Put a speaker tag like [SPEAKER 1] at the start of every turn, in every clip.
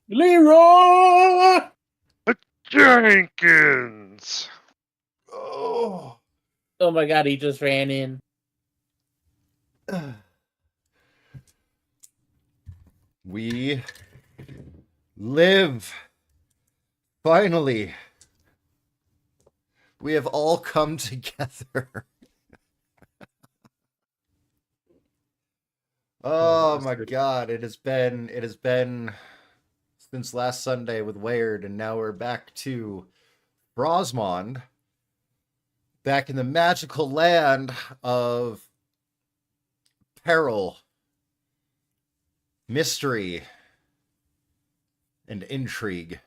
[SPEAKER 1] Leroy
[SPEAKER 2] Jenkins!
[SPEAKER 3] Oh.
[SPEAKER 1] Oh my god, he just ran in.
[SPEAKER 3] We live. Finally. We have all come together. Oh my god, it has been since last Sunday with Laird, and now we're back to Frozmond, back in the magical land of peril, mystery, and intrigue.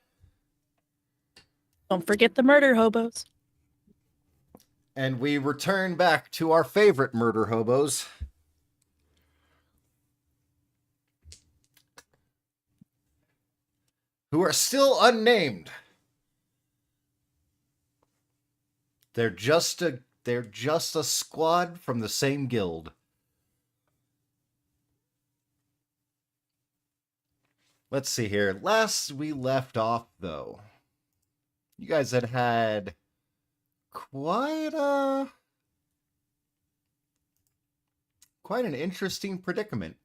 [SPEAKER 4] Don't forget the murder hobos.
[SPEAKER 3] And we return back to our favorite murder hobos. Who are still unnamed. They're just a squad from the same guild. Let's see here. Last we left off, though, you guys had quite an interesting predicament.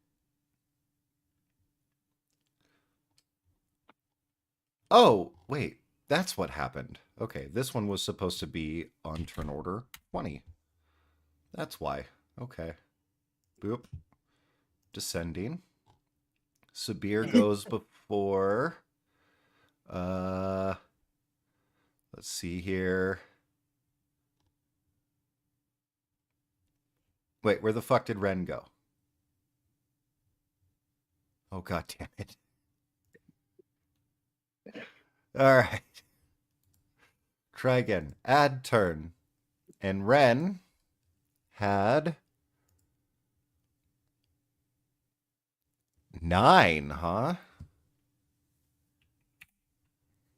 [SPEAKER 3] Oh, wait. That's what happened. Okay, this one was supposed to be on turn order 20. That's why. Okay. Boop. Descending. Sabir goes before. Let's see here. Wait, where the fuck did Ren go? Oh, god damn it. Alright. Try again. Add turn. And Ren had 9, huh?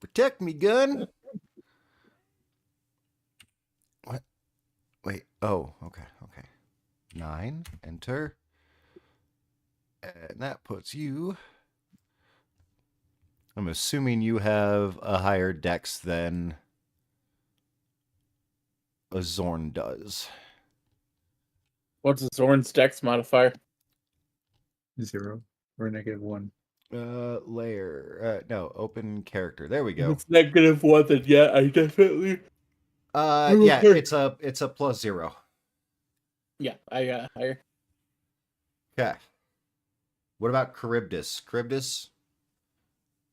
[SPEAKER 3] Protect me, gun. What? Wait. Oh, okay. 9. Enter. And that puts you... I'm assuming you have a higher dex than a Zorn does.
[SPEAKER 1] What's a Zorn's dex modifier?
[SPEAKER 5] 0 or -1.
[SPEAKER 3] Layer. No, open character. There we go.
[SPEAKER 1] It's -1, then yeah, I definitely.
[SPEAKER 3] Yeah, it's a +0.
[SPEAKER 1] Yeah, I got higher.
[SPEAKER 3] Okay. What about Charybdis? Charybdis,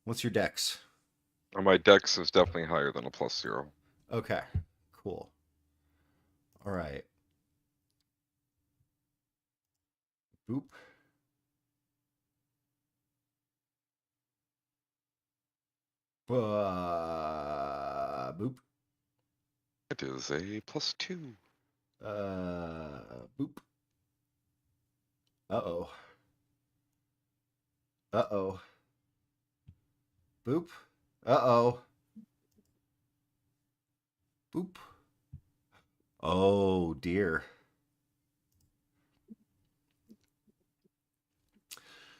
[SPEAKER 3] what's your dex?
[SPEAKER 2] My dex is definitely higher than a +0.
[SPEAKER 3] Okay, cool. All right. Boop. Boop.
[SPEAKER 2] It is a +2.
[SPEAKER 3] Boop. Uh-oh. Uh-oh. Boop. Uh-oh. Boop. Oh, dear.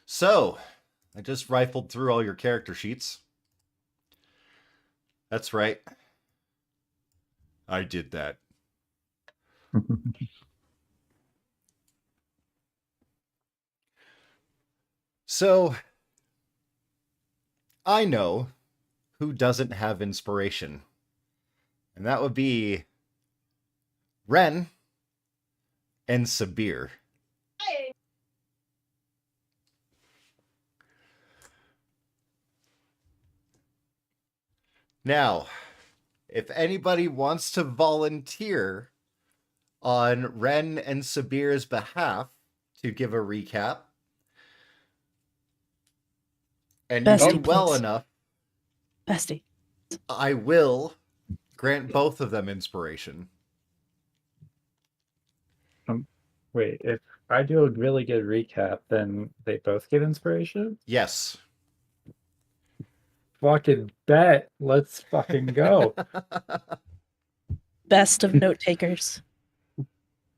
[SPEAKER 3] So, I just rifled through all your character sheets. That's right. I did that. So, I know who doesn't have inspiration. And that would be Ren and Sabir.
[SPEAKER 4] Hey.
[SPEAKER 3] Now, if anybody wants to volunteer on Ren and Sabir's behalf to give a recap, and you do well enough,
[SPEAKER 4] Bestie,
[SPEAKER 3] I will grant both of them inspiration.
[SPEAKER 5] Wait, if I do a really good recap, then they both get inspiration?
[SPEAKER 3] Yes.
[SPEAKER 5] Fucking bet. Let's fucking go.
[SPEAKER 4] best of note takers.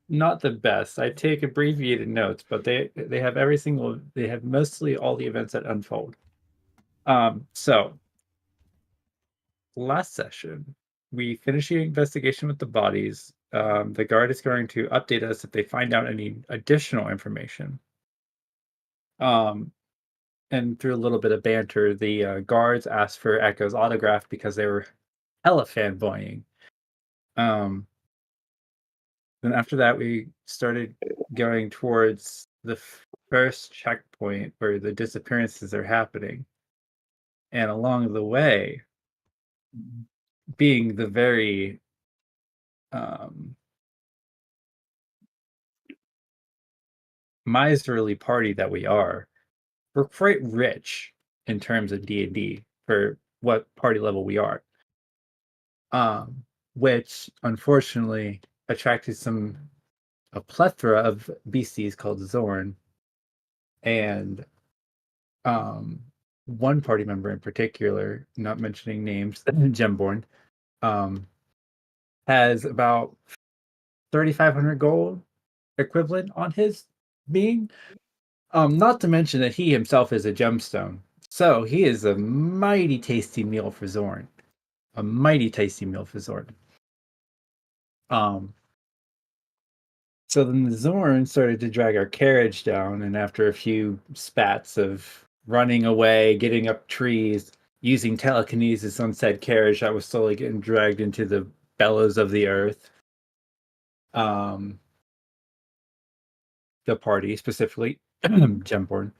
[SPEAKER 5] Not the best. I take abbreviated notes, but they have every single. They have mostly all the events that unfold. So last session, we finished the investigation with the bodies. The guard is going to update us if they find out any additional information. And through a little bit of banter, the guards asked for Echo's autograph because they were hella fanboying. Then after that, we started going towards the first checkpoint where the disappearances are happening. And along the way, being the very miserly party that we are, we're quite rich in terms of D&D for what party level we are. Which unfortunately attracted a plethora of beasties called Zorn. And one party member in particular, not mentioning names, Gemborn, has about 3,500 gold equivalent on his being. Not to mention that he himself is a gemstone. So he is a mighty tasty meal for Zorn. A mighty tasty meal for Zorn. So then the Zorn started to drag our carriage down, and after a few spats of running away, getting up trees, using telekinesis on said carriage, I was slowly getting dragged into the bellows of the earth. The party, specifically Gemborn,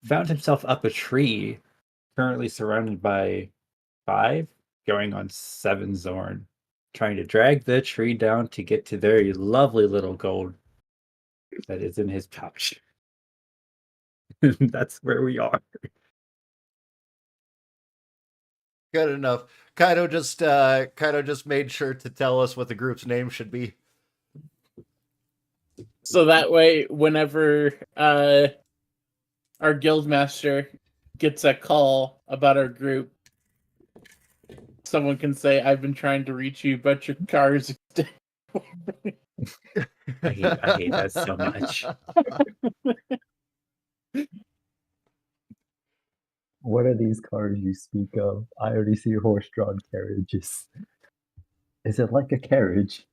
[SPEAKER 5] found himself up a tree, currently surrounded by 5, going on 7 Zorn, trying to drag the tree down to get to their lovely little gold that is in his pouch. That's where we are.
[SPEAKER 3] Good enough. Kaido just made sure to tell us what the group's name should be.
[SPEAKER 1] So that way, whenever our guild master gets a call about our group, someone can say, "I've been trying to reach you, but your car's extended."
[SPEAKER 5] I hate that so much.
[SPEAKER 6] What are these cars you speak of? I already see horse-drawn carriages. Is it like a carriage?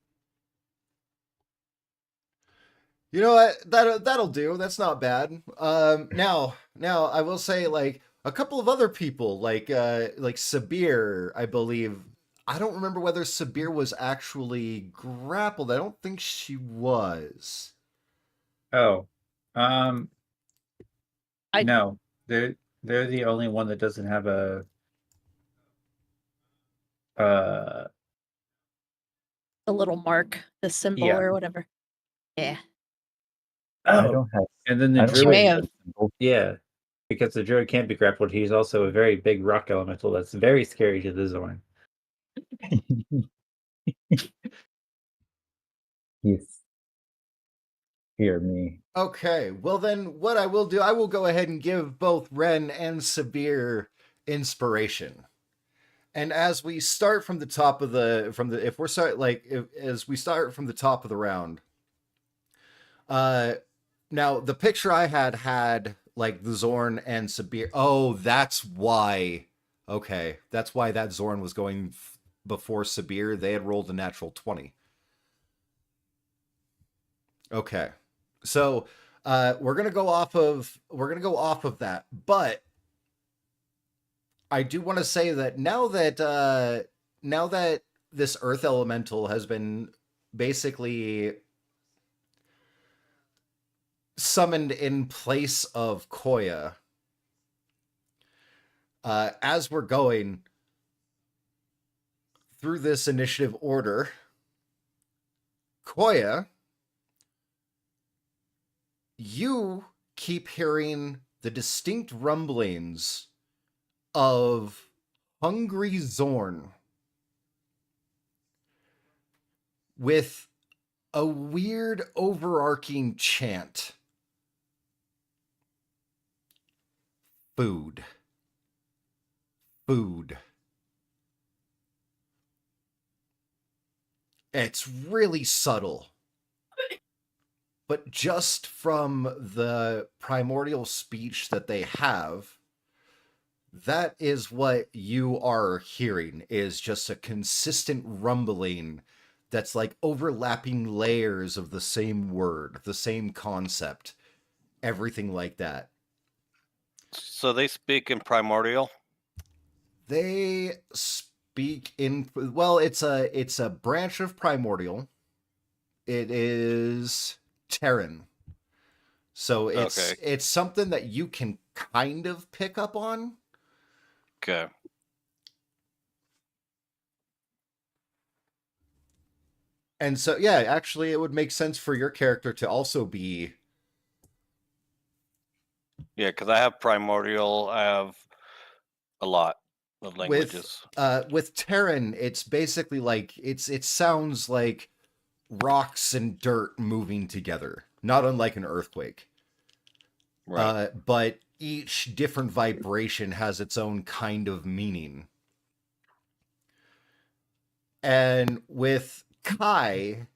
[SPEAKER 3] You know what? That'll do. That's not bad. Now I will say, like, a couple of other people, like Sabir, I believe. I don't remember whether Sabir was actually grappled. I don't think she was.
[SPEAKER 5] Oh,
[SPEAKER 4] I-
[SPEAKER 5] no, they're the only one that doesn't have a
[SPEAKER 4] little mark, the symbol
[SPEAKER 5] Yeah.
[SPEAKER 4] or whatever. Yeah.
[SPEAKER 6] I
[SPEAKER 5] oh,
[SPEAKER 6] don't have.
[SPEAKER 5] and then the
[SPEAKER 6] I don't
[SPEAKER 4] She may
[SPEAKER 5] druid,
[SPEAKER 4] have.
[SPEAKER 5] yeah, because the druid can't be grappled. He's also a very big rock elemental that's very scary to the Zorn.
[SPEAKER 6] Yes. Hear me.
[SPEAKER 3] Okay, well then, what I will do, I will go ahead and give both Ren and Sabir inspiration. And as we start from the top of as we start from the top of the round, now the picture I had like the Zorn and Sabir. Oh, that's why. Okay, that's why that Zorn was going before Sabir. They had rolled a natural 20. Okay, so we're gonna go off of that, but I do want to say that now that this Earth Elemental has been basically summoned in place of Koya, as we're going through this initiative order, Koya, you keep hearing the distinct rumblings of hungry Zorn with a weird overarching chant. Food. Food. It's really subtle. But just from the primordial speech that they have, That is what you are hearing, is just a consistent rumbling that's like overlapping layers of the same word, the same concept, everything like that.
[SPEAKER 7] So they speak in primordial.
[SPEAKER 3] They speak in, well, it's a branch of primordial. It is Terran. So it's something that you can kind of pick up on.
[SPEAKER 7] Okay.
[SPEAKER 3] And so, yeah, actually, it would make sense for your character to also be.
[SPEAKER 7] Yeah, because I have primordial. I have a lot of languages.
[SPEAKER 3] With Terran, it's basically like it sounds like rocks and dirt moving together, not unlike an earthquake.
[SPEAKER 7] Right.
[SPEAKER 3] But each different vibration has its own kind of meaning. And with Kai,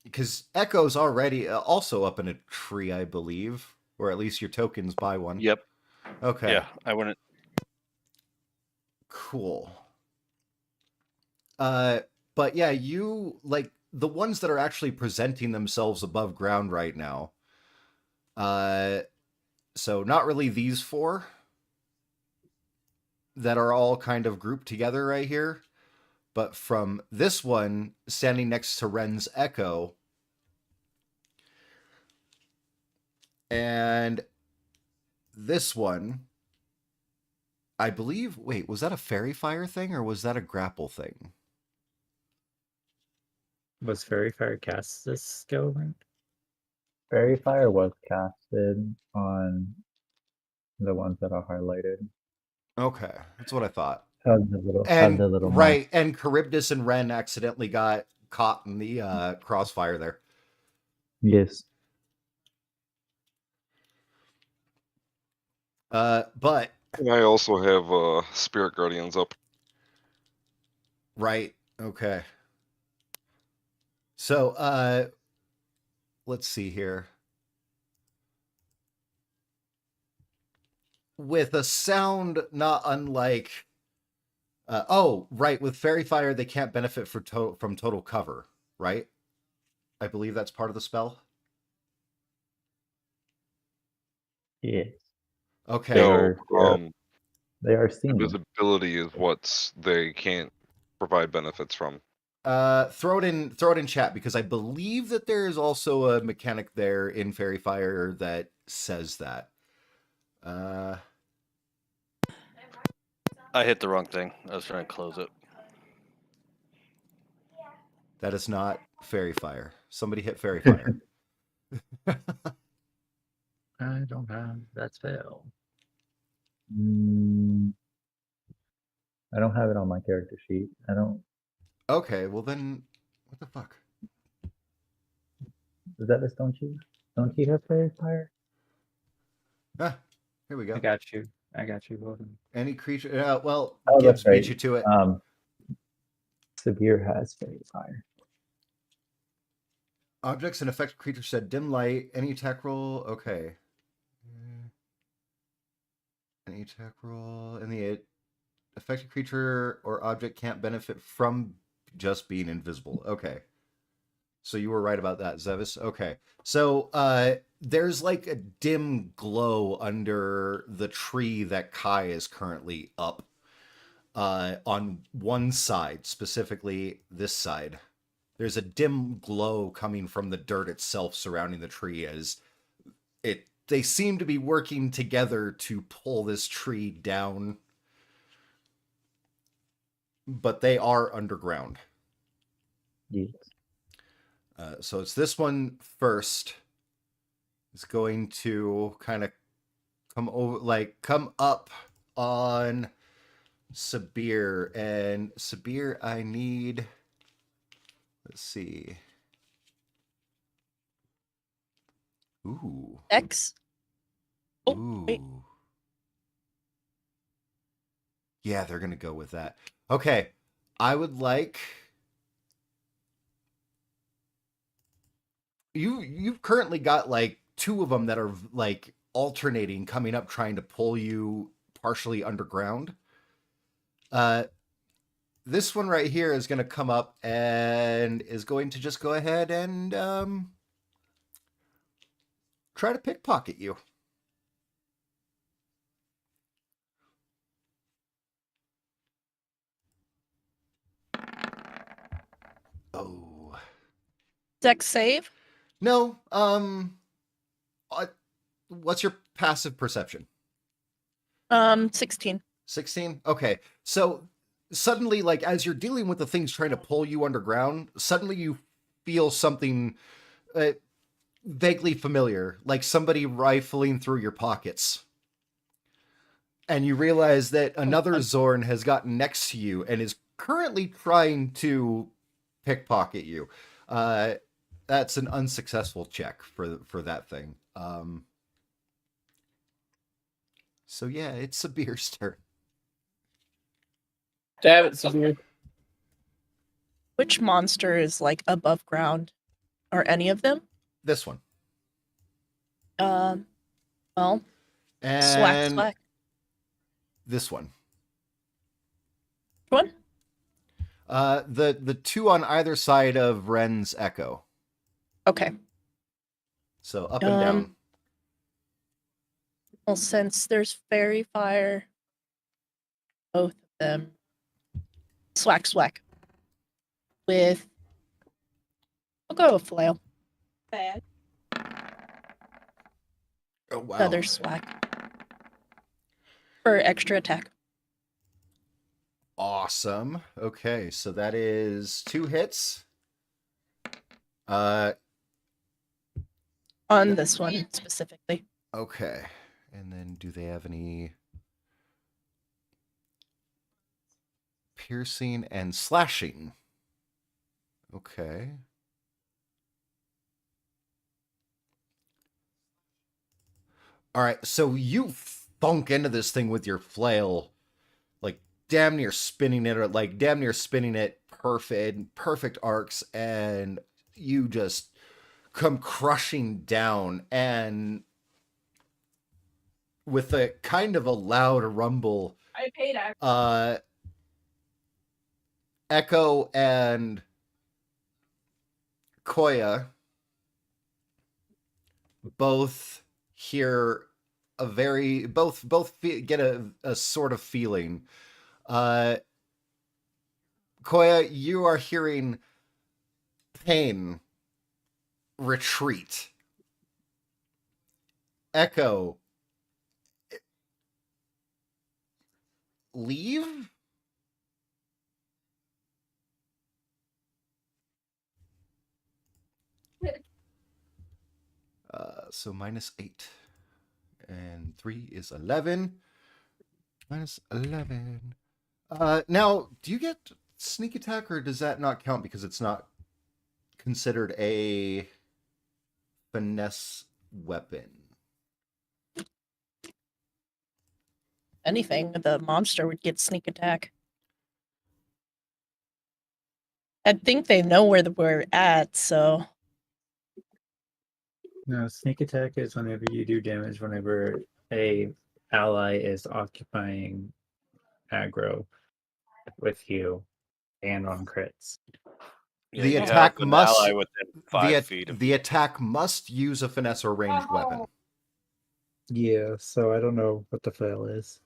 [SPEAKER 3] because Echo's already also up in a tree, I believe, or at least your tokens buy one.
[SPEAKER 7] Yep.
[SPEAKER 3] Okay.
[SPEAKER 7] Yeah, I wouldn't.
[SPEAKER 3] Cool. But yeah, you like the ones that are actually presenting themselves above ground right now. So not really these four that are all kind of grouped together right here, but from this one standing next to Ren's Echo and this one, I believe. Wait, was that a fairy fire thing or was that a grapple thing?
[SPEAKER 5] Was Fairy Fire cast this go around?
[SPEAKER 6] Fairy Fire was casted on the ones that are highlighted.
[SPEAKER 3] Okay, that's what I thought.
[SPEAKER 6] Had the little,
[SPEAKER 3] Right, and Charybdis and Ren accidentally got caught in the crossfire there.
[SPEAKER 6] Yes.
[SPEAKER 3] But
[SPEAKER 2] And I also have Spirit Guardians up.
[SPEAKER 3] right, okay. So let's see here. With a sound not unlike right, with Fairy Fire they can't benefit from total cover, right? I believe that's part of the spell.
[SPEAKER 6] Yes.
[SPEAKER 3] Okay.
[SPEAKER 6] They are seen.
[SPEAKER 2] Invisibility is what they can't provide benefits from.
[SPEAKER 3] Throw it in chat because I believe that there is also a mechanic there in Fairy Fire that says that.
[SPEAKER 7] I hit the wrong thing. I was trying to close it.
[SPEAKER 3] That is not Fairy Fire. Somebody hit Fairy Fire.
[SPEAKER 5] I don't have that spell.
[SPEAKER 6] I don't have it on my character sheet. I don't.
[SPEAKER 3] Okay, well then, what the fuck?
[SPEAKER 6] Is that this? Don't you have Fairy Fire?
[SPEAKER 3] Ah, here we go.
[SPEAKER 5] I got you. Logan.
[SPEAKER 3] Any creature? Well,
[SPEAKER 6] Oh,
[SPEAKER 3] Gibbs
[SPEAKER 6] that's right.
[SPEAKER 3] beat you to it.
[SPEAKER 6] Severe has Fairy Fire.
[SPEAKER 3] Objects and effect creatures said dim light. Any attack roll? Okay. Any attack roll. And the affected creature or object can't benefit from just being invisible. Okay. So you were right about that, Zevis. Okay. So there's like a dim glow under the tree that Kai is currently up. On one side, specifically this side. There's a dim glow coming from the dirt itself surrounding the tree as they seem to be working together to pull this tree down. But they are underground.
[SPEAKER 6] Yes.
[SPEAKER 3] So it's this one first. It's going to kind of come up on Sabir. And Sabir, I need... Let's see. Ooh.
[SPEAKER 4] X. Oh,
[SPEAKER 3] Ooh.
[SPEAKER 4] wait.
[SPEAKER 3] Yeah, they're going to go with that. Okay. I would like... You've currently got like two of them that are like alternating, coming up, trying to pull partially underground. This one right here is going to come up and is going to just go ahead and try to pickpocket you. Oh.
[SPEAKER 4] Dex save?
[SPEAKER 3] No, what's your passive perception?
[SPEAKER 4] 16.
[SPEAKER 3] 16? Okay. So suddenly, like, as you're dealing with the things trying to pull you underground, suddenly you feel something vaguely familiar, like somebody rifling through your pockets. And you realize that another Zorn has gotten next to you and is currently trying to pickpocket you. That's an unsuccessful check for that thing. So yeah, it's Sabir's turn.
[SPEAKER 1] Damn it, Sabir.
[SPEAKER 4] Which monster is like above ground? Or any of them?
[SPEAKER 3] This one.
[SPEAKER 4] Well,
[SPEAKER 3] And
[SPEAKER 4] Swack.
[SPEAKER 3] this one.
[SPEAKER 4] Which one?
[SPEAKER 3] The two on either side of Ren's Echo.
[SPEAKER 4] Okay.
[SPEAKER 3] So up and down.
[SPEAKER 4] Well, since there's fairy fire, both of them. Swack. With. I'll go with flail.
[SPEAKER 8] Bad.
[SPEAKER 3] Oh wow.
[SPEAKER 4] Another swack. For extra attack.
[SPEAKER 3] Awesome. Okay, so that is 2 hits.
[SPEAKER 4] On this one specifically.
[SPEAKER 3] Okay. And then do they have any piercing and slashing? Okay. All right, so you thunk into this thing with your flail, like damn near spinning it, or like damn near spinning it perfect arcs, and you just come crushing down, and with a kind of a loud rumble,
[SPEAKER 8] I paid
[SPEAKER 3] Echo and Koya both hear a very both get a sort of feeling. Koya, you are hearing pain retreat. Echo, leave? So -8. And 3 is 11. -11. Now, do you get sneak attack, or does that not count because it's not considered a finesse weapon?
[SPEAKER 4] Anything, the monster would get sneak attack. I think they know where we're at, so.
[SPEAKER 5] No, sneak attack is whenever you do damage whenever a ally is occupying aggro with you and on crits.
[SPEAKER 7] Yeah,
[SPEAKER 3] The
[SPEAKER 7] you have
[SPEAKER 3] attack
[SPEAKER 7] an
[SPEAKER 3] must-
[SPEAKER 7] ally within 5 feet of
[SPEAKER 3] The attack must use a finesse or ranged weapon.
[SPEAKER 5] Yeah, so I don't know what the flail is.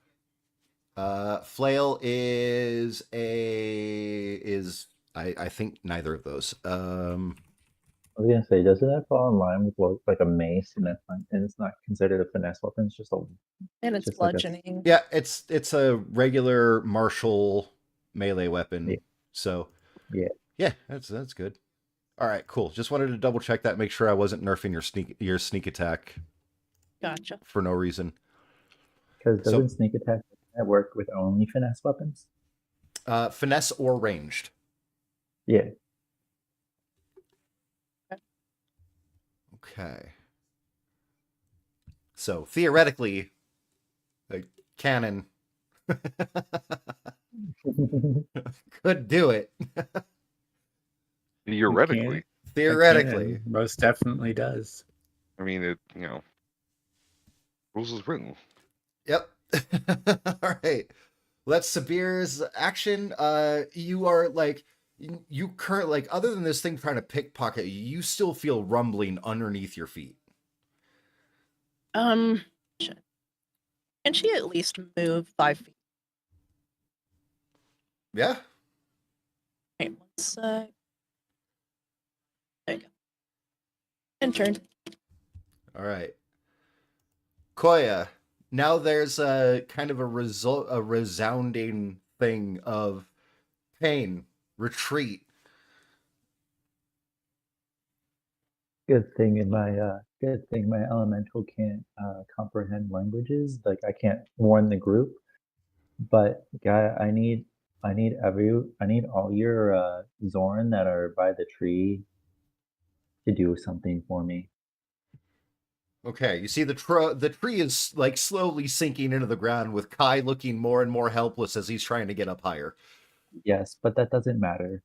[SPEAKER 3] Flail is I think neither of those.
[SPEAKER 6] I was gonna say, doesn't that fall in line with what, like a mace, and it's not considered a finesse weapon? It's just a
[SPEAKER 4] And it's
[SPEAKER 6] Just like a-
[SPEAKER 4] bludgeoning.
[SPEAKER 3] Yeah, it's a regular martial melee weapon.
[SPEAKER 6] Yeah.
[SPEAKER 3] So
[SPEAKER 6] Yeah.
[SPEAKER 3] that's good. All right, cool. Just wanted to double check that, make sure I wasn't nerfing your sneak attack
[SPEAKER 4] Gotcha.
[SPEAKER 3] for no reason.
[SPEAKER 6] because
[SPEAKER 3] So-
[SPEAKER 6] doesn't sneak attack work with only finesse weapons?
[SPEAKER 3] Finesse or ranged.
[SPEAKER 6] Yeah.
[SPEAKER 3] Okay. So theoretically, the cannon could do it.
[SPEAKER 2] Theoretically.
[SPEAKER 3] Theoretically.
[SPEAKER 5] It most definitely does.
[SPEAKER 2] I mean, rules is written.
[SPEAKER 3] Yep. All right. That's Sabir's action. You are like you current like other than this thing trying to pickpocket you, you still feel rumbling underneath your feet.
[SPEAKER 4] Shit. Can she at least move 5 feet?
[SPEAKER 3] Yeah.
[SPEAKER 4] Wait, 1 sec. There you go. And turn.
[SPEAKER 3] All right. Koya, now there's a kind of a resounding thing of pain, retreat.
[SPEAKER 6] Good thing my elemental can't comprehend languages. Like I can't warn the group. But guy, I need all your Zorn that are by the tree to do something for me.
[SPEAKER 3] Okay, you see the tree is like slowly sinking into the ground with Kai looking more and more helpless as he's trying to get up higher.
[SPEAKER 6] Yes, but that doesn't matter.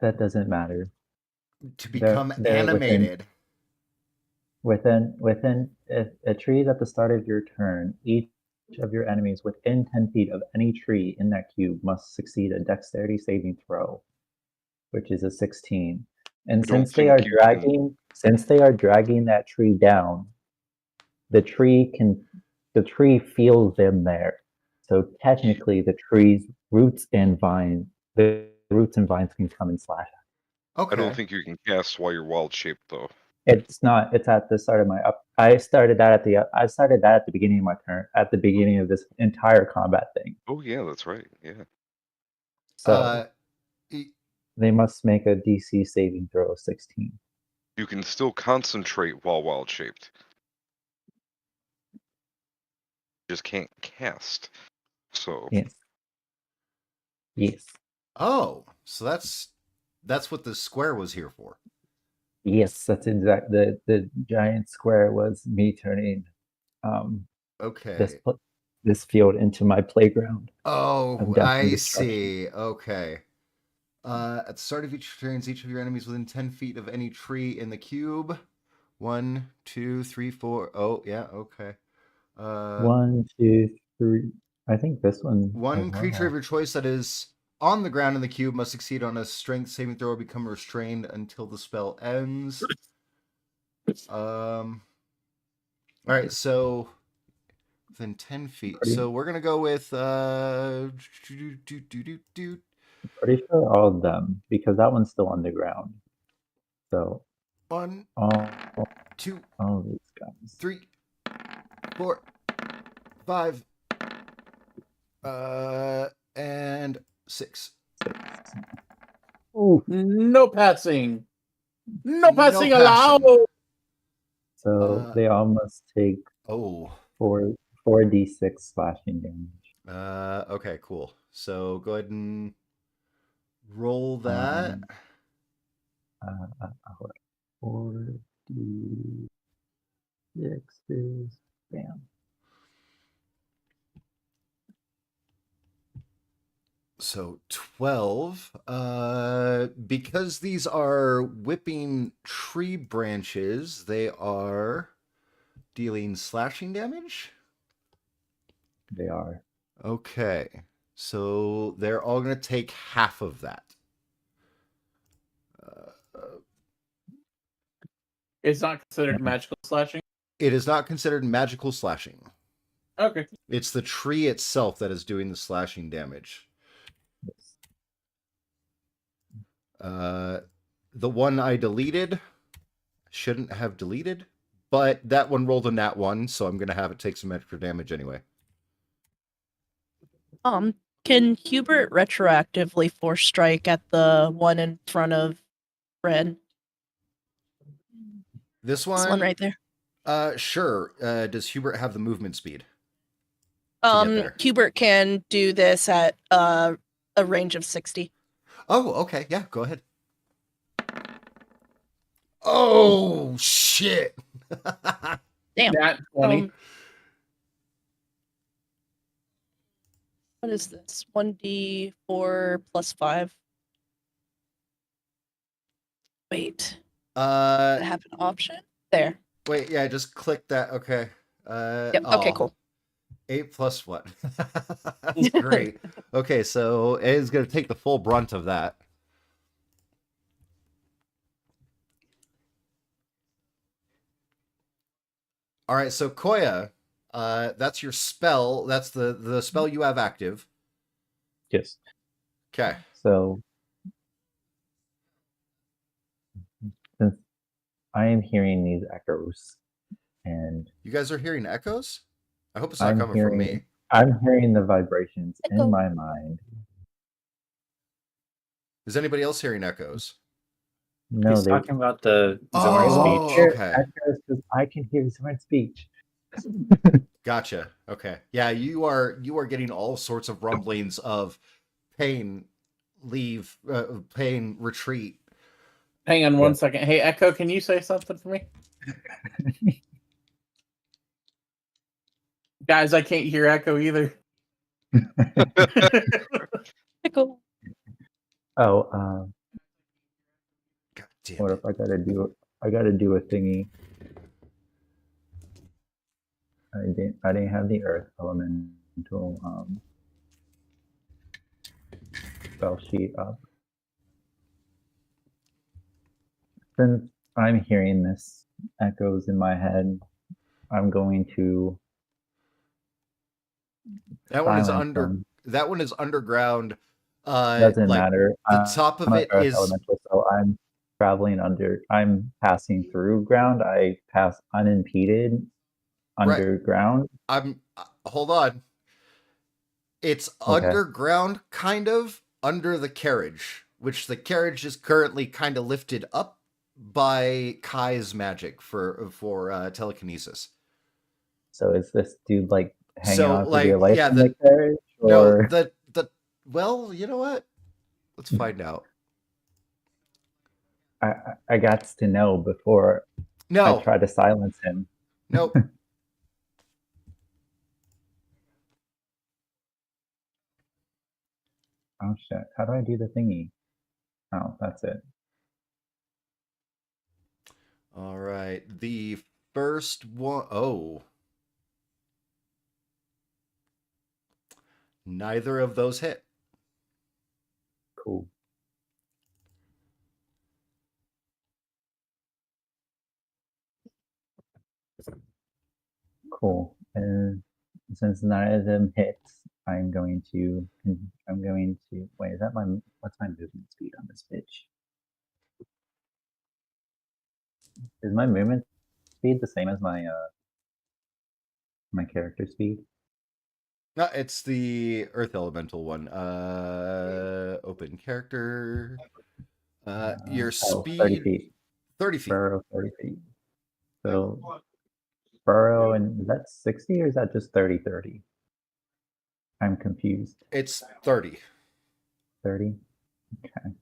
[SPEAKER 6] That doesn't matter.
[SPEAKER 3] To become
[SPEAKER 6] they're
[SPEAKER 3] animated.
[SPEAKER 6] Within a tree at the start of your turn, each of your enemies within 10 feet of any tree in that cube must succeed a dexterity saving throw, which is a 16. And
[SPEAKER 2] Don't
[SPEAKER 6] since they are
[SPEAKER 2] think you can-
[SPEAKER 6] dragging that tree down, the tree feels them there. So technically the roots and vines can come and slash.
[SPEAKER 3] Okay.
[SPEAKER 2] I don't think you can cast while you're wild shaped though.
[SPEAKER 6] It's not. It's at the start of my up. I started that at the beginning of my turn. At the beginning of this entire combat thing.
[SPEAKER 2] Oh yeah, that's right. Yeah.
[SPEAKER 6] So they must make a DC saving throw of 16.
[SPEAKER 2] You can still concentrate while wild shaped. Just can't cast. So
[SPEAKER 6] Yes. Yes.
[SPEAKER 3] Oh, so that's what the square was here for.
[SPEAKER 6] Yes, that's exact. The giant square was me turning
[SPEAKER 3] Okay.
[SPEAKER 6] this field into my playground.
[SPEAKER 3] Oh,
[SPEAKER 6] death and
[SPEAKER 3] I
[SPEAKER 6] destruction.
[SPEAKER 3] see. Okay. At the start of each turn, each of your enemies within 10 feet of any tree in the cube. 1, 2, 3, 4. Oh, yeah, okay.
[SPEAKER 6] 1, 2, 3. I think this one.
[SPEAKER 3] One creature of your choice that is on the ground in the cube must succeed on a strength saving throw or become restrained until the spell ends. All right, so within 10 feet. So we're gonna go with
[SPEAKER 6] Pretty sure all of them, because that one's still on the ground. So
[SPEAKER 3] 1,
[SPEAKER 6] all
[SPEAKER 3] 2,
[SPEAKER 6] these guys.
[SPEAKER 3] 3, 4, 5, and 6.
[SPEAKER 6] Ooh.
[SPEAKER 1] No passing. No
[SPEAKER 3] No
[SPEAKER 1] passing
[SPEAKER 3] passing.
[SPEAKER 1] allowed.
[SPEAKER 6] So they all must take 4d6 slashing damage.
[SPEAKER 3] Okay, cool. So go ahead and roll that.
[SPEAKER 6] 4d6 is bam.
[SPEAKER 3] So 12. Because these are whipping tree branches, they are dealing slashing damage?
[SPEAKER 6] They are.
[SPEAKER 3] Okay. So they're all going to take half of that.
[SPEAKER 1] It's not considered magical slashing?
[SPEAKER 3] It is not considered magical slashing.
[SPEAKER 1] Okay.
[SPEAKER 3] It's the tree itself that is doing the slashing damage. The one I deleted shouldn't have deleted, but that one rolled a nat 1, so I'm going to have it take some extra damage anyway.
[SPEAKER 4] Can Hubert retroactively force strike at the one in front of Red?
[SPEAKER 3] This one?
[SPEAKER 4] This one right there.
[SPEAKER 3] Sure. Does Hubert have the movement speed? there?
[SPEAKER 4] Hubert can do this at a range of 60.
[SPEAKER 3] Oh, okay. Yeah, go ahead. Oh, shit.
[SPEAKER 4] Damn.
[SPEAKER 1] Nat 20.
[SPEAKER 4] What is this? 1d4 plus 5. Wait. I have an option? There.
[SPEAKER 3] Wait, yeah, just click that. Okay.
[SPEAKER 4] Yep. Okay, cool.
[SPEAKER 3] 8 plus what? That's great. Okay, so A is going to take the full brunt of that. All right, so Koya, that's your spell. That's the spell you have active.
[SPEAKER 6] Yes.
[SPEAKER 3] Okay.
[SPEAKER 6] So since I am hearing these echoes, and
[SPEAKER 3] You guys are hearing echoes? I hope it's not coming from me.
[SPEAKER 6] I'm hearing the vibrations
[SPEAKER 4] Echo.
[SPEAKER 6] in my mind.
[SPEAKER 3] Is anybody else hearing echoes?
[SPEAKER 6] No,
[SPEAKER 5] He's
[SPEAKER 6] they
[SPEAKER 5] talking about the
[SPEAKER 3] Oh,
[SPEAKER 5] Zorn
[SPEAKER 6] won't
[SPEAKER 5] speech.
[SPEAKER 6] hear
[SPEAKER 3] okay.
[SPEAKER 6] echoes because I can hear Zorn speech.
[SPEAKER 3] Gotcha. Okay. Yeah, you are getting all sorts of rumblings of pain, leave, pain, retreat.
[SPEAKER 1] Hang on one
[SPEAKER 6] Yeah.
[SPEAKER 1] second. Hey, Echo, can you say something for me? Guys, I can't hear Echo either.
[SPEAKER 4] Echo.
[SPEAKER 6] Oh,
[SPEAKER 3] God damn
[SPEAKER 6] what
[SPEAKER 3] it.
[SPEAKER 6] if I gotta do? I gotta do a thingy. I didn't have the earth elemental spell sheet up. Since I'm hearing this echoes in my head, I'm going to
[SPEAKER 3] That one is
[SPEAKER 6] silence them.
[SPEAKER 3] that one is underground.
[SPEAKER 6] Doesn't
[SPEAKER 3] Like
[SPEAKER 6] matter.
[SPEAKER 3] the top of
[SPEAKER 6] I'm an
[SPEAKER 3] it
[SPEAKER 6] earth
[SPEAKER 3] is
[SPEAKER 6] elemental, so I'm traveling under. I'm passing through ground. I pass unimpeded
[SPEAKER 3] right.
[SPEAKER 6] underground.
[SPEAKER 3] I'm hold on. It's
[SPEAKER 6] Okay.
[SPEAKER 3] underground, kind of under the carriage, which the carriage is currently kind of lifted up by Kai's magic for telekinesis.
[SPEAKER 6] So is this dude like hanging
[SPEAKER 3] So,
[SPEAKER 6] on for
[SPEAKER 3] like,
[SPEAKER 6] dear life
[SPEAKER 3] yeah,
[SPEAKER 6] in the carriage,
[SPEAKER 3] no,
[SPEAKER 6] or
[SPEAKER 3] the well, you know what? Let's find out.
[SPEAKER 6] I got to know before I
[SPEAKER 3] No,
[SPEAKER 6] try to silence him.
[SPEAKER 3] nope.
[SPEAKER 6] Oh shit! How do I do the thingy? Oh, that's it.
[SPEAKER 3] All right, the first one oh neither of those hit.
[SPEAKER 6] Cool. Cool. And since none of them hits, I'm going to wait. Is that what's my movement speed on this bitch? Is my movement speed the same as my character speed?
[SPEAKER 3] No, it's the Earth Elemental one. Open character. Your
[SPEAKER 6] 30
[SPEAKER 3] speed
[SPEAKER 6] feet.
[SPEAKER 3] 30 feet.
[SPEAKER 6] Burrow 30 feet. So burrow, and is that 60 or is that just 30? I'm confused.
[SPEAKER 3] It's 30.
[SPEAKER 6] 30? Okay.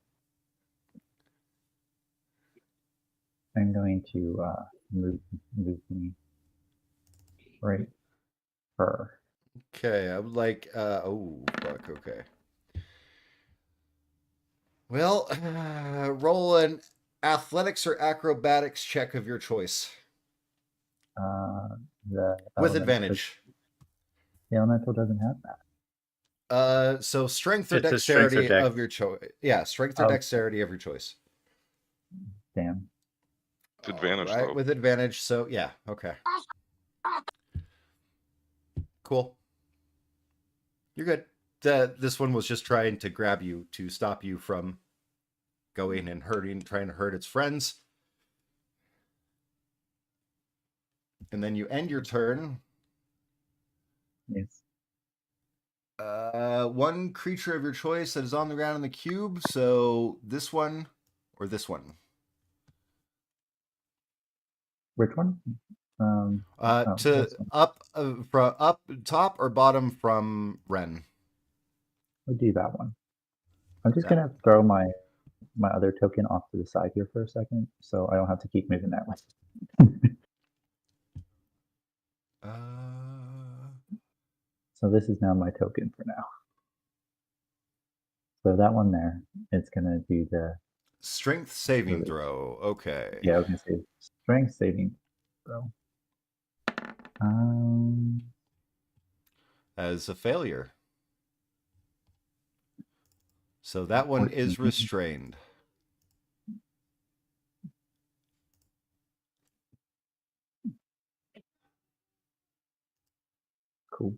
[SPEAKER 6] I'm going to move me right her.
[SPEAKER 3] Okay, I would like oh fuck, okay. Well, roll an athletics or acrobatics check of your choice.
[SPEAKER 6] The
[SPEAKER 3] With
[SPEAKER 6] elemental-
[SPEAKER 3] advantage.
[SPEAKER 6] The elemental doesn't have that.
[SPEAKER 3] So strength or
[SPEAKER 5] It's a strength or
[SPEAKER 3] dexterity
[SPEAKER 5] dex.
[SPEAKER 3] of your choice. Yeah, strength or
[SPEAKER 6] Oh.
[SPEAKER 3] dexterity of your choice.
[SPEAKER 6] Damn.
[SPEAKER 2] Advantage,
[SPEAKER 3] Right,
[SPEAKER 2] though.
[SPEAKER 3] with advantage. So yeah, okay. Cool. You're good. This one was just trying to grab you to stop you from going and trying to hurt its friends. And then you end your turn.
[SPEAKER 6] Yes.
[SPEAKER 3] One creature of your choice that is on the ground in the cube. So this one or this one.
[SPEAKER 6] Which one?
[SPEAKER 3] To
[SPEAKER 6] this one.
[SPEAKER 3] up from up top or bottom from Ren.
[SPEAKER 6] We'll do that one. I'm just
[SPEAKER 3] That
[SPEAKER 6] gonna throw my other token off to the side here for a second, so I don't have to keep moving that way. So this is now my token for now. So that one there, it's gonna do the
[SPEAKER 3] Strength saving throw. Okay.
[SPEAKER 6] Yeah, I was gonna say strength saving throw.
[SPEAKER 3] As a failure. So that one is
[SPEAKER 6] 14.
[SPEAKER 3] restrained.
[SPEAKER 6] Cool.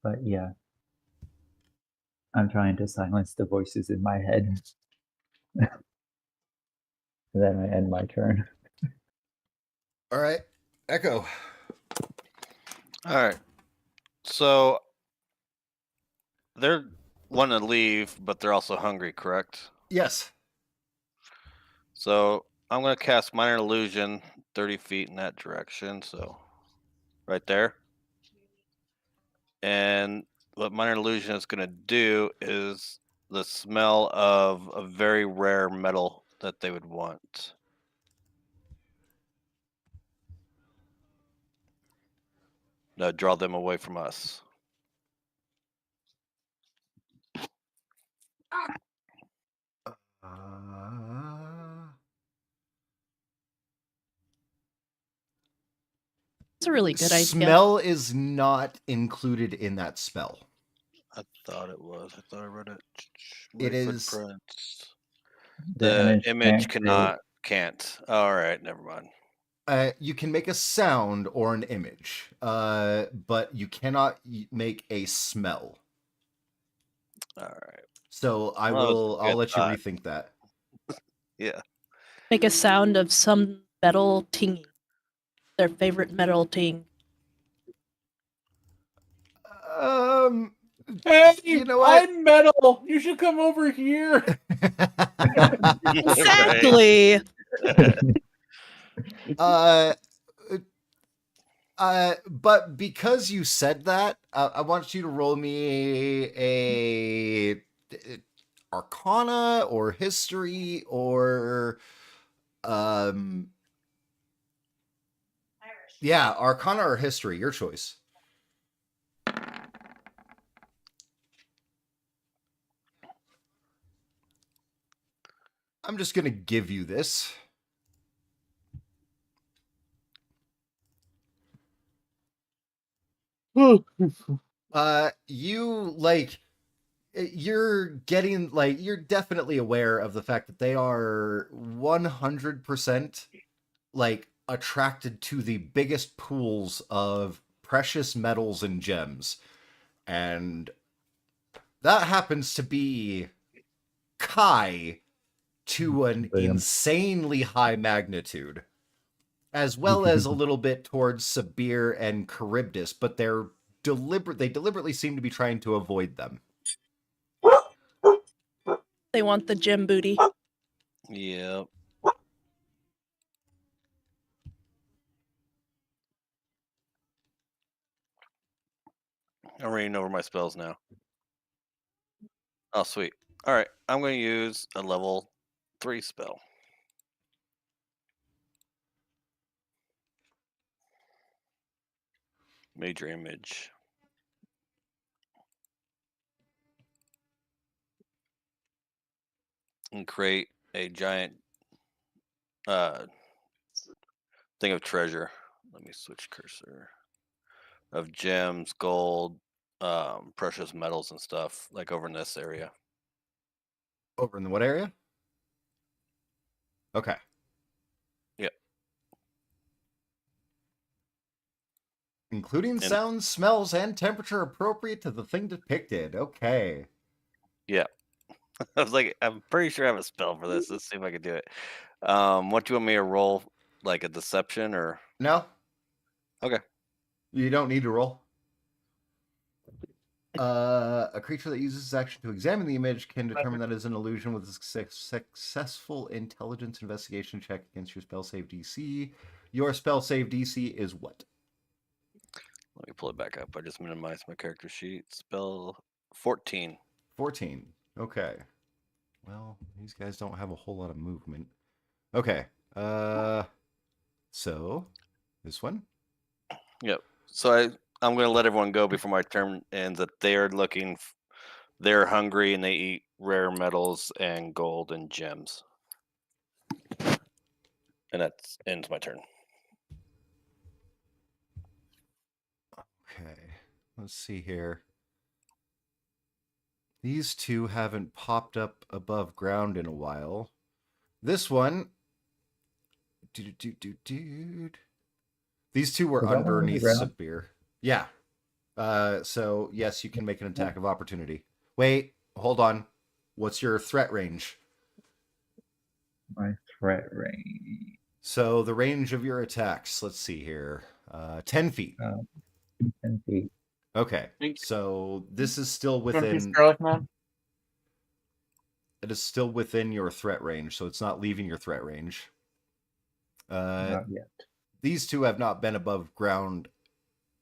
[SPEAKER 6] But yeah, I'm trying to silence the voices in my head. Then I end my turn.
[SPEAKER 3] All right. Echo.
[SPEAKER 7] All right. So they're wanting to leave, but they're also hungry, correct?
[SPEAKER 3] Yes.
[SPEAKER 7] So I'm going to cast Minor Illusion 30 feet in that direction. So right there. And what Minor Illusion is going to do is the smell of a very rare metal that they would want. Now draw them away from us.
[SPEAKER 4] It's a really good idea.
[SPEAKER 3] Smell is not included in that spell.
[SPEAKER 7] I thought it was. I thought I read it.
[SPEAKER 3] It is-
[SPEAKER 7] Footprints.
[SPEAKER 6] The
[SPEAKER 7] The image
[SPEAKER 6] can't
[SPEAKER 7] can't. All right, never mind.
[SPEAKER 3] You can make a sound or an image, but you cannot make a smell.
[SPEAKER 7] All right.
[SPEAKER 3] So
[SPEAKER 7] Well, that was a
[SPEAKER 3] I'll
[SPEAKER 7] good
[SPEAKER 3] let you
[SPEAKER 7] thought.
[SPEAKER 3] rethink that.
[SPEAKER 7] Yeah.
[SPEAKER 4] Make a sound of some metal tinging. Their favorite metal ting.
[SPEAKER 1] Hey,
[SPEAKER 3] You know what?
[SPEAKER 1] I'm metal. You should come over here.
[SPEAKER 4] Exactly.
[SPEAKER 3] But because you said that, I want you to roll me a Arcana or History or yeah, Arcana or History, your choice. I'm just gonna give you this. You like you're getting like you're definitely aware of the fact that they are 100% like attracted to the biggest pools of precious metals and gems, and that happens to be Kai to an insanely high magnitude, as well as a little bit towards Sabir and Charybdis, but they deliberately seem to be trying to avoid them.
[SPEAKER 4] They want the gem booty.
[SPEAKER 7] Yep. I'm reading over my spells now. Oh, sweet. All right. I'm going to use a level 3 spell. Major image. And create a giant thing of treasure. Let me switch cursor. Of gems, gold, precious metals and stuff, like over in this area.
[SPEAKER 3] Over in the what area? Okay.
[SPEAKER 7] Yep.
[SPEAKER 3] Including sounds, smells, and temperature appropriate to the thing depicted. Okay.
[SPEAKER 7] Yeah. I was like, I'm pretty sure I have a spell for this. Let's see if I can do it. What do you want me to roll? Like a deception or?
[SPEAKER 3] No.
[SPEAKER 7] Okay.
[SPEAKER 3] You don't need to roll. A creature that uses its action to examine the image can determine that it is an illusion with a successful intelligence investigation check against your spell save DC. Your spell save DC is what?
[SPEAKER 7] Let me pull it back up. I just minimized my character sheet. Spell 14.
[SPEAKER 3] 14. Okay. Well, these guys don't have a whole lot of movement. Okay. So this one?
[SPEAKER 7] Yep. So I'm going to let everyone go before my turn ends. That they are looking They're hungry and they eat rare metals and gold and gems. And that ends my turn.
[SPEAKER 3] Okay, let's see here. These two haven't popped up above ground in a while. This one... These two were
[SPEAKER 6] Was that one
[SPEAKER 3] underneath
[SPEAKER 6] underground?
[SPEAKER 3] Sabir. Yeah. So, yes, you can make an attack of opportunity. Wait, hold on. What's your threat range?
[SPEAKER 6] My threat range.
[SPEAKER 3] So, the range of your attacks, let's see here. 10 feet.
[SPEAKER 6] 10 feet.
[SPEAKER 3] Okay.
[SPEAKER 1] Thank you.
[SPEAKER 3] So, this is still
[SPEAKER 1] One piece
[SPEAKER 3] within...
[SPEAKER 1] garlic mom.
[SPEAKER 3] It is still within your threat range, so it's not leaving your threat range.
[SPEAKER 6] Not yet.
[SPEAKER 3] These two have not been above ground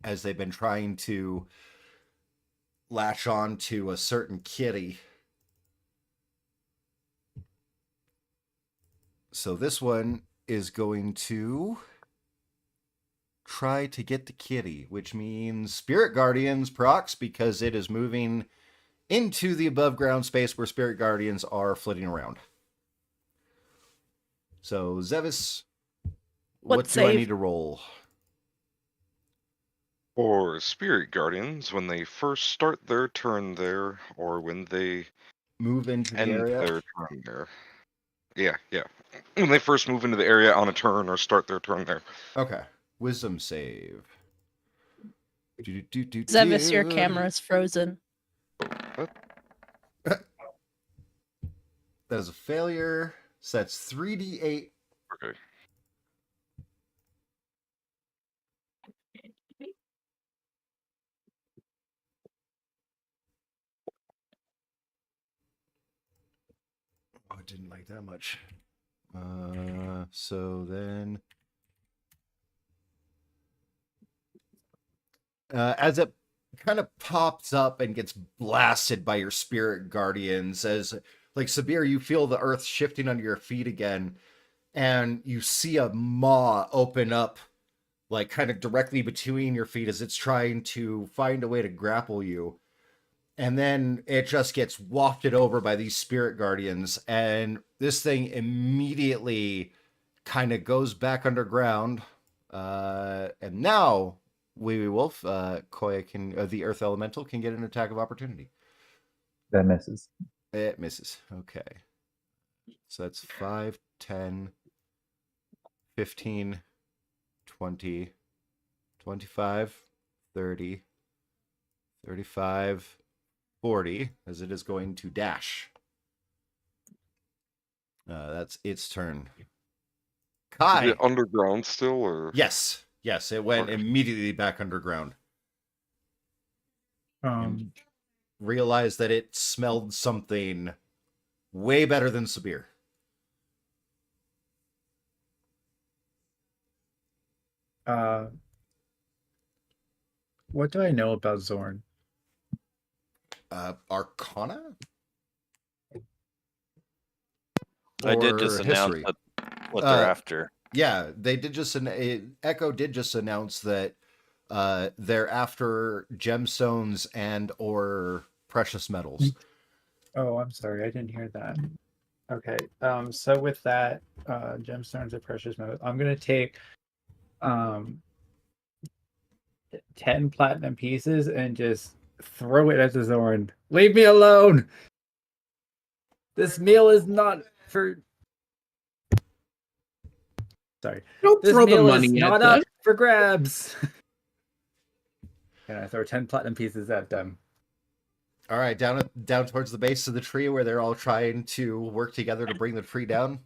[SPEAKER 3] as they've been trying to latch on to a certain kitty. So this one is going to try to get the kitty, which means Spirit Guardians procs because it is moving into the above ground space where Spirit Guardians are flitting around. So Zevis, what do I
[SPEAKER 4] save?
[SPEAKER 3] need to roll?
[SPEAKER 2] For Spirit Guardians, when they first start their turn there, or when they
[SPEAKER 3] Move into the
[SPEAKER 2] end
[SPEAKER 3] area.
[SPEAKER 2] their turn there. Yeah. When they first move into the area on a turn or start their turn there.
[SPEAKER 3] Okay. Wisdom save.
[SPEAKER 4] Zevis, your camera's frozen.
[SPEAKER 3] That is a failure. So that's 3d8.
[SPEAKER 2] Okay.
[SPEAKER 3] Oh, I didn't like that much. So then... as it kind of pops up and gets blasted by your Spirit Guardians, as, like, Sabir, you feel the earth shifting under your feet again, and you see a maw open up, like, kind of directly between your feet as it's trying to find a way to grapple you. And then it just gets wafted over by these Spirit Guardians, and this thing immediately kind of goes back underground. And now, Wee Wolf, Koya can, the Earth Elemental, can get an attack of opportunity.
[SPEAKER 6] That misses.
[SPEAKER 3] It misses. Okay. So that's 5, 10, 15, 20, 25, 30, 35, 40, as it is going to dash. That's its turn. Kai.
[SPEAKER 2] Is it underground still, or?
[SPEAKER 3] Yes. Yes, it went
[SPEAKER 2] Okay.
[SPEAKER 3] immediately back underground.
[SPEAKER 5] Um,
[SPEAKER 3] Realized that it smelled something way better than Sabir.
[SPEAKER 5] what do I know about Zorn?
[SPEAKER 3] Arcana?
[SPEAKER 7] I did just
[SPEAKER 3] Or
[SPEAKER 7] announce
[SPEAKER 3] history?
[SPEAKER 7] what they're after.
[SPEAKER 3] Yeah, they did just Echo did just announce that they're after gemstones and or precious metals.
[SPEAKER 5] Oh, I'm sorry, I didn't hear that. Okay, so with that, gemstones and precious metals, I'm gonna take 10 platinum pieces and just throw it at the Zorn. Leave me alone. This meal is not for. Sorry.
[SPEAKER 1] Don't
[SPEAKER 5] This
[SPEAKER 1] throw the
[SPEAKER 5] meal
[SPEAKER 1] money
[SPEAKER 5] is
[SPEAKER 1] at
[SPEAKER 5] not
[SPEAKER 1] them.
[SPEAKER 5] up for grabs. And I throw 10 platinum pieces at them.
[SPEAKER 3] All right, down towards the base of the tree where they're all trying to work together to bring the tree down.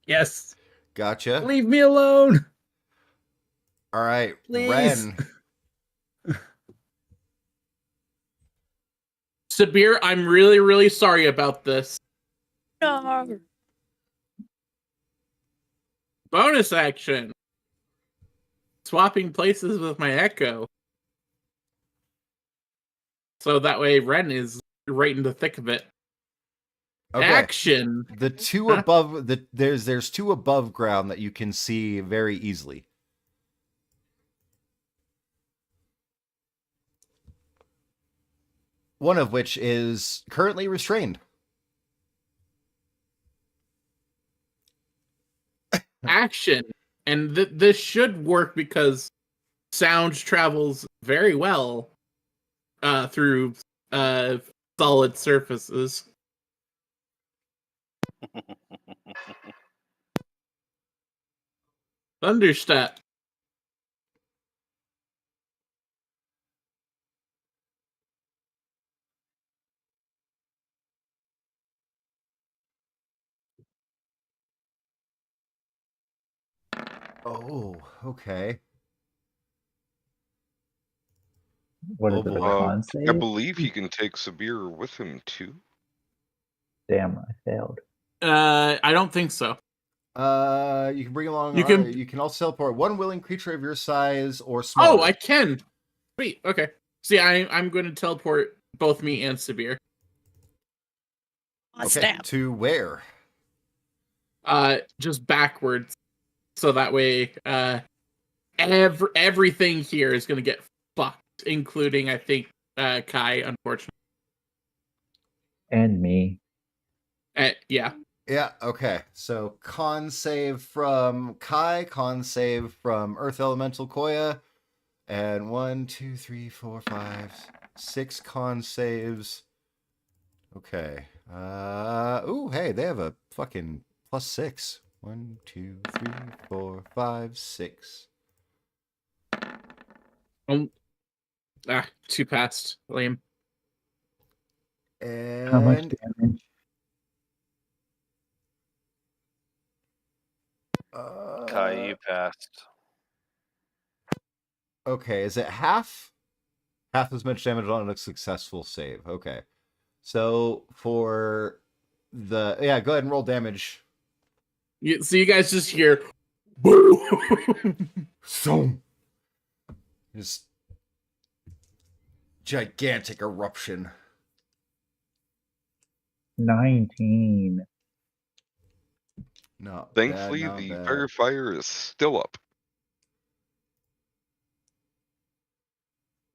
[SPEAKER 5] Yes.
[SPEAKER 3] Gotcha.
[SPEAKER 5] Leave me alone.
[SPEAKER 3] All right,
[SPEAKER 5] Please.
[SPEAKER 3] Ren.
[SPEAKER 1] Sabir, I'm really, really sorry about this.
[SPEAKER 4] No.
[SPEAKER 1] Bonus action. Swapping places with my Echo. So that way Ren is right in the thick of it.
[SPEAKER 3] Okay.
[SPEAKER 1] Action.
[SPEAKER 3] The two
[SPEAKER 1] Huh?
[SPEAKER 3] above there's two above ground that you can see very easily. one of which is currently restrained.
[SPEAKER 1] Action. And this should work because sound travels very well through solid surfaces. Thunderstep.
[SPEAKER 3] Oh, okay.
[SPEAKER 6] What
[SPEAKER 3] Oh,
[SPEAKER 6] is it? A
[SPEAKER 3] boy.
[SPEAKER 6] con
[SPEAKER 2] I
[SPEAKER 6] save?
[SPEAKER 2] believe he can take Sabir with him too.
[SPEAKER 6] Damn, I failed.
[SPEAKER 1] I don't think so.
[SPEAKER 3] You can bring along.
[SPEAKER 1] You can-
[SPEAKER 3] You can also teleport one willing creature of your size or smaller.
[SPEAKER 1] Oh, I can. Sweet. Okay. See, I'm going to teleport both me and Sabir.
[SPEAKER 3] Okay,
[SPEAKER 4] Snap.
[SPEAKER 3] to where?
[SPEAKER 1] Just backwards, so that way, everything here is going to get fucked, including I think Kai. Unfortunately,
[SPEAKER 6] And me.
[SPEAKER 1] yeah.
[SPEAKER 3] Yeah, okay. So con save from Kai, con save from Earth Elemental Koya, and 1, 2, 3, 4, 5, 6 con saves. Okay. Ooh, hey, they have a fucking +6. 1, 2, 3, 4, 5, 6.
[SPEAKER 1] Two passed. Lame.
[SPEAKER 3] And
[SPEAKER 6] How much damage?
[SPEAKER 7] Kai, you passed.
[SPEAKER 3] Okay, is it half? Half as much damage on a successful save. Okay. So for the go ahead and roll damage.
[SPEAKER 1] So you guys just hear, boo.
[SPEAKER 3] So this gigantic eruption.
[SPEAKER 6] 19.
[SPEAKER 3] No.
[SPEAKER 2] Thankfully, the fire is still up.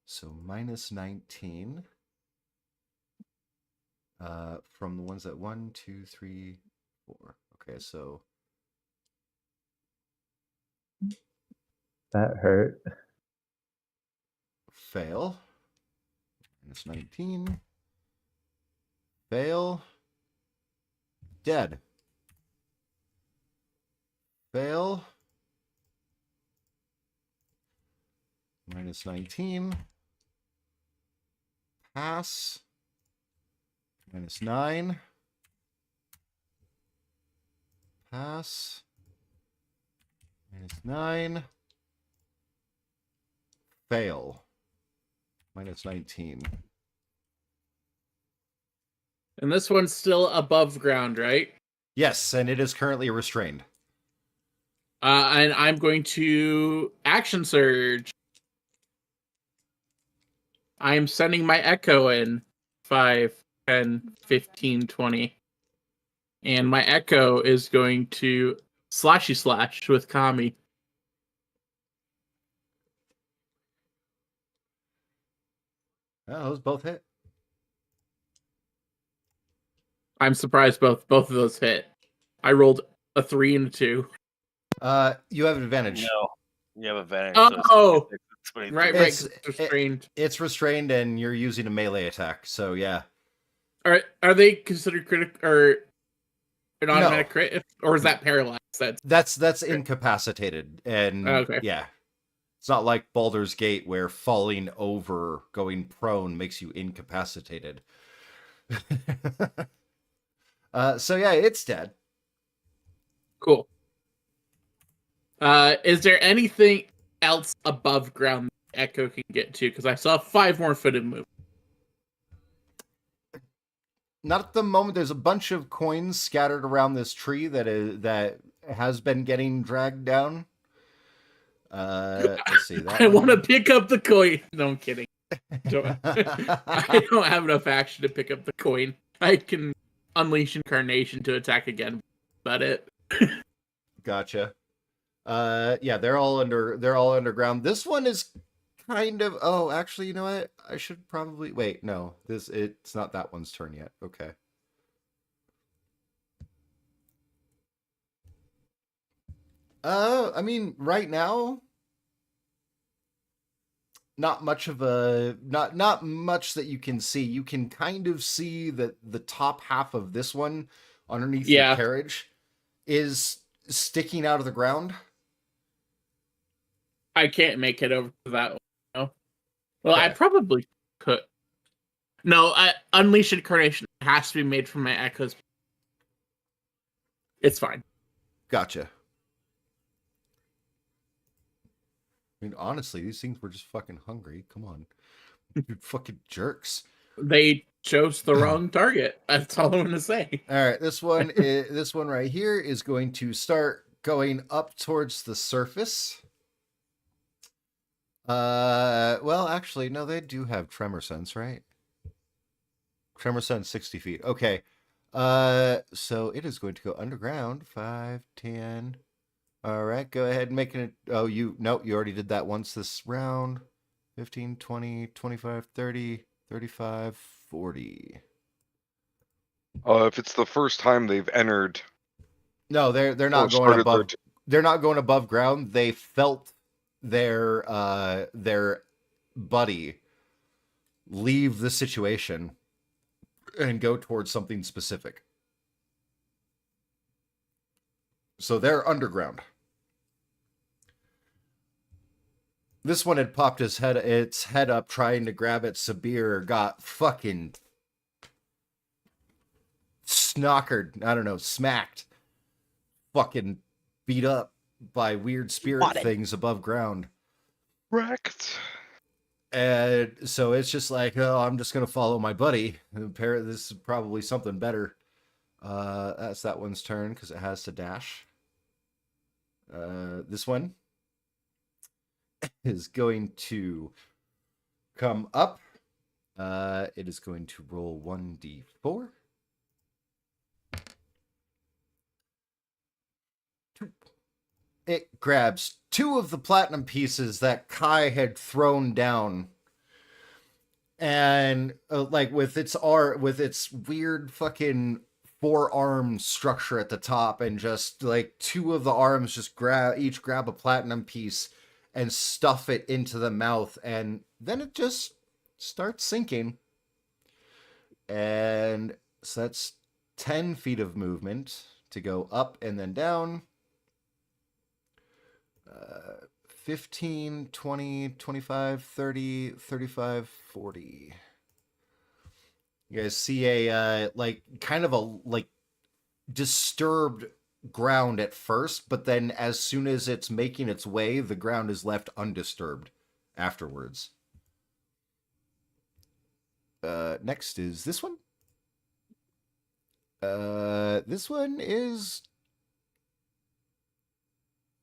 [SPEAKER 3] So minus 19. From the ones that 1, 2, 3, 4. Okay, so
[SPEAKER 6] That hurt.
[SPEAKER 3] fail. Minus 19. Fail. Dead. Fail. Minus 19. Pass. Minus 9. Pass. Minus 9. Fail. Minus 19.
[SPEAKER 1] And this one's still above ground, right?
[SPEAKER 3] Yes, and it is currently restrained.
[SPEAKER 1] And I'm going to action surge. I'm sending my echo in 5, 10, 15, 20. And my echo is going to slashy slash with Kami.
[SPEAKER 3] Oh, those both hit.
[SPEAKER 1] I'm surprised both of those hit. I rolled a 3 and a 2.
[SPEAKER 3] You have an advantage.
[SPEAKER 7] No, you have advantage.
[SPEAKER 1] Oh,
[SPEAKER 7] so it's 23.
[SPEAKER 1] right.
[SPEAKER 3] It's-
[SPEAKER 1] It's restrained.
[SPEAKER 3] It's restrained, and you're using a melee attack, so yeah.
[SPEAKER 1] Are they considered critical or an automatic
[SPEAKER 3] No.
[SPEAKER 1] crit, or is that paralyzed?
[SPEAKER 3] That's incapacitated, and
[SPEAKER 1] Okay.
[SPEAKER 3] yeah, it's not like Baldur's Gate where falling over, going prone makes you incapacitated. So yeah, it's dead.
[SPEAKER 1] Cool. Is there anything else above ground Echo can get to? Because I saw 5 more footed move.
[SPEAKER 3] Not at the moment. There's a bunch of coins scattered around this tree that has been getting dragged down. Let's see. That
[SPEAKER 1] I want to pick up the coin. No, I'm kidding. I don't have enough action to pick up the coin. I can unleash Incarnation to attack again. But it.
[SPEAKER 3] Gotcha. Yeah, they're all underground. This one is kind of. Oh, actually, you know what? I should probably wait. No, it's not that one's turn yet. Okay. I mean, right now, not much of a not much that you can see. You can kind of see that the top half of this one underneath your
[SPEAKER 1] Yeah.
[SPEAKER 3] carriage is sticking out of the ground.
[SPEAKER 1] I can't make it over to that one. No. Well, I
[SPEAKER 3] Okay.
[SPEAKER 1] probably could. No, Unleash Incarnation has to be made from my echoes. It's fine.
[SPEAKER 3] Gotcha. I mean, honestly, these things were just fucking hungry. Come on. Dude, fucking jerks.
[SPEAKER 1] They chose the wrong target. That's all I'm gonna say.
[SPEAKER 3] All right, this one right here is going to start going up towards the surface. Well, actually, no, they do have tremor sense, right? Tremor sense 60 feet. Okay. So it is going to go underground. 5, 10. All right, go ahead and make it. Oh, you already did that once this round. 15, 20, 25, 30, 35, 40.
[SPEAKER 2] If it's the first time they've entered,
[SPEAKER 3] No, they're
[SPEAKER 2] or
[SPEAKER 3] not going
[SPEAKER 2] started their
[SPEAKER 3] above. They're not going above ground. They felt their buddy leave the situation and go towards something specific. So they're underground. This one had popped its head up trying to grab at Sabir, got fucking snockered, I don't know, smacked, fucking beat up by weird spirit
[SPEAKER 4] Swatted.
[SPEAKER 3] things above ground.
[SPEAKER 2] wrecked.
[SPEAKER 3] And so it's just like, oh, I'm just gonna follow my buddy. This is probably something better. That's that one's turn because it has to dash. This one is going to come up. It is going to roll 1d4. 2. It grabs 2 of the platinum pieces that Kai had thrown down, and like with its weird fucking forearm structure at the top, and just like 2 of the arms just grab a platinum piece and stuff it into the mouth, and then it just starts sinking. And so that's 10 feet of movement to go up and then down. 15, 20, 25, 30, 35, 40. You guys see a like kind of a like disturbed ground at first, but then as soon as it's making its way, the ground is left undisturbed afterwards. Next is this one. This one is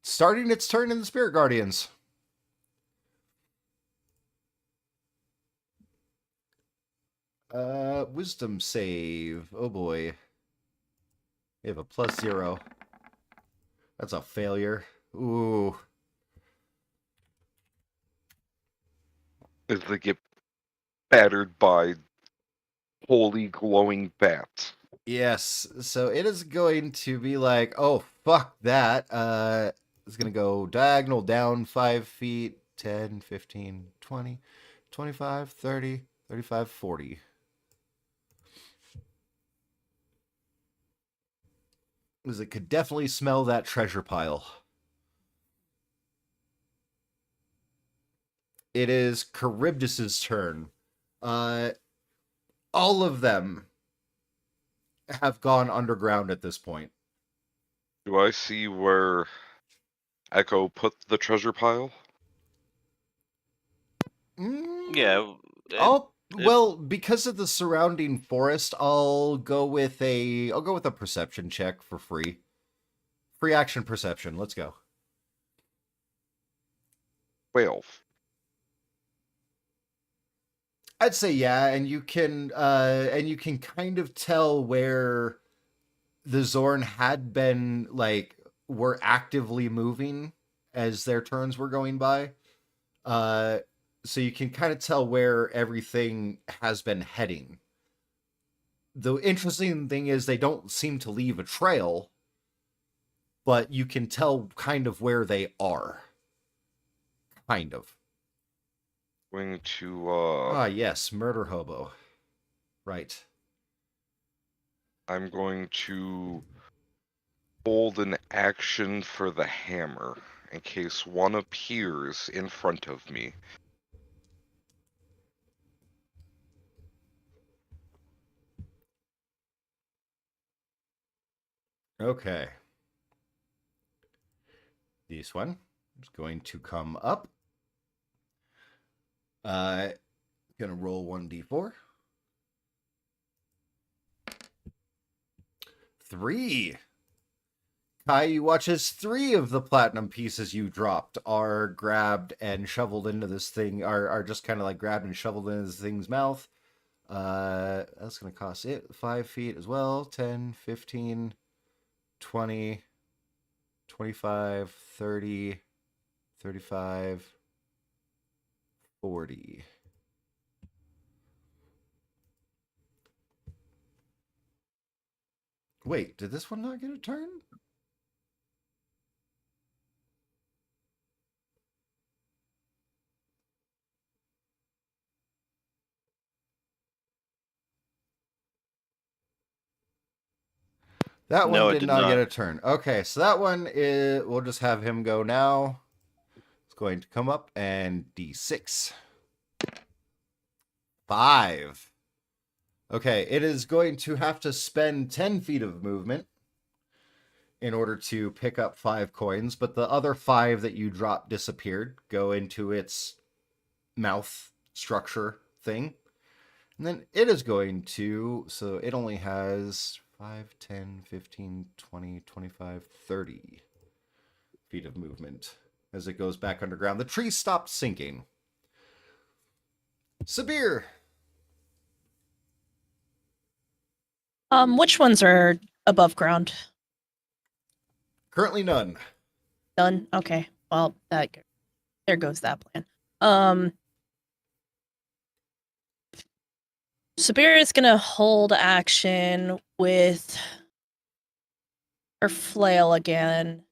[SPEAKER 3] starting its turn in the Spirit Guardians. Wisdom save. Oh boy. We have a +0. That's a failure. Ooh.
[SPEAKER 2] As they get battered by holy glowing bats.
[SPEAKER 3] Yes. So it is going to be like, oh, fuck that. It's going to go diagonal down 5 feet, 10, 15, 20, 25, 30, 35, 40. Because it could definitely smell that treasure pile. It is Charybdis's turn. All of them have gone underground at this point.
[SPEAKER 2] Do I see where Echo put the treasure pile?
[SPEAKER 7] Yeah.
[SPEAKER 3] Well, because of the surrounding forest, I'll go with a perception check for free. Free action perception. Let's go.
[SPEAKER 2] 12.
[SPEAKER 3] I'd say yeah, and you can kind of tell where the Zorn had been, like, were actively moving as their turns were going by. so you can kind of tell where everything has been heading. The interesting thing is they don't seem to leave a trail, but you can tell kind of where they are. Kind of.
[SPEAKER 2] Going to
[SPEAKER 3] Ah, yes, murder hobo. Right.
[SPEAKER 2] I'm going to hold an action for the hammer in case one appears in front of me.
[SPEAKER 3] Okay. This one is going to come up. Gonna roll 1d4. 3. Kai, you watch as 3 of the platinum pieces you dropped are grabbed and shoveled into this thing, are just kind of like grabbed and shoveled into this thing's mouth. That's gonna cost it 5 feet as well. 10, 15, 20, 25, 30, 35, 40. Wait, did this one not get a turn? That
[SPEAKER 7] No,
[SPEAKER 3] one
[SPEAKER 7] it
[SPEAKER 3] did
[SPEAKER 7] did
[SPEAKER 3] not get
[SPEAKER 7] not.
[SPEAKER 3] a turn. Okay, so that one is, we'll just have him go now. It's going to come up and D6. 5. Okay, it is going to have to spend 10 feet of movement in order to pick up 5 coins, but the other 5 that you dropped disappeared, go into its mouth structure thing. And then it is going to, so it only has 5, 10, 15, 20, 25, 30 feet of movement as it goes back underground. The tree stopped sinking. Sabir.
[SPEAKER 4] Which ones are above ground?
[SPEAKER 3] Currently none.
[SPEAKER 4] Done. Okay. Well, there goes that plan. Sabir is gonna hold action with her flail again.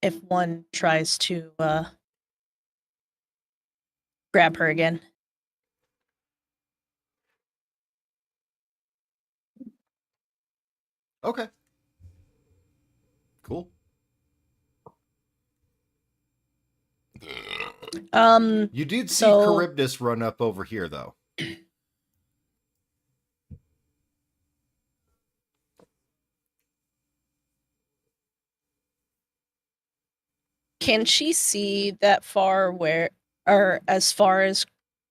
[SPEAKER 4] If one tries to grab her again.
[SPEAKER 3] Okay. Cool. You did see
[SPEAKER 4] so-
[SPEAKER 3] Charybdis run up over here, though.
[SPEAKER 4] Can she see that far or as far as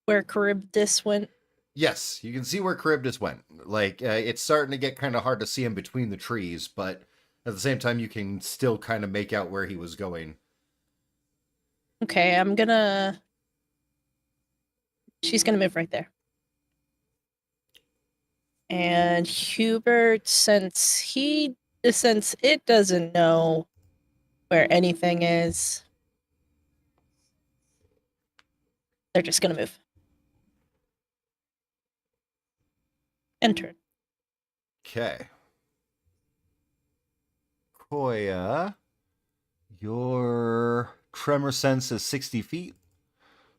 [SPEAKER 4] where Charybdis went?
[SPEAKER 3] Yes, you can see where Charybdis went. Like, it's starting to get kind of hard to see him between the trees, but at the same time, you can still kind of make out where he was going.
[SPEAKER 4] Okay, she's gonna move right there. And Hubert, since it doesn't know where anything is, they're just gonna move. Enter.
[SPEAKER 3] Okay. Koya, your tremor sense is 60 feet.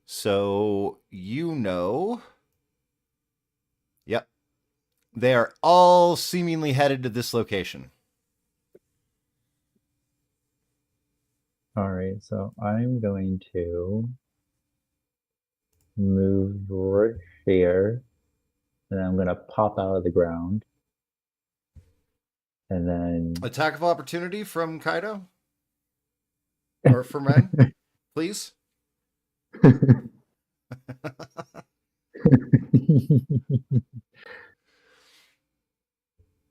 [SPEAKER 3] So you know. Yep. They are all seemingly headed to this location.
[SPEAKER 6] All right, so I'm going to move right here, and I'm going to pop out of the ground. And then
[SPEAKER 3] Attack of opportunity from Kaido? Or from Ren, please?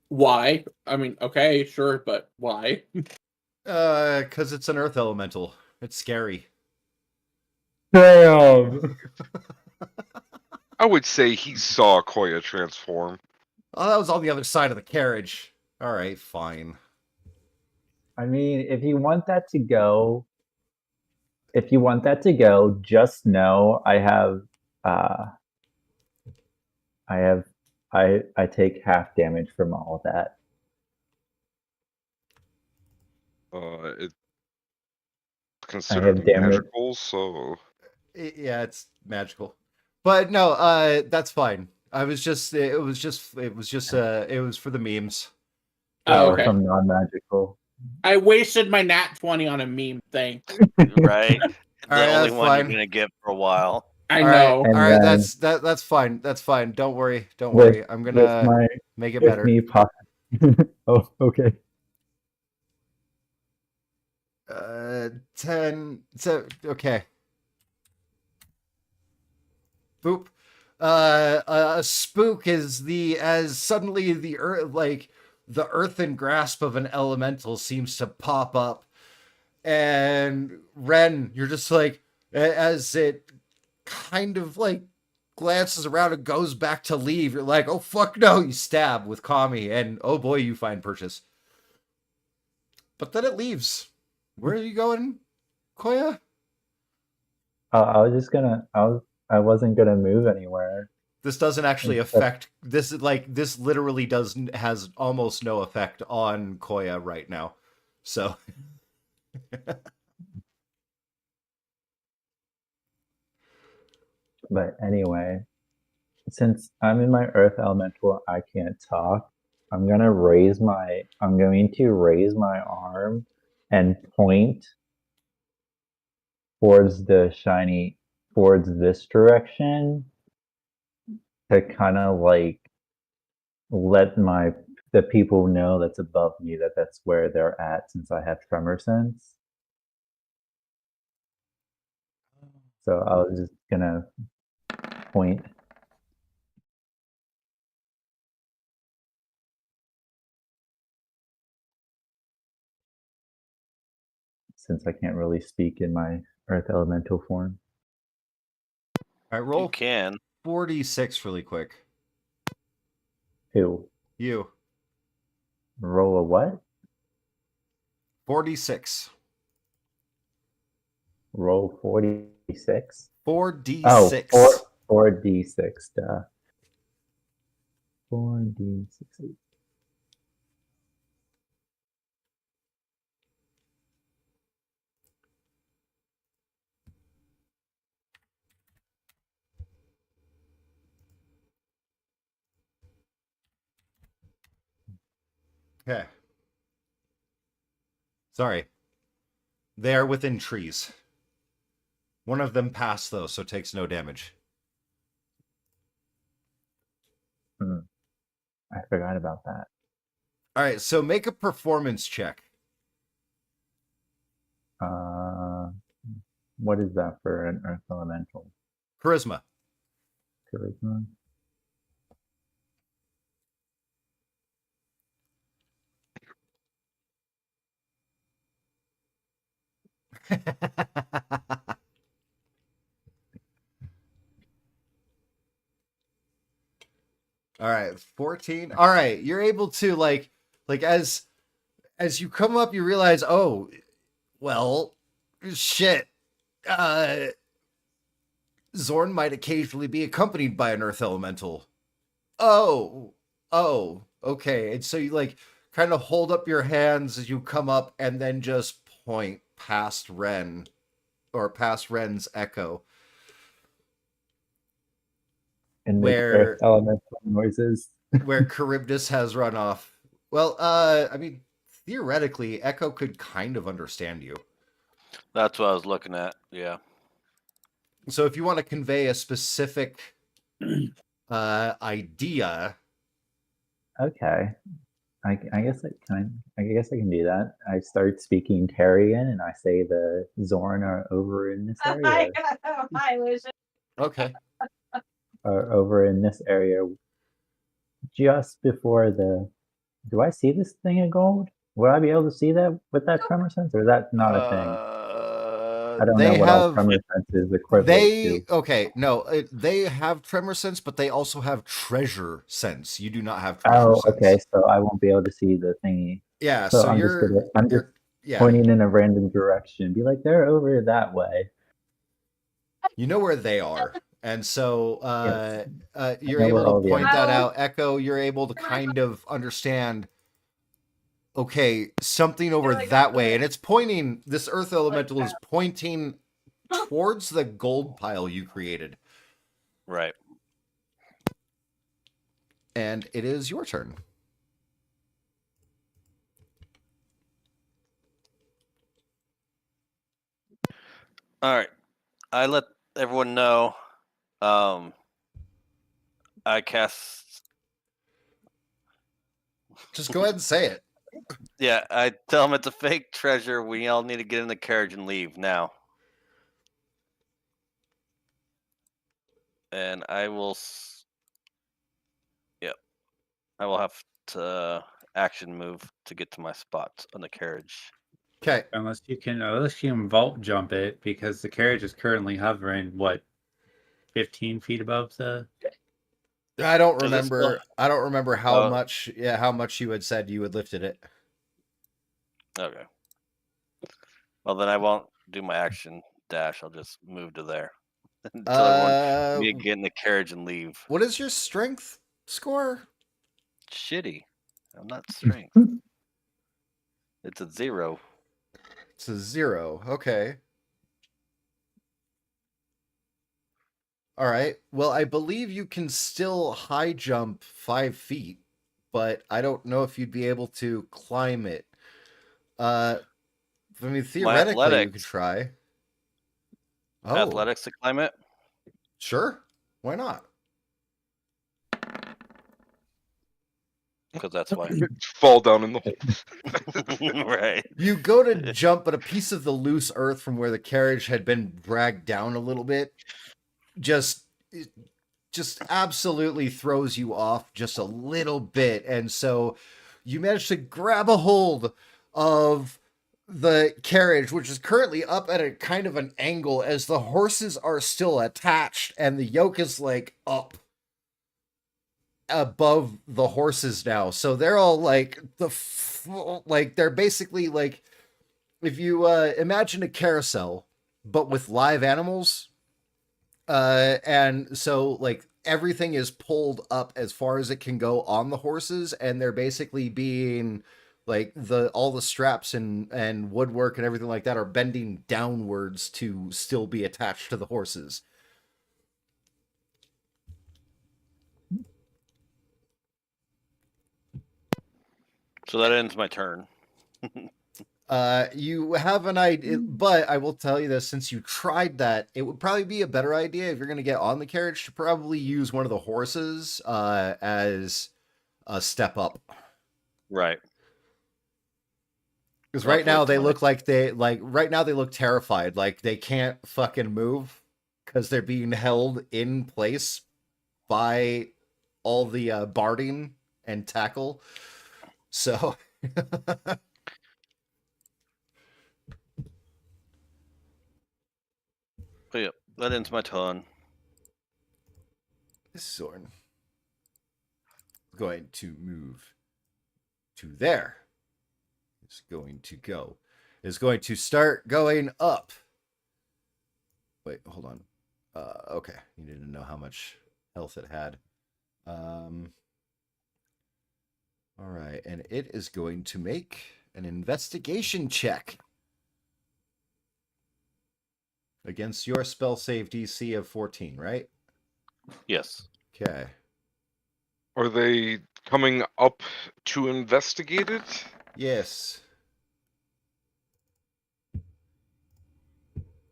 [SPEAKER 1] Why? I mean, okay, sure, but why?
[SPEAKER 3] Because it's an earth elemental. It's scary.
[SPEAKER 6] Damn!
[SPEAKER 2] I would say he saw Koya transform.
[SPEAKER 3] Oh, that was on the other side of the carriage. All right, fine.
[SPEAKER 6] I mean, if you want that to go, if you want that to go, just know I take half damage from all of that.
[SPEAKER 2] It's
[SPEAKER 6] I
[SPEAKER 2] considered
[SPEAKER 6] have damage.
[SPEAKER 2] magical, so
[SPEAKER 3] Yeah, it's magical. But no, that's fine. I was just it was for the memes.
[SPEAKER 1] Oh, okay.
[SPEAKER 6] From non-magical.
[SPEAKER 1] I wasted my nat 20 on a meme thing.
[SPEAKER 7] Right?
[SPEAKER 3] All
[SPEAKER 7] The
[SPEAKER 3] right,
[SPEAKER 7] only
[SPEAKER 3] that's
[SPEAKER 7] one
[SPEAKER 3] fine.
[SPEAKER 7] you're gonna get for a while.
[SPEAKER 1] I
[SPEAKER 3] All right,
[SPEAKER 1] know.
[SPEAKER 6] And
[SPEAKER 3] all right,
[SPEAKER 6] then
[SPEAKER 3] that's fine. That's fine. Don't worry. Don't
[SPEAKER 6] with-
[SPEAKER 3] worry. I'm
[SPEAKER 6] with
[SPEAKER 3] gonna make it
[SPEAKER 6] with
[SPEAKER 3] better.
[SPEAKER 6] me oh, okay.
[SPEAKER 3] 10. So okay. Boop. A spook is as suddenly the earthen grasp of an elemental seems to pop up, and Ren, you're just like, as it kind of like glances around and goes back to leave, you're like, oh fuck no, you stab with Kami, and oh boy, you find purchase. But then it leaves. Where are you going, Koya?
[SPEAKER 6] I wasn't gonna move anywhere.
[SPEAKER 3] This doesn't actually affect this. This literally has almost no effect on Koya right now. So
[SPEAKER 6] But anyway, since I'm in my earth elemental, I can't talk. I'm going to raise my arm and point towards towards this direction to kind of like let the people know that's above me that's where they're at, since I have tremor sense. So I was just gonna point. Since I can't really speak in my earth elemental form.
[SPEAKER 3] I
[SPEAKER 7] You
[SPEAKER 3] roll
[SPEAKER 7] can.
[SPEAKER 3] 46 really quick.
[SPEAKER 6] Who?
[SPEAKER 3] You
[SPEAKER 6] Roll a what?
[SPEAKER 3] 46.
[SPEAKER 6] Roll 46.
[SPEAKER 3] 4d6.
[SPEAKER 6] Oh, 4d6. Duh. 4d6.
[SPEAKER 3] Okay. Sorry. They are within trees. One of them passed though, so takes no damage.
[SPEAKER 6] I forgot about that.
[SPEAKER 3] All right, so make a performance check.
[SPEAKER 6] What is that for an earth elemental?
[SPEAKER 3] Charisma.
[SPEAKER 6] Charisma.
[SPEAKER 3] All right, 14. All right, you're able to like as you come up, you realize, oh, well, shit. Zorn might occasionally be accompanied by an earth elemental. Oh, okay. And so you like kind of hold up your hands as you come up and then just point past Ren or past Ren's echo.
[SPEAKER 6] And make
[SPEAKER 3] Where
[SPEAKER 6] earth elemental noises.
[SPEAKER 3] where Charybdis has run off. Well, I mean, theoretically, Echo could kind of understand you.
[SPEAKER 7] That's what I was looking at. Yeah.
[SPEAKER 3] So if you want to convey a specific idea,
[SPEAKER 6] Okay. I guess I guess I can do that. I start speaking Terrian and I say the Zorn are over in this area.
[SPEAKER 3] okay.
[SPEAKER 6] Are over in this area just before the. Do I see this thing of gold? Would I be able to see that with that tremor sense, or is that not a thing? I don't know what all tremor sense is equivalent to.
[SPEAKER 3] Okay, no, they have tremor sense, but they also have treasure sense. You do not have treasure sense.
[SPEAKER 6] Okay, so I won't be able to see the thingy.
[SPEAKER 3] Yeah,
[SPEAKER 6] So
[SPEAKER 3] so
[SPEAKER 6] I'm
[SPEAKER 3] you're Yeah,
[SPEAKER 6] pointing in a random direction. Be like, they're over that way.
[SPEAKER 3] you know where they are, and so you're
[SPEAKER 6] know where
[SPEAKER 3] able
[SPEAKER 6] all
[SPEAKER 3] to
[SPEAKER 6] the
[SPEAKER 3] point that
[SPEAKER 4] others are.
[SPEAKER 3] out. Echo, you're able to kind of understand. Okay, something over that way, and it's pointing. This earth elemental is pointing towards the gold pile you created,
[SPEAKER 7] Right.
[SPEAKER 3] and it is your turn.
[SPEAKER 7] All right. I let everyone know. I cast.
[SPEAKER 3] Just go ahead and say it.
[SPEAKER 7] Yeah, I tell them it's a fake treasure. We all need to get in the carriage and leave now. And I will. Yep. I will have to action move to get to my spot on the carriage.
[SPEAKER 3] Okay.
[SPEAKER 5] Unless you can vault jump it, because the carriage is currently hovering, what, 15 feet above the...
[SPEAKER 3] I don't
[SPEAKER 7] Is it still-
[SPEAKER 3] remember. I don't remember how
[SPEAKER 7] Oh.
[SPEAKER 3] much. Yeah, how much you had said you had lifted it.
[SPEAKER 7] Okay. Well, then I won't do my action dash. I'll just move to there until everyone we get in the carriage and leave.
[SPEAKER 3] What is your strength score?
[SPEAKER 7] Shitty. I'm not strength. It's a 0.
[SPEAKER 3] It's a 0. Okay. All right. Well, I believe you can still high jump 5 feet, but I don't know if you'd be able to climb it. I mean, theoretically, you could
[SPEAKER 7] athletics.
[SPEAKER 3] try. Oh,
[SPEAKER 7] Athletics to climb it.
[SPEAKER 3] sure. Why not?
[SPEAKER 7] Because that's why.
[SPEAKER 2] Fall down in the hole.
[SPEAKER 7] Right.
[SPEAKER 3] You go to jump, but a piece of the loose earth from where the carriage had been dragged down a little bit just absolutely throws you off just a little bit, and so you manage to grab a hold of the carriage, which is currently up at a kind of an angle as the horses are still attached and the yoke is like up above the horses now, so they're all like like they're basically like, if you imagine a carousel but with live animals, and so like everything is pulled up as far as it can go on the horses, and they're basically being like all the straps and woodwork and everything like that are bending downwards to still be attached to the horses.
[SPEAKER 7] So that ends my turn.
[SPEAKER 3] You have an idea, but I will tell you this: since you tried that, it would probably be a better idea if you're going to get on the carriage to probably use one of the horses as a step up.
[SPEAKER 7] Right.
[SPEAKER 3] Because
[SPEAKER 7] Well,
[SPEAKER 3] right now they
[SPEAKER 7] when
[SPEAKER 3] look like right now they look terrified, like they can't fucking move because they're being held in place by all the barding and tackle. So.
[SPEAKER 7] Yep, that ends my turn.
[SPEAKER 3] This Zorn going to move to there. It's going to go. It's going to start going up. Wait, hold on. Okay, you didn't know how much health it had. All right, and it is going to make an investigation check against your spell save DC of 14, right?
[SPEAKER 7] Yes.
[SPEAKER 3] Okay.
[SPEAKER 2] Are they coming up to investigate it?
[SPEAKER 3] Yes.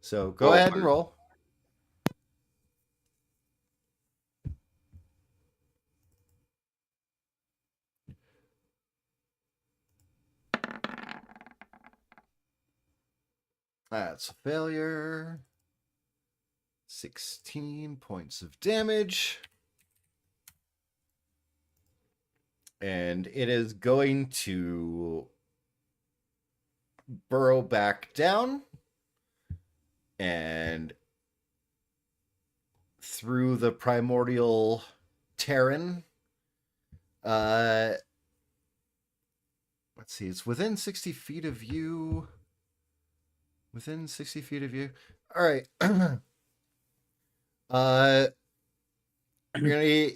[SPEAKER 3] So go
[SPEAKER 2] Well,
[SPEAKER 3] ahead and roll. That's a failure. 16 points of damage. And it is going to burrow back down and through the primordial terran. Let's let's see. It's within 60 feet of you. Within 60 feet of you. All right.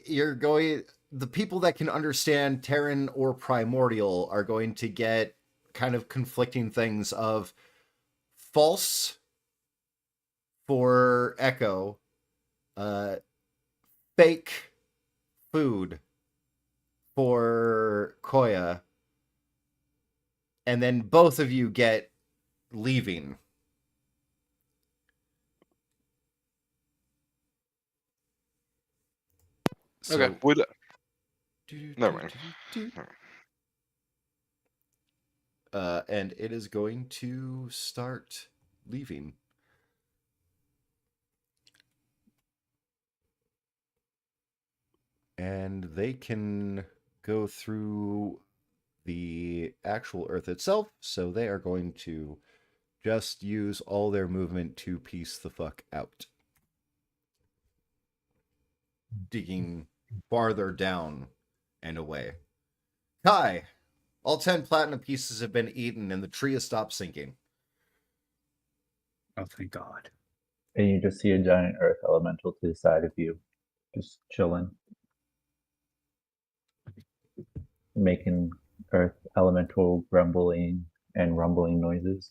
[SPEAKER 3] You're going. The people that can understand Terran or Primordial are going to get kind of conflicting things of false for Echo, fake food for Koya, and then both of you get leaving.
[SPEAKER 2] Okay. Would never mind.
[SPEAKER 3] And it is going to start leaving. And they can go through the actual Earth itself, so they are going to just use all their movement to piece the fuck out. Digging farther down and away. Kai, all 10 platinum pieces have been eaten and the tree has stopped sinking.
[SPEAKER 5] Oh, thank God.
[SPEAKER 6] And you just see a giant earth elemental to the side of you, just chilling, making earth elemental grumbling and rumbling noises.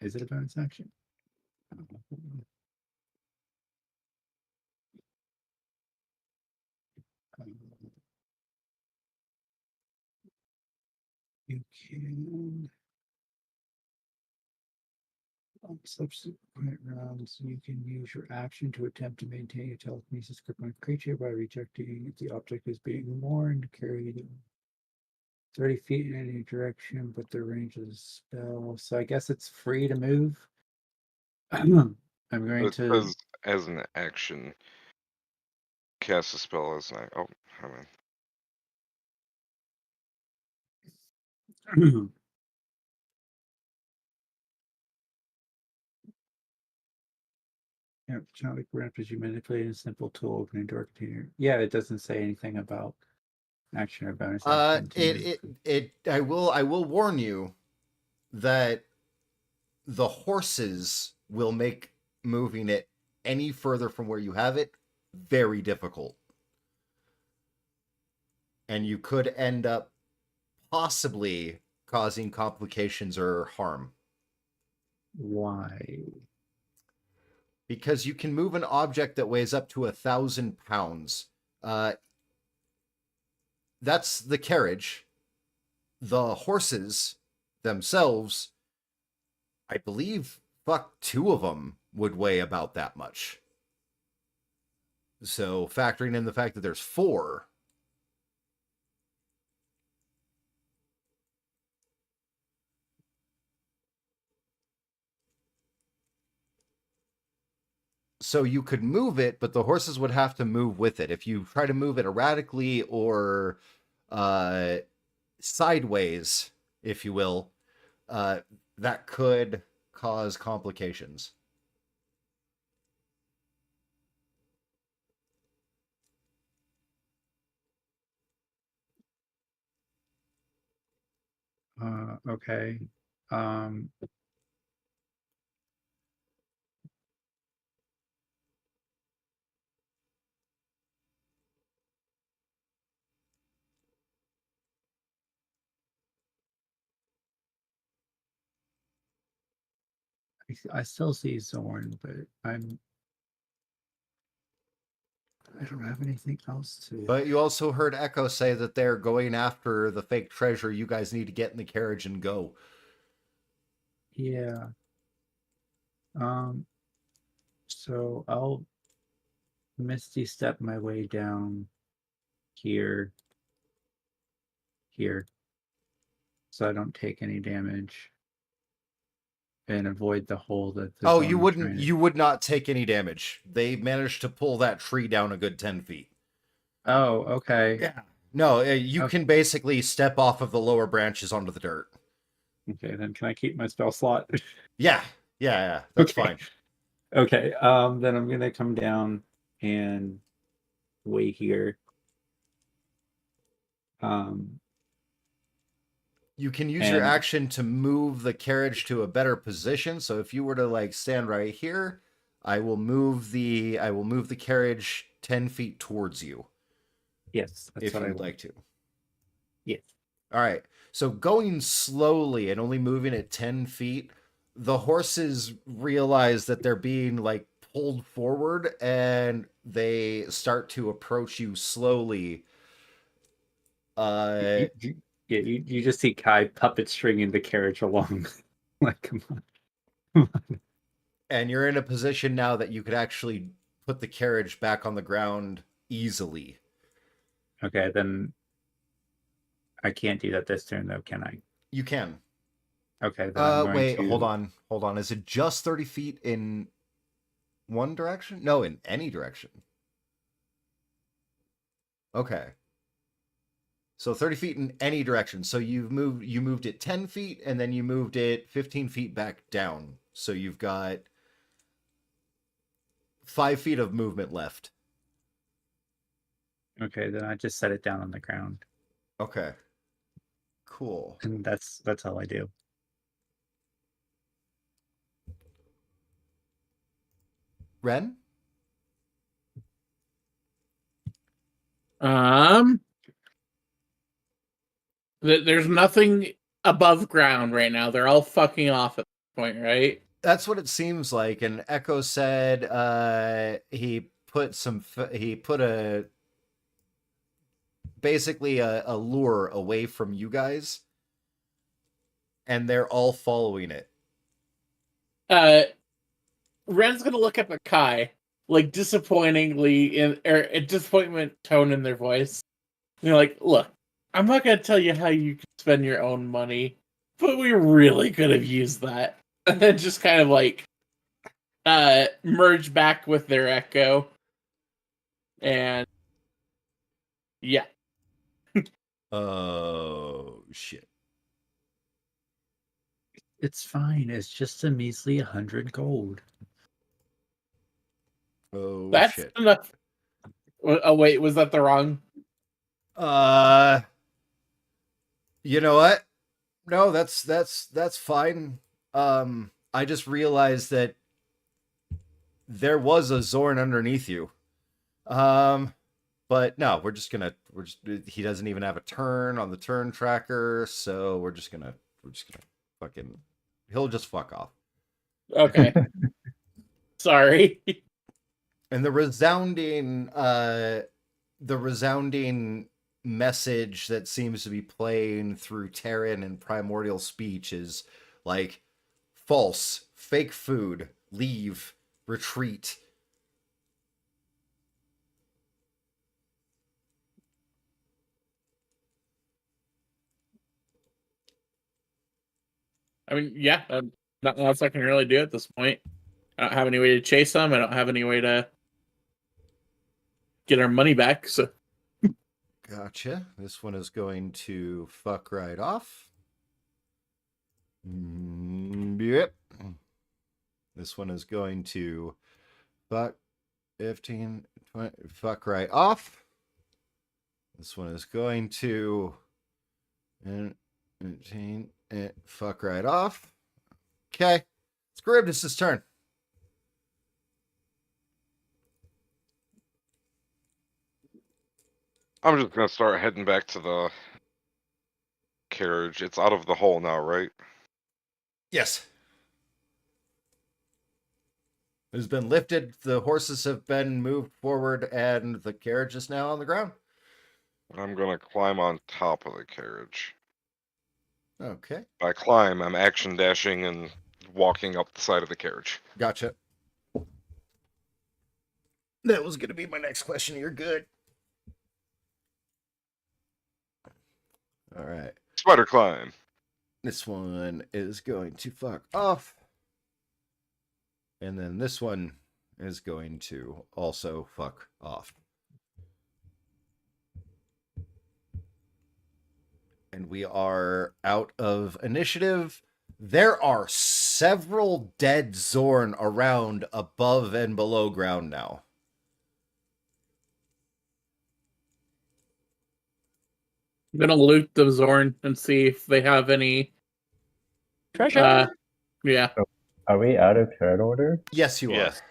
[SPEAKER 5] Is it a bonus action? You can on subsequent rounds, you can use your action to attempt to maintain a telekinesis grip on a creature by rejecting if the object is being warned, carry 30 feet in any direction, but the range of the spell. So I guess it's free to move. I'm going to.
[SPEAKER 2] Because as an action, cast a spell as an. Oh, I mean.
[SPEAKER 5] Yeah, childlike ramp as you manipulate a simple tool opening door container. Yeah, it doesn't say anything about action or bonus action.
[SPEAKER 3] I will warn you that the horses will make moving it any further from where you have it very difficult. And you could end up possibly causing complications or harm.
[SPEAKER 5] Why?
[SPEAKER 3] Because you can move an object that weighs up to 1,000 pounds. That's the carriage. The horses themselves, I believe, two of them would weigh about that much. So factoring in the fact that there's 4. So you could move it, but the horses would have to move with it. If you try to move it erratically or sideways, if you will, that could cause complications.
[SPEAKER 5] Okay. I still see Zorn, but I don't have anything else to.
[SPEAKER 3] But you also heard Echo say that they're going after the fake treasure. You guys need to get in the carriage and go.
[SPEAKER 5] Yeah. So I'll Misty step my way down here, so I don't take any damage and avoid the hole that.
[SPEAKER 3] Oh, you wouldn't. You would not take any damage. They managed to pull that tree down a good 10 feet.
[SPEAKER 5] Oh, okay.
[SPEAKER 3] Yeah. No, you can basically step off of the lower branches onto the dirt.
[SPEAKER 5] Okay, then can I keep my spell slot?
[SPEAKER 3] Yeah. That's
[SPEAKER 5] okay.
[SPEAKER 3] fine.
[SPEAKER 5] Okay, then I'm gonna come down and wait here.
[SPEAKER 3] You can use your
[SPEAKER 5] And-
[SPEAKER 3] action to move the carriage to a better position. So if you were to like stand right here, I will move the carriage 10 feet towards you
[SPEAKER 5] Yes, that's
[SPEAKER 3] if
[SPEAKER 5] what I
[SPEAKER 3] you'd
[SPEAKER 5] want.
[SPEAKER 3] like to.
[SPEAKER 5] Yes.
[SPEAKER 3] All right. So going slowly and only moving at 10 feet, the horses realize that they're being like pulled forward and they start to approach you slowly.
[SPEAKER 5] You just see Kai puppet stringing the carriage along. Like, come on.
[SPEAKER 3] And you're in a position now that you could actually put the carriage back on the ground easily.
[SPEAKER 5] Okay, then I can't do that this turn, though, can I?
[SPEAKER 3] You can.
[SPEAKER 5] Okay, then I'm going
[SPEAKER 3] Wait,
[SPEAKER 5] to...
[SPEAKER 3] hold on. Is it just 30 feet in one direction? No, in any direction. Okay. So 30 feet in any direction. So you moved it 10 feet and then you moved it 15 feet back down. So you've got 5 feet of movement left.
[SPEAKER 5] Okay, then I just set it down on the ground.
[SPEAKER 3] Okay. Cool.
[SPEAKER 5] And that's all I do.
[SPEAKER 3] Ren?
[SPEAKER 1] There's nothing above ground right now. They're all fucking off at this point, right?
[SPEAKER 3] That's what it seems like. And Echo said he put basically a lure away from you guys, and they're all following it.
[SPEAKER 1] Ren's gonna look up at Kai, like disappointingly a disappointment tone in their voice. You're like, look, I'm not gonna tell you how you can spend your own money, but we really could have used that. And then just kind of like merge back with their echo. And yeah.
[SPEAKER 3] Oh shit.
[SPEAKER 5] It's fine. It's just a measly 100 gold.
[SPEAKER 3] Oh
[SPEAKER 1] That's
[SPEAKER 3] shit.
[SPEAKER 1] enough. Oh wait, was that the wrong?
[SPEAKER 3] You know what? No, that's fine. I just realized that there was a Zorn underneath you. But no, he doesn't even have a turn on the turn tracker, so we're just gonna fucking, he'll just fuck off.
[SPEAKER 1] Okay. Sorry.
[SPEAKER 3] And the resounding message that seems to be playing through Terran and primordial speech is like, false, fake food, leave, retreat.
[SPEAKER 1] I mean, yeah, nothing else I can really do at this point. I don't have any way to chase them. I don't have any way to get our money back. So,
[SPEAKER 3] Gotcha. This one is going to fuck right off. Yep. This one is going to fuck 15, 20, fuck right off. This one is going to 15, fuck right off. Okay. It's Charybdis' turn.
[SPEAKER 2] I'm just gonna start heading back to the carriage. It's out of the hole now, right?
[SPEAKER 3] Yes. It has been lifted. The horses have been moved forward, and the carriage is now on the ground.
[SPEAKER 2] I'm gonna climb on top of the carriage.
[SPEAKER 3] Okay.
[SPEAKER 2] By climb, I'm action dashing and walking up the side of the carriage.
[SPEAKER 3] Gotcha. That was going to be my next question. You're good. All right.
[SPEAKER 2] Spider climb.
[SPEAKER 3] This one is going to fuck off. And then this one is going to also fuck off. And we are out of initiative. There are several dead Zorn around above and below ground now.
[SPEAKER 1] I'm gonna loot the Zorn and see if they have any.
[SPEAKER 4] Treasure.
[SPEAKER 1] Yeah.
[SPEAKER 6] Are we out of turret order?
[SPEAKER 3] Yes, you
[SPEAKER 7] Yes.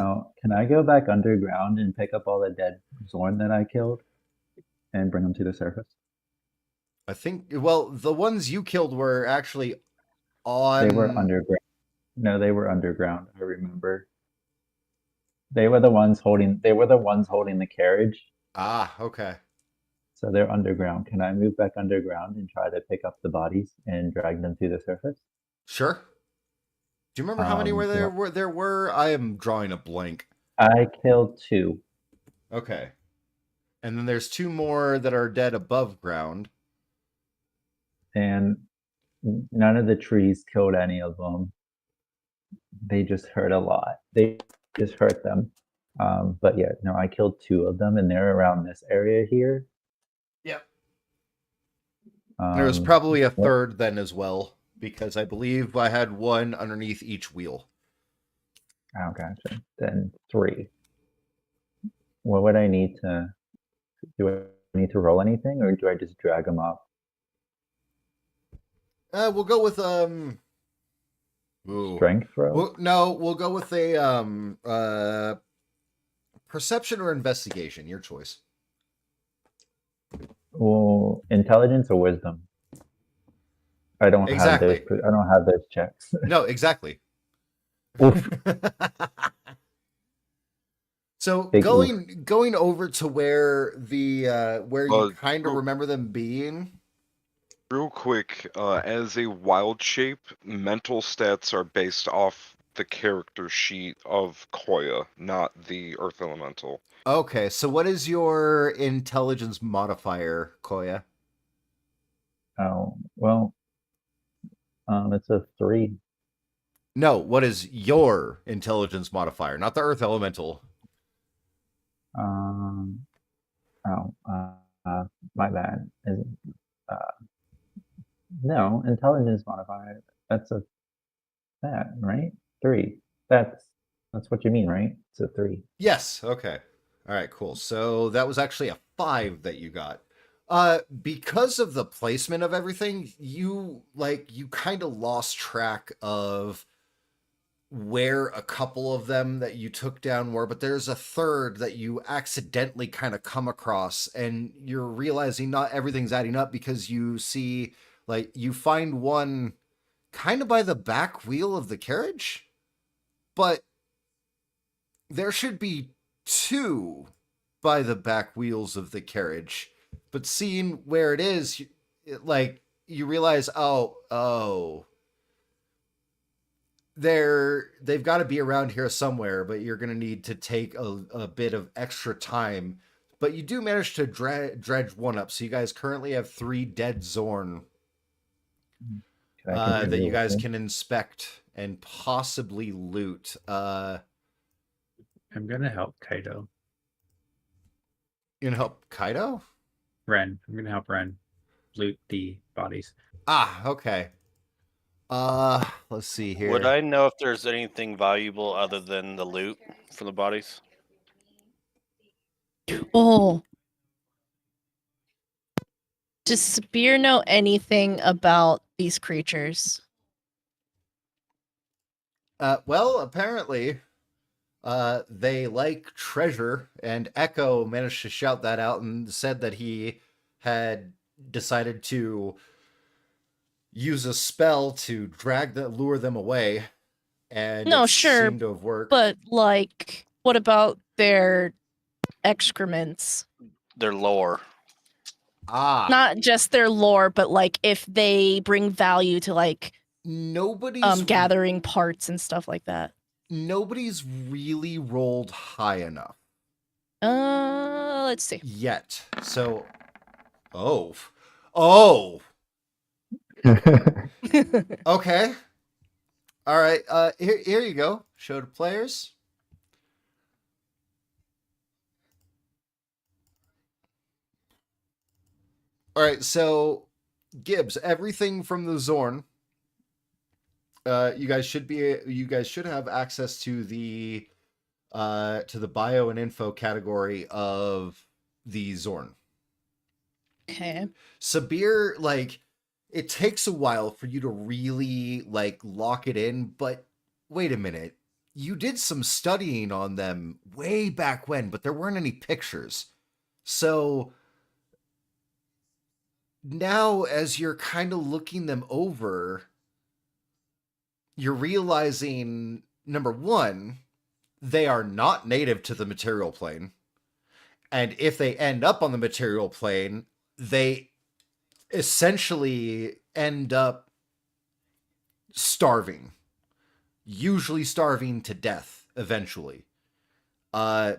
[SPEAKER 6] Oh, can I go back underground and pick up all the dead Zorn that I killed and bring them to the surface?
[SPEAKER 3] are. I think. Well, the ones you killed were actually on.
[SPEAKER 6] They were underground. No, they were underground. I remember. They were the ones holding. They were the ones holding the carriage.
[SPEAKER 3] Ah, okay.
[SPEAKER 6] So they're underground. Can I move back underground and try to pick up the bodies and drag them to the surface?
[SPEAKER 3] Sure. Do you remember how many
[SPEAKER 6] Well,
[SPEAKER 3] there were? I am drawing a blank.
[SPEAKER 6] I killed 2.
[SPEAKER 3] Okay. And then there's 2 more that are dead above ground.
[SPEAKER 6] And none of the trees killed any of them. They just hurt a lot. They just hurt them. But yeah, no, I killed 2 of them, and they're around this area here.
[SPEAKER 3] Yep. There was probably a
[SPEAKER 6] what-
[SPEAKER 3] third then as well, because I believe I had 1 underneath each wheel.
[SPEAKER 6] Oh, gotcha. Then 3. What would I need to do? I need to roll anything, or do I just drag them up?
[SPEAKER 3] We'll go with
[SPEAKER 6] Strength throw?
[SPEAKER 3] we'll go with a perception or investigation, your choice.
[SPEAKER 6] Well, intelligence or wisdom? I don't
[SPEAKER 3] Exactly.
[SPEAKER 6] have those. I don't have those checks.
[SPEAKER 3] No, exactly.
[SPEAKER 6] Oof.
[SPEAKER 3] So
[SPEAKER 6] Big
[SPEAKER 3] going over to where the where you kind of
[SPEAKER 2] real-
[SPEAKER 3] remember them being.
[SPEAKER 2] Real quick, as a wild shape, mental stats are based off the character sheet of Koya, not the Earth Elemental.
[SPEAKER 3] Okay, so what is your intelligence modifier, Koya?
[SPEAKER 6] Oh, well, it's a 3.
[SPEAKER 3] No, what is your intelligence modifier? Not the Earth Elemental.
[SPEAKER 6] Um, oh, my bad. Uh, no, intelligence modifier. That's that, right? 3. That's what you mean, right? It's a 3.
[SPEAKER 3] Yes. Okay. All right. Cool. So that was actually a 5 that you got. Because of the placement of everything, you kind of lost track of where a couple of them that you took down were, but there's a third that you accidentally kind of come across, and you're realizing not everything's adding up because you see, you find one kind of by the back wheel of the carriage, but there should be 2 by the back wheels of the carriage. But seeing where it is, you realize, oh, they've got to be around here somewhere, but you're going to need to take a bit of extra time. But you do manage to dredge one up, so you guys currently have 3 dead Zorn that you guys can inspect and possibly loot.
[SPEAKER 5] I'm gonna help Kaido.
[SPEAKER 3] You gonna help Kaido?
[SPEAKER 5] Ren. I'm gonna help Ren loot the bodies.
[SPEAKER 3] Ah, okay. Let's see here.
[SPEAKER 7] Would I know if there's anything valuable other than the loot for the bodies?
[SPEAKER 4] Oh. Does Spear know anything about these creatures?
[SPEAKER 3] Well, apparently, they like treasure, and Echo managed to shout that out and said that he had decided to use a spell to lure them away, and
[SPEAKER 4] No,
[SPEAKER 3] it
[SPEAKER 4] sure,
[SPEAKER 3] seemed to have worked.
[SPEAKER 4] But what about their excrements?
[SPEAKER 7] Their lore.
[SPEAKER 4] Not just their lore, but if they bring value to
[SPEAKER 3] nobody's
[SPEAKER 4] gathering parts and stuff like that.
[SPEAKER 3] Nobody's really rolled high enough.
[SPEAKER 4] Let's see.
[SPEAKER 3] Yet. So, oh. Okay. All right. Here you go. Show to players. All right. So, Gibbs, everything from the Zorn. You guys should have access to the bio and info category of the Zorn.
[SPEAKER 4] Okay.
[SPEAKER 3] Sabir, like, it takes a while for you to really, like, lock it in, but wait a minute. You did some studying on them way back when, but there weren't any pictures. So now, as you're kind of looking them over, you're realizing, number one, they are not native to the material plane. And if they end up on the material plane, they essentially end up starving, usually starving to death eventually,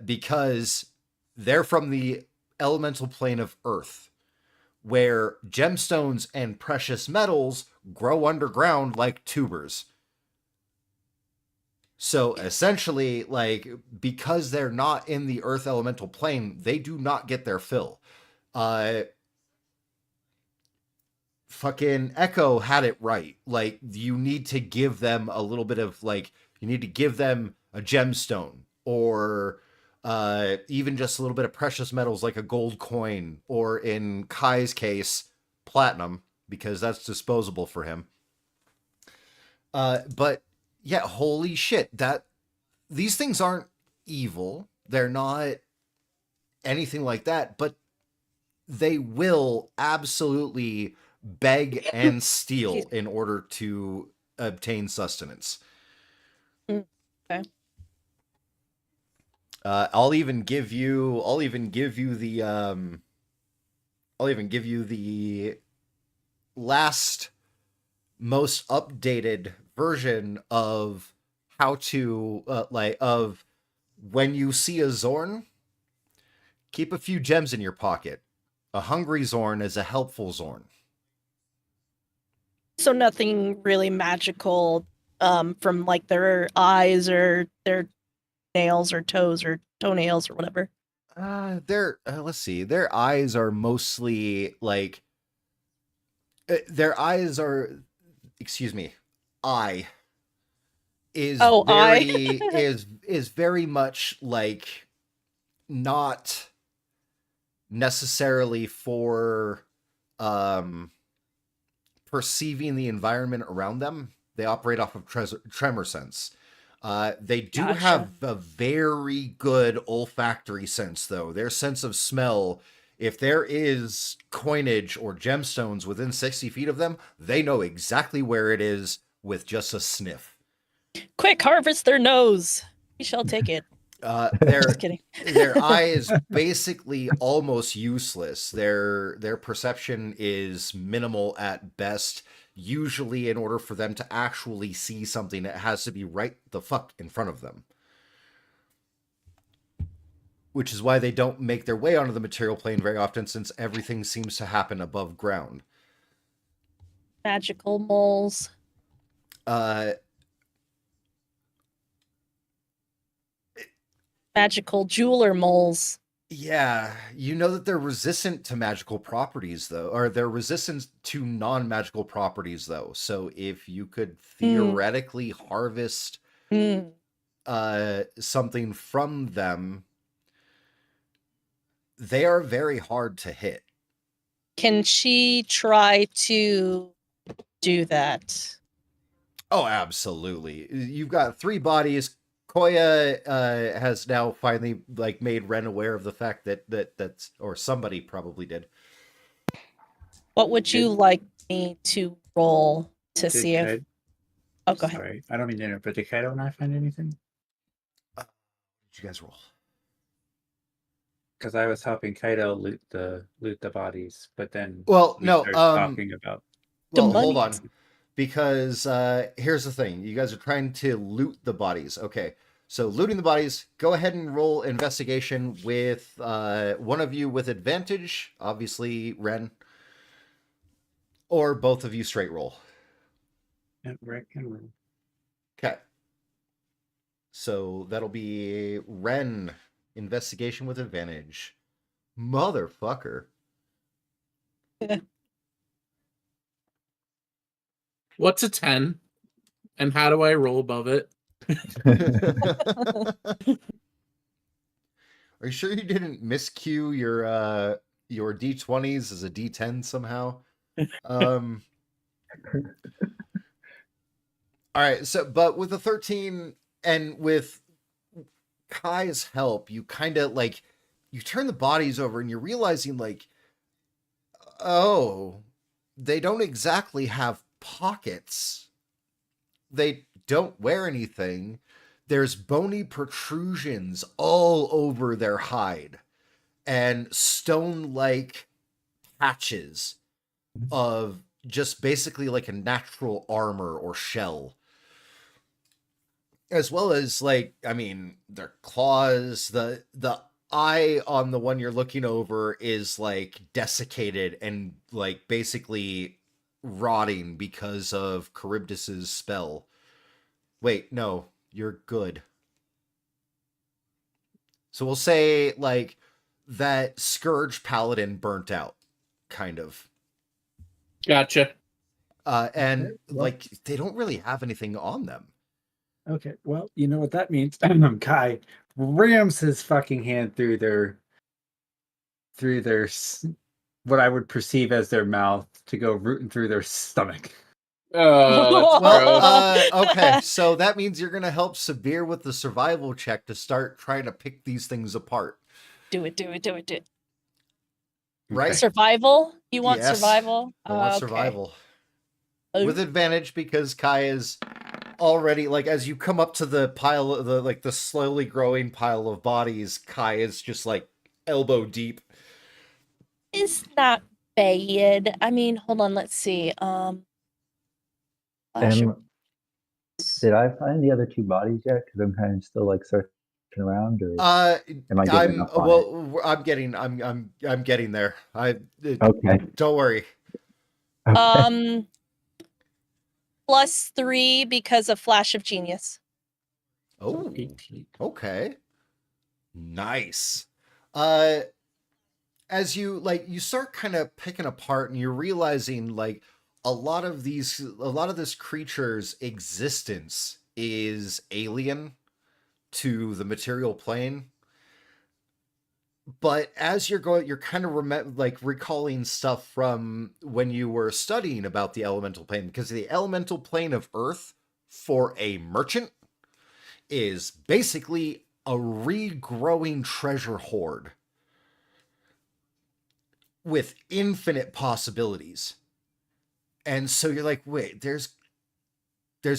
[SPEAKER 3] because they're from the elemental plane of Earth, where gemstones and precious metals grow underground like tubers. So essentially, like, because they're not in the Earth elemental plane, they do not get their fill. Fucking Echo had it right. Like, you need to give them a little bit of, like, you need to give them a gemstone, or even just a little bit of precious metals like a gold coin, or in Kai's case, platinum, because that's disposable for him. But yeah, holy shit, that these things aren't evil. They're not anything like that, but they will absolutely beg and steal in order to obtain sustenance.
[SPEAKER 4] Okay.
[SPEAKER 3] I'll even give you the last most updated version of how to of when you see a Zorn, keep a few gems in your pocket. A hungry Zorn is a helpful Zorn.
[SPEAKER 4] So nothing really magical from like their eyes or their nails or toes or toenails or whatever.
[SPEAKER 3] Let's see. Their eyes are mostly like their eyes are excuse me. Eye is very is very much like not necessarily for perceiving the environment around them. They operate off of tremor sense. They do have a very good olfactory sense, though. Their sense of smell, if there is coinage or gemstones within 60 feet of them, they know exactly where it is with just a sniff.
[SPEAKER 4] Quick, harvest their nose. We shall take it. Just kidding.
[SPEAKER 3] Their eye is basically almost useless. Their perception is minimal at best. Usually, in order for them to actually see something, it has to be right the fuck in front of them. Which is why they don't make their way onto the material plane very often, since everything seems to happen above ground.
[SPEAKER 4] Magical moles. Magical jeweler moles.
[SPEAKER 3] Yeah, you know that they're resistant to magical properties, though, or they're resistant to non-magical properties, though. So if you could theoretically harvest something from them, they are very hard to hit.
[SPEAKER 4] Can she try to do that?
[SPEAKER 3] Oh, absolutely. You've got 3 bodies. Koya has now finally like made Ren aware of the fact that's or somebody probably did.
[SPEAKER 4] What would you like me to roll to see if? Oh, go ahead.
[SPEAKER 5] Sorry, I don't mean to interrupt, but did Kaito not find anything?
[SPEAKER 3] Did you guys roll?
[SPEAKER 5] Because I was helping Kaito loot the bodies, but then
[SPEAKER 3] started
[SPEAKER 5] talking about.
[SPEAKER 3] Well, hold on, because here's the thing: you guys are trying to loot the bodies. Okay, so looting the bodies. Go ahead and roll investigation with one of you with advantage, obviously Ren, or both of you straight roll. Okay. So that'll be Ren, investigation with advantage. Motherfucker.
[SPEAKER 1] What's a 10? And how do I roll above it?
[SPEAKER 3] Are you sure you didn't miscue your your D20s as a D10 somehow. All right, so but with the 13 and with Kai's help, you kind of like you turn the bodies over and you're realizing like, oh, they don't exactly have pockets. They don't wear anything. There's bony protrusions all over their hide and stone-like patches of just basically like a natural armor or shell. As well as like, I mean, their claws, the eye on the one you're looking over is like desiccated and like basically rotting because of Charybdis's spell. Wait, no, you're good. So we'll say like that Scourge Paladin burnt out, kind of.
[SPEAKER 1] Gotcha.
[SPEAKER 3] And
[SPEAKER 5] Okay, well-
[SPEAKER 3] like they don't really have anything on them.
[SPEAKER 5] Okay, well, you know what that means. Kai rams his fucking hand through their what I would perceive as their mouth to go rooting through their stomach.
[SPEAKER 1] Oh, that's
[SPEAKER 3] Well,
[SPEAKER 1] gross.
[SPEAKER 3] okay, so that means you're gonna help Sabir with the survival check to start trying to pick these things apart,
[SPEAKER 4] Do it.
[SPEAKER 3] right?
[SPEAKER 4] Survival? You want
[SPEAKER 3] Yes.
[SPEAKER 4] survival?
[SPEAKER 3] I want
[SPEAKER 4] Okay.
[SPEAKER 3] survival
[SPEAKER 4] Oh,
[SPEAKER 3] with advantage because Kai is already like as you come up to the pile of the slowly growing pile of bodies, Kai is just like elbow deep.
[SPEAKER 4] It's not bad. I mean, hold on, let's see. Flash of-
[SPEAKER 6] Did I find the other two bodies yet? Because I'm kind of still like searching around, or am I getting
[SPEAKER 3] I'm
[SPEAKER 6] enough on it?
[SPEAKER 3] well. I'm getting there.
[SPEAKER 6] Okay.
[SPEAKER 3] Don't worry.
[SPEAKER 6] Okay.
[SPEAKER 4] +3 because of Flash of Genius.
[SPEAKER 3] Oh,
[SPEAKER 5] 18.
[SPEAKER 3] okay. Nice. As you you start kind of picking apart and you're realizing like a lot of this creature's existence is alien to the material plane. But as you're going, you're kind of recalling stuff from when you were studying about the elemental plane, because the elemental plane of Earth for a merchant is basically a regrowing treasure hoard with infinite possibilities. And so you're like, wait, there's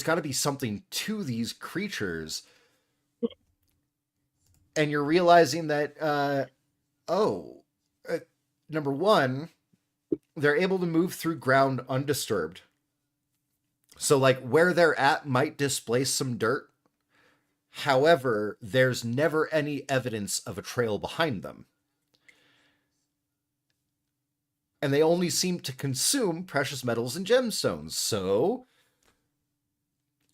[SPEAKER 3] got to be something to these creatures. And you're realizing that, number one, they're able to move through ground undisturbed. So, like, where they're at might displace some dirt. However, there's never any evidence of a trail behind them. And they only seem to consume precious metals and gemstones. So,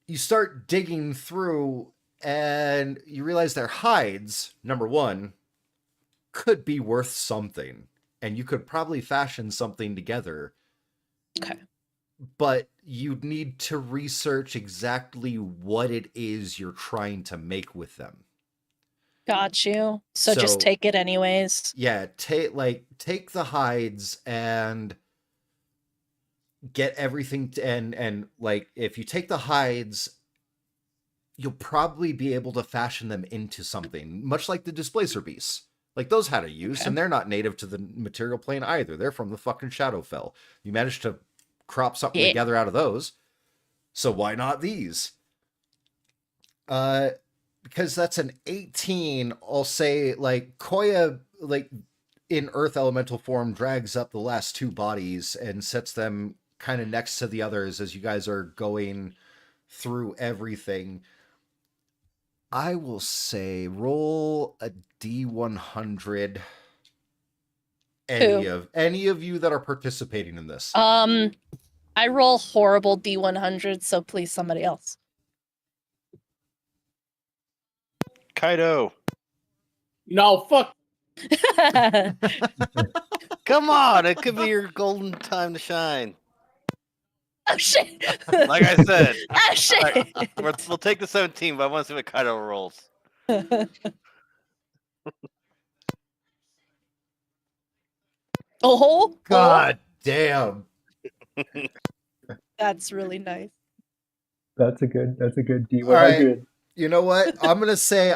[SPEAKER 3] you start digging through and you realize their hides, number one, could be worth something. And you could probably fashion something together.
[SPEAKER 4] Okay.
[SPEAKER 3] But you'd need to research exactly what it is you're trying to make with them.
[SPEAKER 4] Got you. So
[SPEAKER 3] So-
[SPEAKER 4] just take it anyways.
[SPEAKER 3] Yeah, take the hides and get everything and like if you take the hides, you'll probably be able to fashion them into something, much like the displacer beasts. Like those had a use,
[SPEAKER 4] Okay.
[SPEAKER 3] and they're not native to the material plane either. They're from the fucking Shadowfell. You managed to crop something
[SPEAKER 4] Yeah.
[SPEAKER 3] together out of those. So why not these? Because that's an 18, I'll say like Koya like in earth elemental form drags up the last two bodies and sets them kind of next to the others as you guys are going through everything. I will say roll a D100. Any of you that are participating in this.
[SPEAKER 4] I roll horrible D100, so please somebody else.
[SPEAKER 7] Kaido,
[SPEAKER 1] No, fuck.
[SPEAKER 7] come on! It could be your golden time to shine.
[SPEAKER 4] Oh shit!
[SPEAKER 7] Like I said,
[SPEAKER 4] Oh shit!
[SPEAKER 7] we'll take the 17, but I want to see what Kaido rolls.
[SPEAKER 4] Oh,
[SPEAKER 3] God damn.
[SPEAKER 4] that's really nice.
[SPEAKER 6] That's a good
[SPEAKER 3] All
[SPEAKER 6] D100.
[SPEAKER 3] You know what? I'm gonna say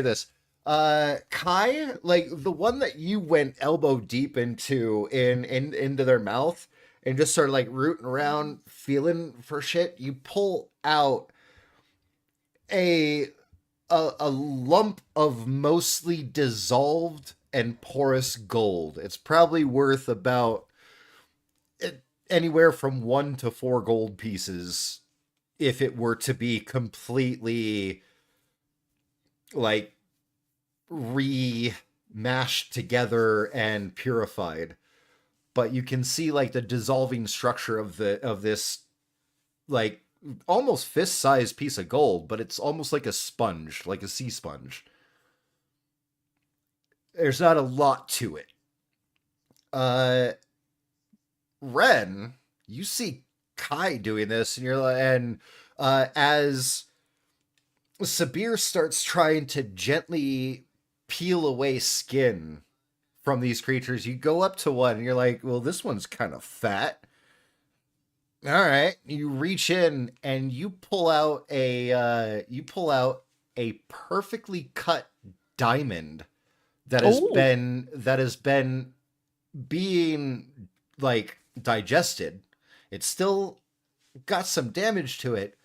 [SPEAKER 3] this. Kai, like the one that you went elbow deep into into their mouth and just started like rooting around, feeling for shit. You pull out a a lump of mostly dissolved and porous gold. It's probably worth about anywhere from 1 to 4 gold pieces if it were to be completely like remashed together and purified. But you can see like the dissolving structure of this like almost fist-sized piece of gold, but it's almost like a sponge, like a sea sponge. There's not a lot to it. Ren, you see Kai doing this, and you're like, and as Sabir starts trying to gently peel away skin from these creatures, you go up to one and you're like, well, this one's kind of fat. All right, you reach in and you pull out a perfectly cut diamond that has been being like digested. It's still got some damage to it.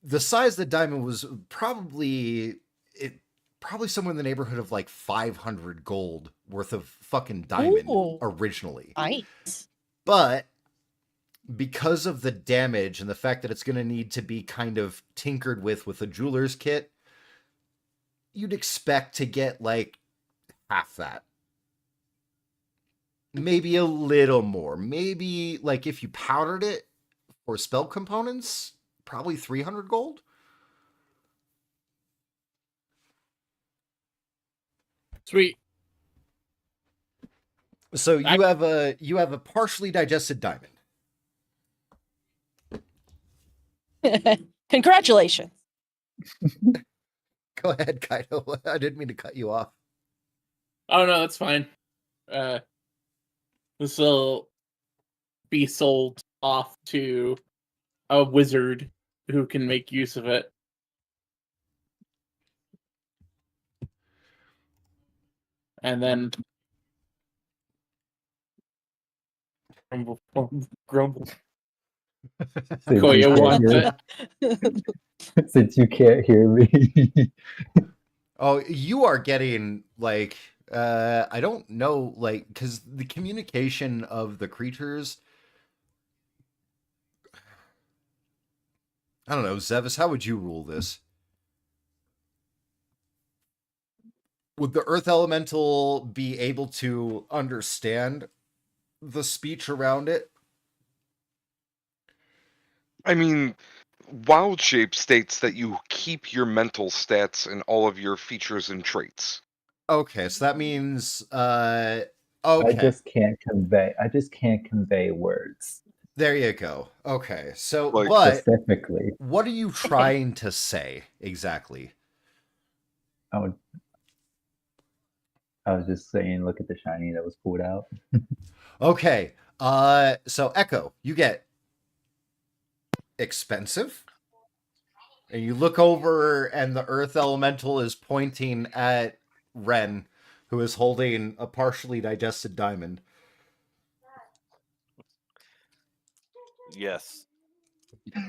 [SPEAKER 3] The size of the diamond was probably somewhere in the neighborhood of like 500 gold worth of fucking diamond originally.
[SPEAKER 4] Nice.
[SPEAKER 3] But because of the damage and the fact that it's going to need to be kind of tinkered with a jeweler's kit, you'd expect to get like half that. Maybe a little more. Maybe like if you powdered it for spell components, probably 300 gold.
[SPEAKER 1] Sweet.
[SPEAKER 3] So you have a partially digested diamond.
[SPEAKER 4] Congratulations.
[SPEAKER 3] Go ahead, Kaido. I didn't mean to cut you off.
[SPEAKER 1] Oh no, that's fine. This will be sold off to a wizard who can make use of it. And then grumble.
[SPEAKER 6] Since
[SPEAKER 1] Koya
[SPEAKER 6] you can't
[SPEAKER 1] wants
[SPEAKER 6] hear-
[SPEAKER 1] it.
[SPEAKER 6] Since you can't hear me.
[SPEAKER 3] Oh, you are getting like I don't know, like because the communication of the creatures. I don't know, Zevis. How would you rule this? Would the Earth Elemental be able to understand the speech around it?
[SPEAKER 2] I mean, Wild Shape states that you keep your mental stats and all of your features and traits.
[SPEAKER 3] Okay, so that means
[SPEAKER 6] I
[SPEAKER 3] okay.
[SPEAKER 6] just can't convey words.
[SPEAKER 3] There you go. Okay. So
[SPEAKER 2] Like,
[SPEAKER 3] but
[SPEAKER 6] Specifically.
[SPEAKER 3] what are you trying to say exactly?
[SPEAKER 6] I was just saying, look at the shiny that was pulled out.
[SPEAKER 3] Okay. So Echo, you get expensive. And you look over and the Earth Elemental is pointing at Ren, who is holding a partially digested diamond.
[SPEAKER 7] Yes.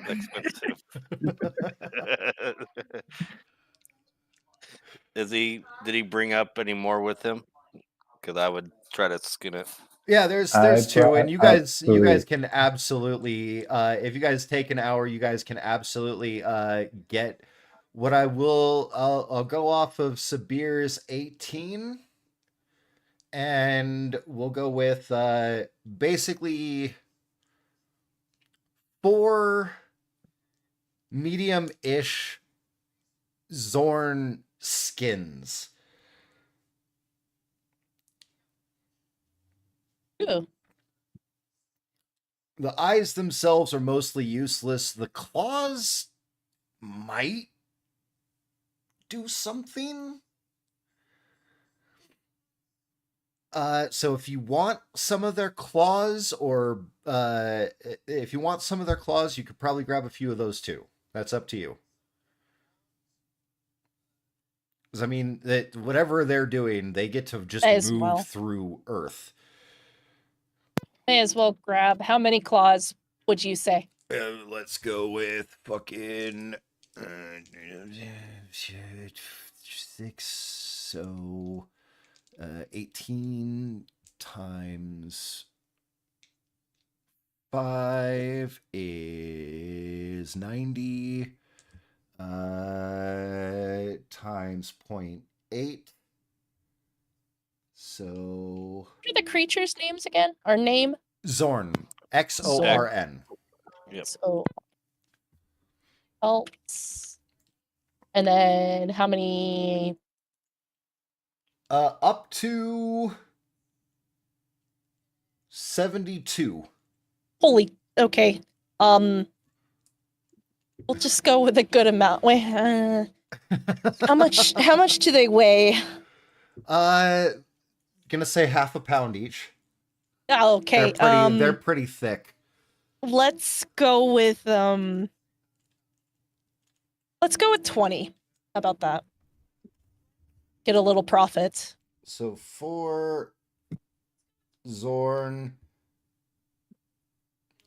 [SPEAKER 7] Expensive. Did he bring up any more with him? Because I would try to skin it.
[SPEAKER 3] Yeah, there's
[SPEAKER 6] I
[SPEAKER 3] two,
[SPEAKER 6] brought-
[SPEAKER 3] and you guys
[SPEAKER 6] absolutely.
[SPEAKER 3] can absolutely if you guys take an hour, you guys can absolutely get what I'll go off of Sabir's 18, and we'll go with basically 4 medium-ish Zorn skins.
[SPEAKER 4] Ooh.
[SPEAKER 3] The eyes themselves are mostly useless. The claws might do something. So if you want some of their claws, or if you want some of their claws, you could probably grab a few of those too. That's up to you. Because I mean, that whatever they're doing, they get to just
[SPEAKER 4] May as
[SPEAKER 3] move
[SPEAKER 4] well.
[SPEAKER 3] through Earth.
[SPEAKER 4] May as well grab. How many claws would you say?
[SPEAKER 3] Let's go with fucking 6. So 18 times 5 is 90. Times 0.8. So
[SPEAKER 4] What are the creatures' names again? Our name?
[SPEAKER 3] Zorn. Xorn.
[SPEAKER 7] Yep.
[SPEAKER 4] So else. And then how many?
[SPEAKER 3] Up to 72.
[SPEAKER 4] Holy. Okay. We'll just go with a good amount. Wait. How much? How much do they weigh?
[SPEAKER 3] Gonna say half a pound each.
[SPEAKER 4] Oh, okay.
[SPEAKER 3] They're pretty thick.
[SPEAKER 4] Let's go with 20. How about that? Get a little profit.
[SPEAKER 3] So for Zorn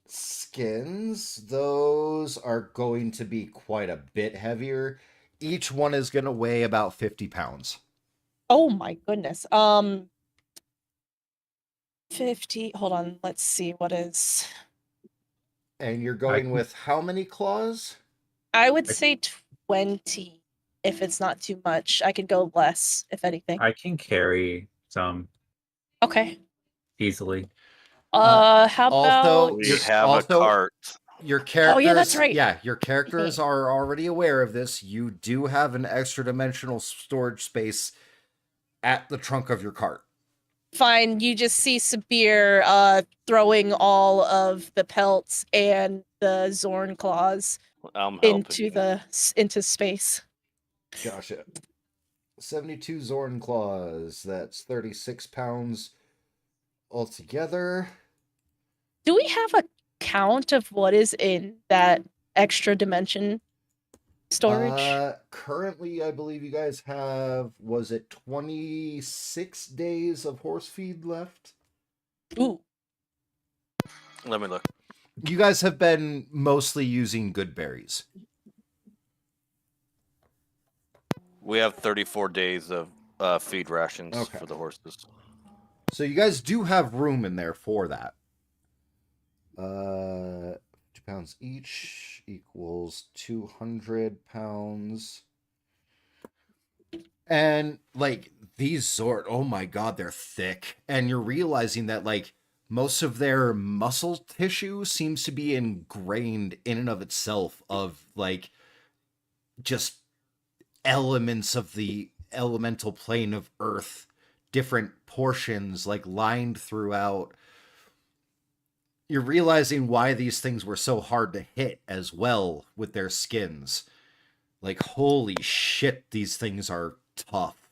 [SPEAKER 3] skins, those are going to be quite a bit heavier. Each one is gonna weigh about 50 pounds.
[SPEAKER 4] Oh my goodness. 50. Hold on. Let's see what is.
[SPEAKER 3] And you're going with how many claws?
[SPEAKER 4] I would say 20 if it's not too much. I could go less if anything.
[SPEAKER 5] I can carry some
[SPEAKER 4] Okay.
[SPEAKER 5] easily.
[SPEAKER 4] How
[SPEAKER 3] also,
[SPEAKER 4] about
[SPEAKER 7] We have a cart.
[SPEAKER 3] Your characters,
[SPEAKER 4] Oh, yeah, that's right.
[SPEAKER 3] Yeah, your characters are already aware of this. You do have an extra dimensional storage space at the trunk of your cart.
[SPEAKER 4] fine? You just see Sabir throwing all of the pelts and the Zorn claws
[SPEAKER 7] I'm helping you.
[SPEAKER 4] into space.
[SPEAKER 3] Gotcha. 72 Zorn claws. That's 36 pounds altogether.
[SPEAKER 4] Do we have a count of what is in that extra dimension storage?
[SPEAKER 3] Currently, I believe you guys have, was it 26 days of horse feed left?
[SPEAKER 4] Ooh.
[SPEAKER 7] Let me look.
[SPEAKER 3] You guys have been mostly using good berries.
[SPEAKER 7] We have 34 days of feed rations
[SPEAKER 3] Okay.
[SPEAKER 7] for the horses.
[SPEAKER 3] So you guys do have room in there for that. 2 pounds each equals 200 pounds. And like these Zord, oh my god, they're thick. And you're realizing that like most of their muscle tissue seems to be ingrained in and of itself of like just elements of the elemental plane of Earth, different portions like lined throughout. You're realizing why these things were so hard to hit as well with their skins. Like, holy shit, these things are tough.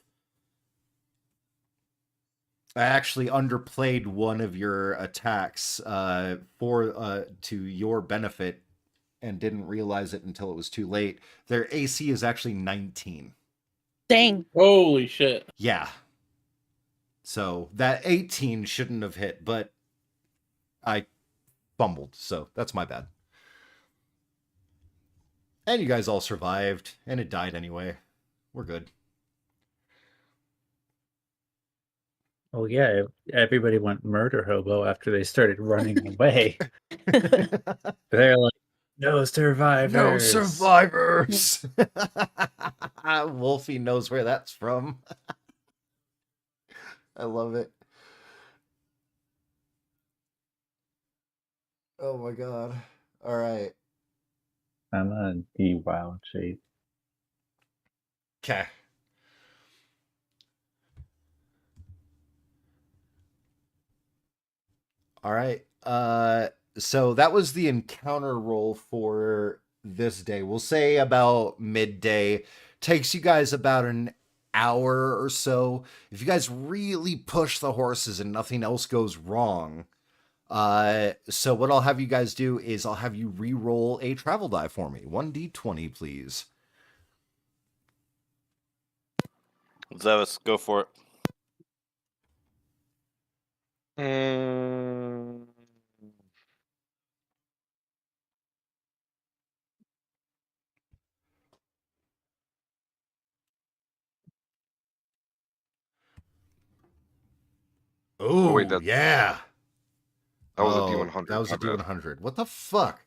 [SPEAKER 3] I actually underplayed one of your attacks to your benefit and didn't realize it until it was too late. Their AC is actually 19.
[SPEAKER 4] Dang.
[SPEAKER 1] Holy shit.
[SPEAKER 3] Yeah. So that 18 shouldn't have hit, but I fumbled, so that's my bad. And you guys all survived, and it died anyway. We're good.
[SPEAKER 5] Oh yeah, everybody went murder hobo after they started running away. They're like, no survivors.
[SPEAKER 3] No survivors! Wolfie knows where that's from. I love it. Oh my god. Alright.
[SPEAKER 6] I'm on the wild shape.
[SPEAKER 3] Okay. Alright. So that was the encounter roll for this day. We'll say about midday. Takes you guys about an hour or so, if you guys really push the horses and nothing else goes wrong, so what I'll have you guys do is I'll have you re-roll a travel die for me. 1d20, please.
[SPEAKER 7] Zevis, go for it.
[SPEAKER 2] Mm,
[SPEAKER 3] Oh,
[SPEAKER 2] wait, that
[SPEAKER 3] yeah.
[SPEAKER 2] that was a
[SPEAKER 3] Oh,
[SPEAKER 2] D100.
[SPEAKER 3] that was a
[SPEAKER 2] my bad.
[SPEAKER 3] D100. What the fuck?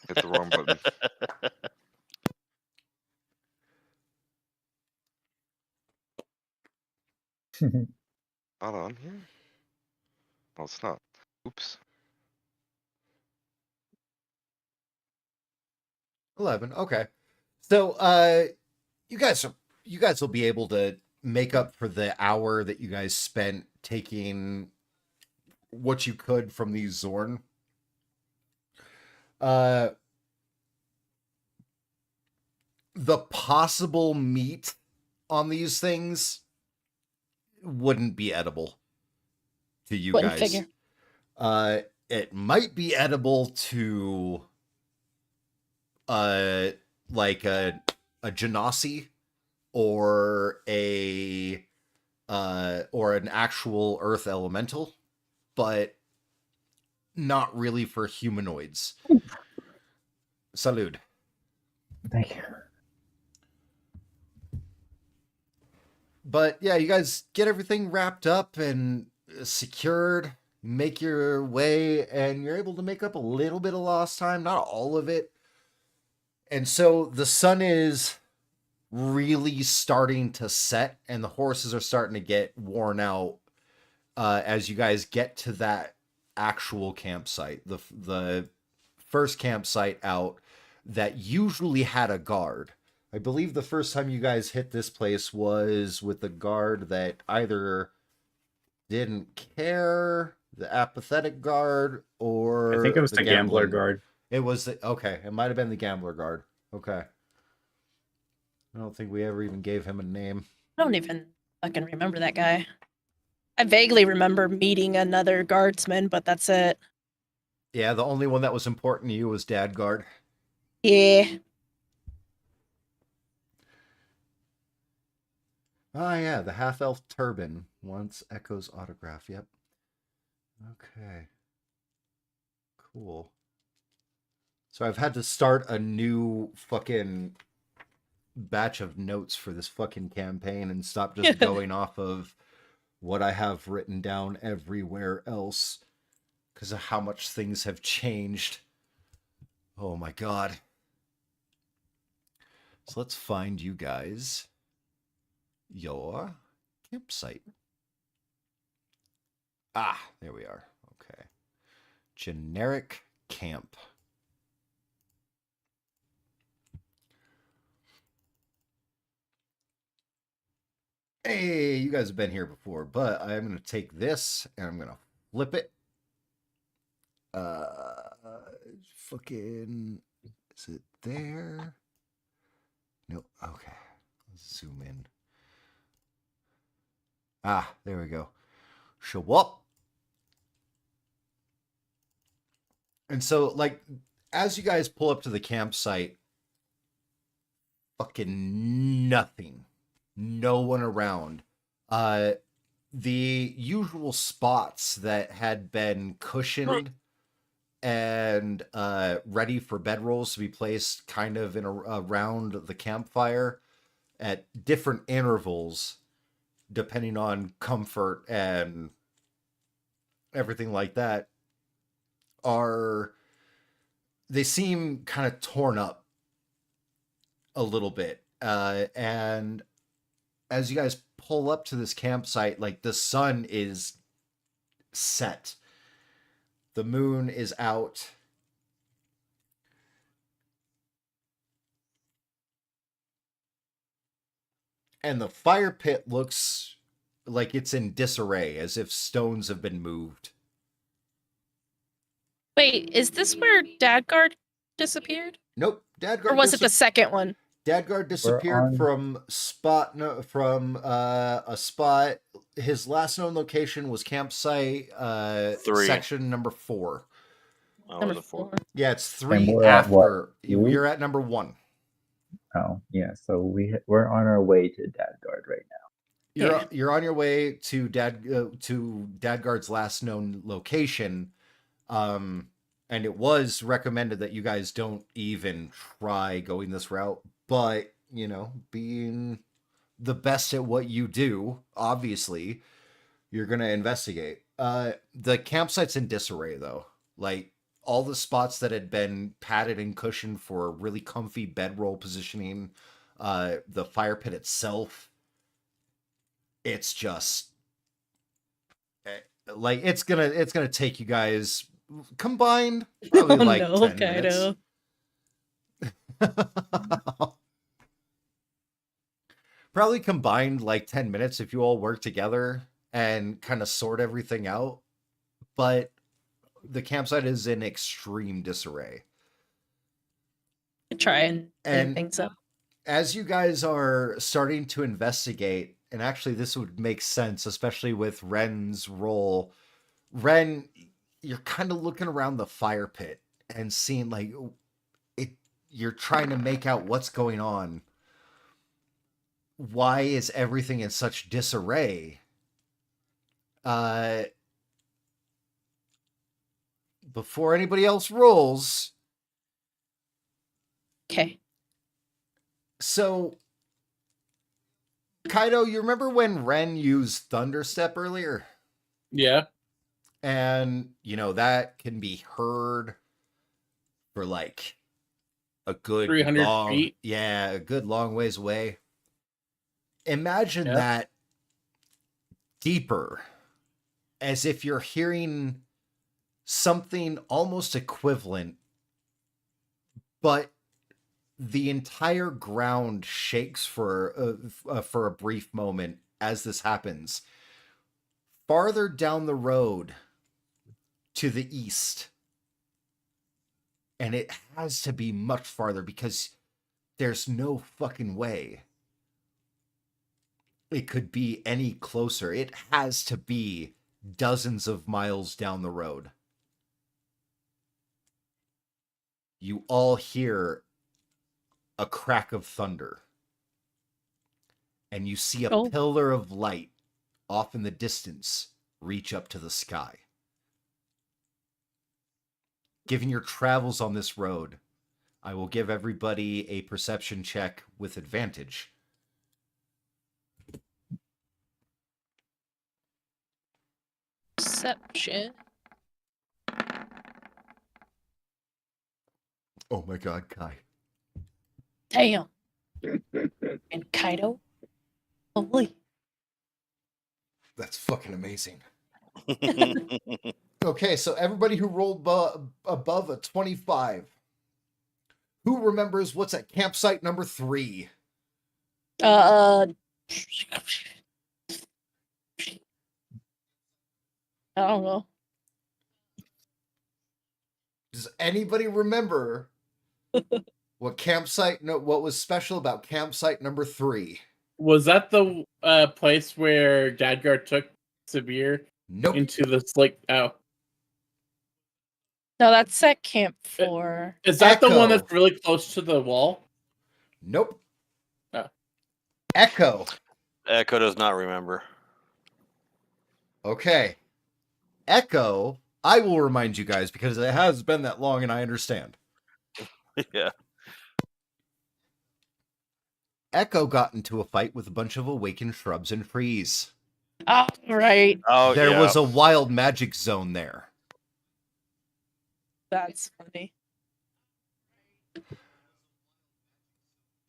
[SPEAKER 2] Hit the wrong button. Not on here? No, it's not. Oops.
[SPEAKER 3] 11. Okay. So, you guys will be able to make up for the hour that you guys spent taking what you could from these Zorn. The possible meat on these things wouldn't be edible to you
[SPEAKER 4] Wouldn't
[SPEAKER 3] guys.
[SPEAKER 4] figure.
[SPEAKER 3] It might be edible to like a genasi or a or an actual earth elemental, but not really for humanoids. Salud.
[SPEAKER 6] Thank you.
[SPEAKER 3] But yeah, you guys get everything wrapped up and secured, make your way, and you're able to make up a little bit of lost time, not all of it. And so the sun is really starting to set, and the horses are starting to get worn out as you guys get to that actual campsite. The first campsite out that usually had a guard. I believe the first time you guys hit this place was with the guard that either didn't care, the apathetic guard, or
[SPEAKER 5] I think it was the gambler
[SPEAKER 3] gambling.
[SPEAKER 5] guard.
[SPEAKER 3] It was okay. It might have been the gambler guard. Okay. I don't think we ever even gave him a name.
[SPEAKER 4] I don't even fucking remember that guy. I vaguely remember meeting another guardsman, but that's it.
[SPEAKER 3] Yeah, the only one that was important to you was Dad Guard.
[SPEAKER 4] Yeah.
[SPEAKER 3] Ah, yeah, the half-elf turban wants Echo's autograph. Yep. Okay. Cool. So I've had to start a new fucking batch of notes for this fucking campaign and stop just going off of what I have written down everywhere else because of how much things have changed. Oh my god. So let's find you guys your campsite. Ah, there we are. Okay. Generic camp. Hey, you guys have been here before, but I'm going to take this and I'm going to flip it. Fucking, is it there? No, okay. Let's zoom in. Ah, there we go. Show up. And so, like, as you guys pull up to the campsite, fucking nothing. No one around. The usual spots that had been cushioned and ready for bedrolls to be placed kind of in around the campfire at different intervals, depending on comfort and everything like that, they seem kind of torn up a little bit. And as you guys pull up to this campsite, like, the sun is set. The moon is out. And the fire pit looks like it's in disarray, as if stones have been moved.
[SPEAKER 4] Wait, is this where Dadguard disappeared?
[SPEAKER 3] Nope. Dadguard
[SPEAKER 4] Or was it the second one?
[SPEAKER 3] Dadguard disappeared
[SPEAKER 6] on-
[SPEAKER 3] from a spot. His last known location was campsite
[SPEAKER 7] 3.
[SPEAKER 3] section number 4.
[SPEAKER 7] Oh,
[SPEAKER 4] Number
[SPEAKER 7] was it 4?
[SPEAKER 4] 4.
[SPEAKER 3] Yeah, it's 3
[SPEAKER 6] we're at what,
[SPEAKER 3] after.
[SPEAKER 6] 2?
[SPEAKER 3] You're at number 1.
[SPEAKER 6] Oh, yeah. So we're on our way to Dadguard right now.
[SPEAKER 3] You're on your way to Dadguard's last known location. And it was recommended that you guys don't even try going this route, but being the best at what you do, obviously, you're gonna investigate. The campsite's in disarray though. Like all the spots that had been padded and cushioned for really comfy bedroll positioning, the fire pit itself, it's just like it's gonna take you guys combined probably
[SPEAKER 4] Oh,
[SPEAKER 3] like
[SPEAKER 4] no,
[SPEAKER 3] 10 minutes. Probably combined like 10 minutes if you all work together and kind of sort everything out. But the campsite is in extreme disarray.
[SPEAKER 4] Try and clean
[SPEAKER 3] And
[SPEAKER 4] things up.
[SPEAKER 3] as you guys are starting to investigate, and actually this would make sense, especially with Ren's role. Ren, you're kind of looking around the fire pit and seeing like you're trying to make out what's going on. Why is everything in such disarray? Before anybody else rolls.
[SPEAKER 4] Okay.
[SPEAKER 3] So, Kaido, you remember when Ren used Thunderstep earlier?
[SPEAKER 1] Yeah.
[SPEAKER 3] And, that can be heard for like a good
[SPEAKER 1] 300 feet.
[SPEAKER 3] Yeah, a good long ways away. Imagine
[SPEAKER 1] Yeah.
[SPEAKER 3] that deeper, as if you're hearing something almost equivalent, but the entire ground shakes for a brief moment as this happens. Farther down the road to the east, and it has to be much farther because there's no fucking way it could be any closer. It has to be dozens of miles down the road. You all hear a crack of thunder, and you see a
[SPEAKER 4] Oh.
[SPEAKER 3] pillar of light off in the distance reach up to the sky. Given your travels on this road, I will give everybody a perception check with advantage.
[SPEAKER 4] Perception.
[SPEAKER 3] Oh my god, Kai.
[SPEAKER 4] Damn. And Kaido. Holy.
[SPEAKER 3] That's fucking amazing. Okay, so everybody who rolled above a 25, who remembers what's at campsite number 3?
[SPEAKER 4] I don't know.
[SPEAKER 3] Does anybody remember what was special about campsite number 3?
[SPEAKER 1] Was that the place where Dadguard took Sabir
[SPEAKER 3] Nope.
[SPEAKER 1] into this oh.
[SPEAKER 4] No, that's at Camp 4.
[SPEAKER 1] Is that the one
[SPEAKER 3] Echo.
[SPEAKER 1] that's really close to the wall?
[SPEAKER 3] Nope.
[SPEAKER 1] Oh.
[SPEAKER 3] Echo.
[SPEAKER 7] Echo does not remember.
[SPEAKER 3] Okay. Echo, I will remind you guys because it has been that long and I understand.
[SPEAKER 7] Yeah.
[SPEAKER 3] Echo got into a fight with a bunch of awakened shrubs and trees.
[SPEAKER 4] Oh, right.
[SPEAKER 7] Oh,
[SPEAKER 3] There
[SPEAKER 7] yeah.
[SPEAKER 3] was a wild magic zone there.
[SPEAKER 4] That's funny.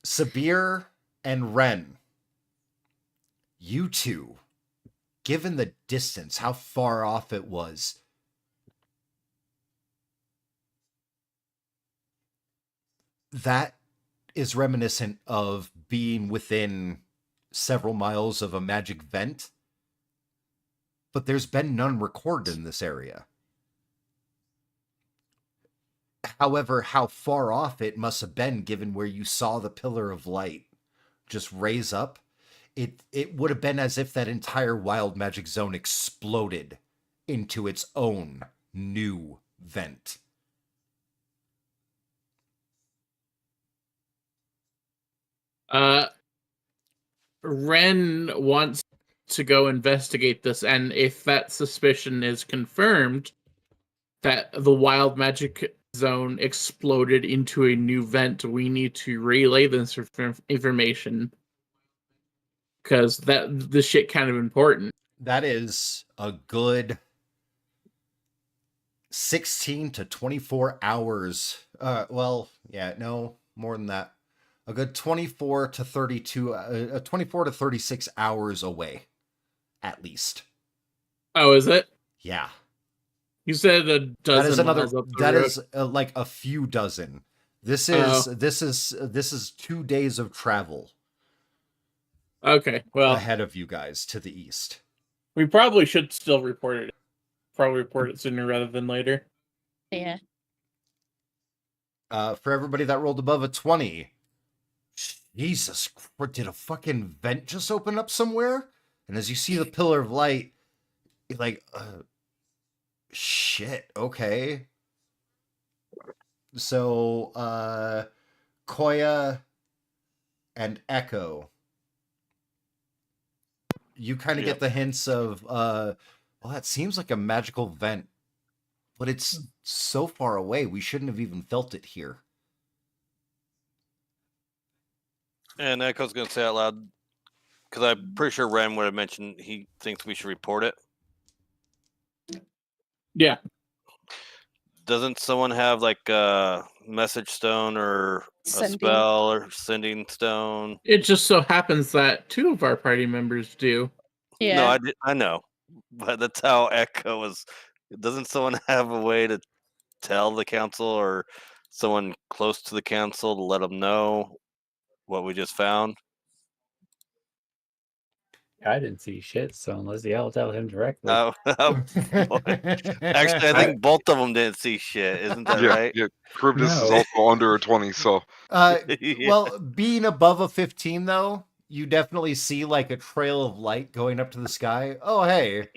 [SPEAKER 3] Sabir and Ren, you two, given the distance, how far off it was, that is reminiscent of being within several miles of a magic vent, but there's been none recorded in this area. However, how far off it must have been given where you saw the pillar of light just raise up, it would have been as if that entire wild magic zone exploded into its own new vent.
[SPEAKER 1] Ren wants to go investigate this, and if that suspicion is confirmed, that the wild magic zone exploded into a new vent, we need to relay this information, because this shit kind of important.
[SPEAKER 3] That is a good 16 to 24 hours. Well, yeah, no, more than that. A good 24 to 32, 24 to 36 hours away, at least.
[SPEAKER 1] Oh, is it?
[SPEAKER 3] Yeah.
[SPEAKER 1] You said a dozen
[SPEAKER 3] That is another.
[SPEAKER 1] miles up the
[SPEAKER 3] That
[SPEAKER 1] road.
[SPEAKER 3] is like a few dozen. This
[SPEAKER 1] Oh.
[SPEAKER 3] is 2 days of travel
[SPEAKER 1] Okay, well,
[SPEAKER 3] ahead of you guys to the east.
[SPEAKER 1] we probably should still report it. Probably report it sooner rather than later.
[SPEAKER 4] Yeah.
[SPEAKER 3] For everybody that rolled above a 20, Jesus, did a fucking vent just open up somewhere? And as you see the pillar of light, you're like, shit, okay. So, Koya and Echo, you kind of get the hints of, well, that seems like a magical vent, but it's so far away, we shouldn't have even felt it here.
[SPEAKER 7] And Echo's going to say out loud, because I'm pretty sure Ren would have mentioned he thinks we should report it.
[SPEAKER 1] Yeah.
[SPEAKER 7] Doesn't someone have like a message stone or
[SPEAKER 4] Sending.
[SPEAKER 7] a spell or sending stone?
[SPEAKER 1] It just so happens that 2 of our party members do.
[SPEAKER 4] Yeah.
[SPEAKER 7] No, I know, but that's how Echo was. Doesn't someone have a way to tell the council or someone close to the council to let them know what we just found?
[SPEAKER 5] I didn't see shit, so unless I'll tell him directly.
[SPEAKER 7] Oh, boy. Actually, I think both of them didn't see shit. Isn't that right?
[SPEAKER 2] Yeah. Charybdis is
[SPEAKER 5] No.
[SPEAKER 2] also under a 20, so
[SPEAKER 7] Yeah.
[SPEAKER 3] Well, being above a 15, though, you definitely see like a trail of light going up to the sky. Oh, hey,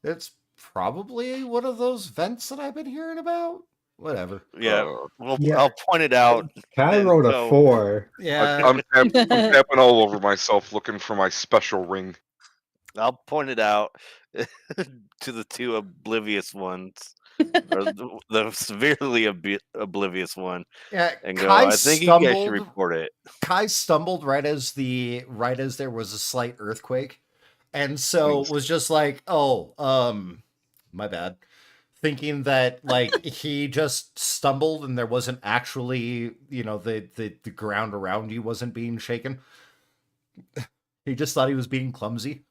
[SPEAKER 3] it's probably one of those vents that I've been hearing about. Whatever.
[SPEAKER 7] Yeah. Well,
[SPEAKER 6] Yeah.
[SPEAKER 7] I'll point it out.
[SPEAKER 6] Kai
[SPEAKER 7] and
[SPEAKER 6] rolled a
[SPEAKER 7] go,
[SPEAKER 6] 4.
[SPEAKER 3] Yeah.
[SPEAKER 2] I'm tapping all over myself looking for my special ring.
[SPEAKER 7] I'll point it out to the 2 oblivious ones, or the severely oblivious one,
[SPEAKER 3] Yeah.
[SPEAKER 7] and go.
[SPEAKER 3] Kai
[SPEAKER 7] I think you guys should
[SPEAKER 3] stumbled.
[SPEAKER 7] report it.
[SPEAKER 3] Kai stumbled right as there was a slight earthquake, and so was just like, "Oh, my bad," thinking that like he just stumbled and there wasn't actually, the ground around you wasn't being shaken. He just thought he was being clumsy.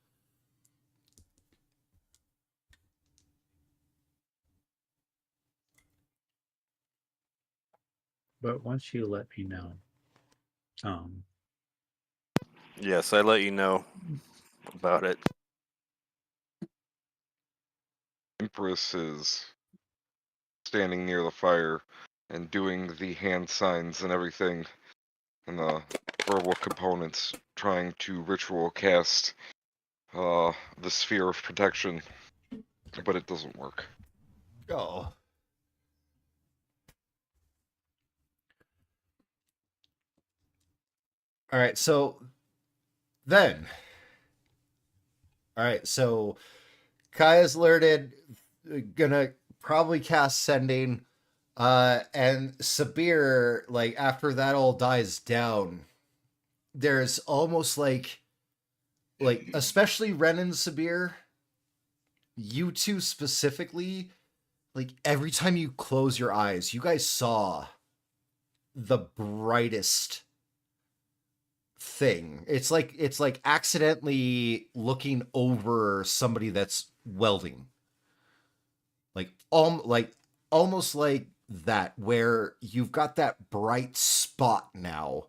[SPEAKER 5] But once you let me know,
[SPEAKER 7] Yes, I let you know about it.
[SPEAKER 2] Empress is standing near the fire and doing the hand signs and everything, and the verbal components, trying to ritual cast the sphere of protection, but it doesn't work.
[SPEAKER 3] Oh. All right, so Kai is alerted, gonna probably cast sending, and Sabir, like after that all dies down, there's almost like especially Ren and Sabir, you two specifically, like every time you close your eyes, you guys saw the brightest thing. It's like accidentally looking over somebody that's welding. Like almost like that, where you've got that bright spot now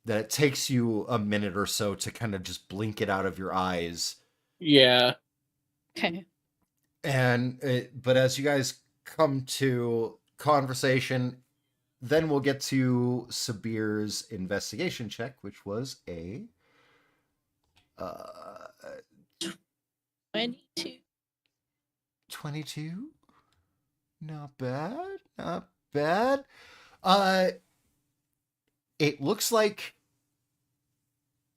[SPEAKER 3] that it takes you a minute or so to kind of just blink it out of your eyes.
[SPEAKER 1] Yeah.
[SPEAKER 4] Okay.
[SPEAKER 3] But as you guys come to conversation, then we'll get to Sabir's investigation check, which was a
[SPEAKER 4] 22.
[SPEAKER 3] 22. Not bad. Not bad. It looks like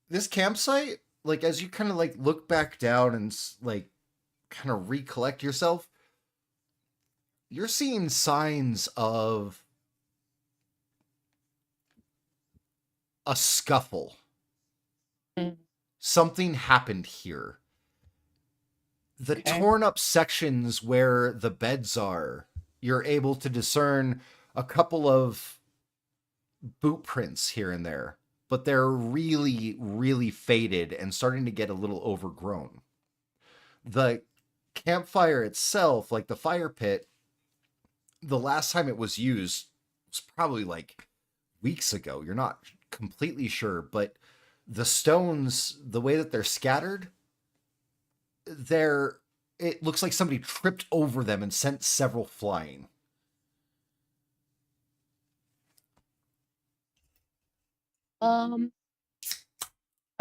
[SPEAKER 3] this campsite, like as you kind of like look back down and like kind of recollect yourself, you're seeing signs of a scuffle.
[SPEAKER 4] Mm.
[SPEAKER 3] Something happened here. The
[SPEAKER 4] Okay.
[SPEAKER 3] torn up sections where the beds are, you're able to discern a couple of boot prints here and there, but they're really, really faded and starting to get a little overgrown. The campfire itself, like the fire pit, the last time it was used was probably like weeks ago. You're not completely sure, but the stones, the way that they're scattered, it looks like somebody tripped over them and sent several flying.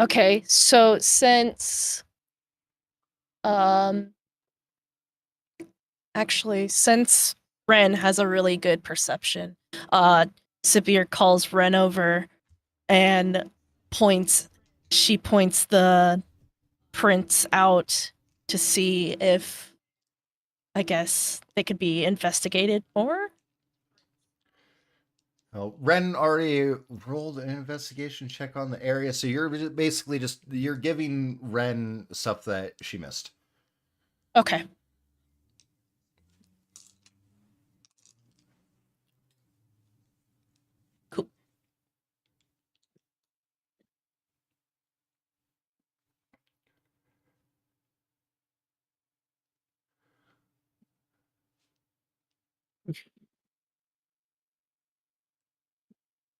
[SPEAKER 4] Okay, so since actually since Ren has a really good perception, Sabir calls Ren over and points the prints out to see if, I guess, they could be investigated more.
[SPEAKER 3] Oh, Ren already rolled an investigation check on the area, so you're basically you're giving Ren stuff that she missed.
[SPEAKER 4] Okay. Cool.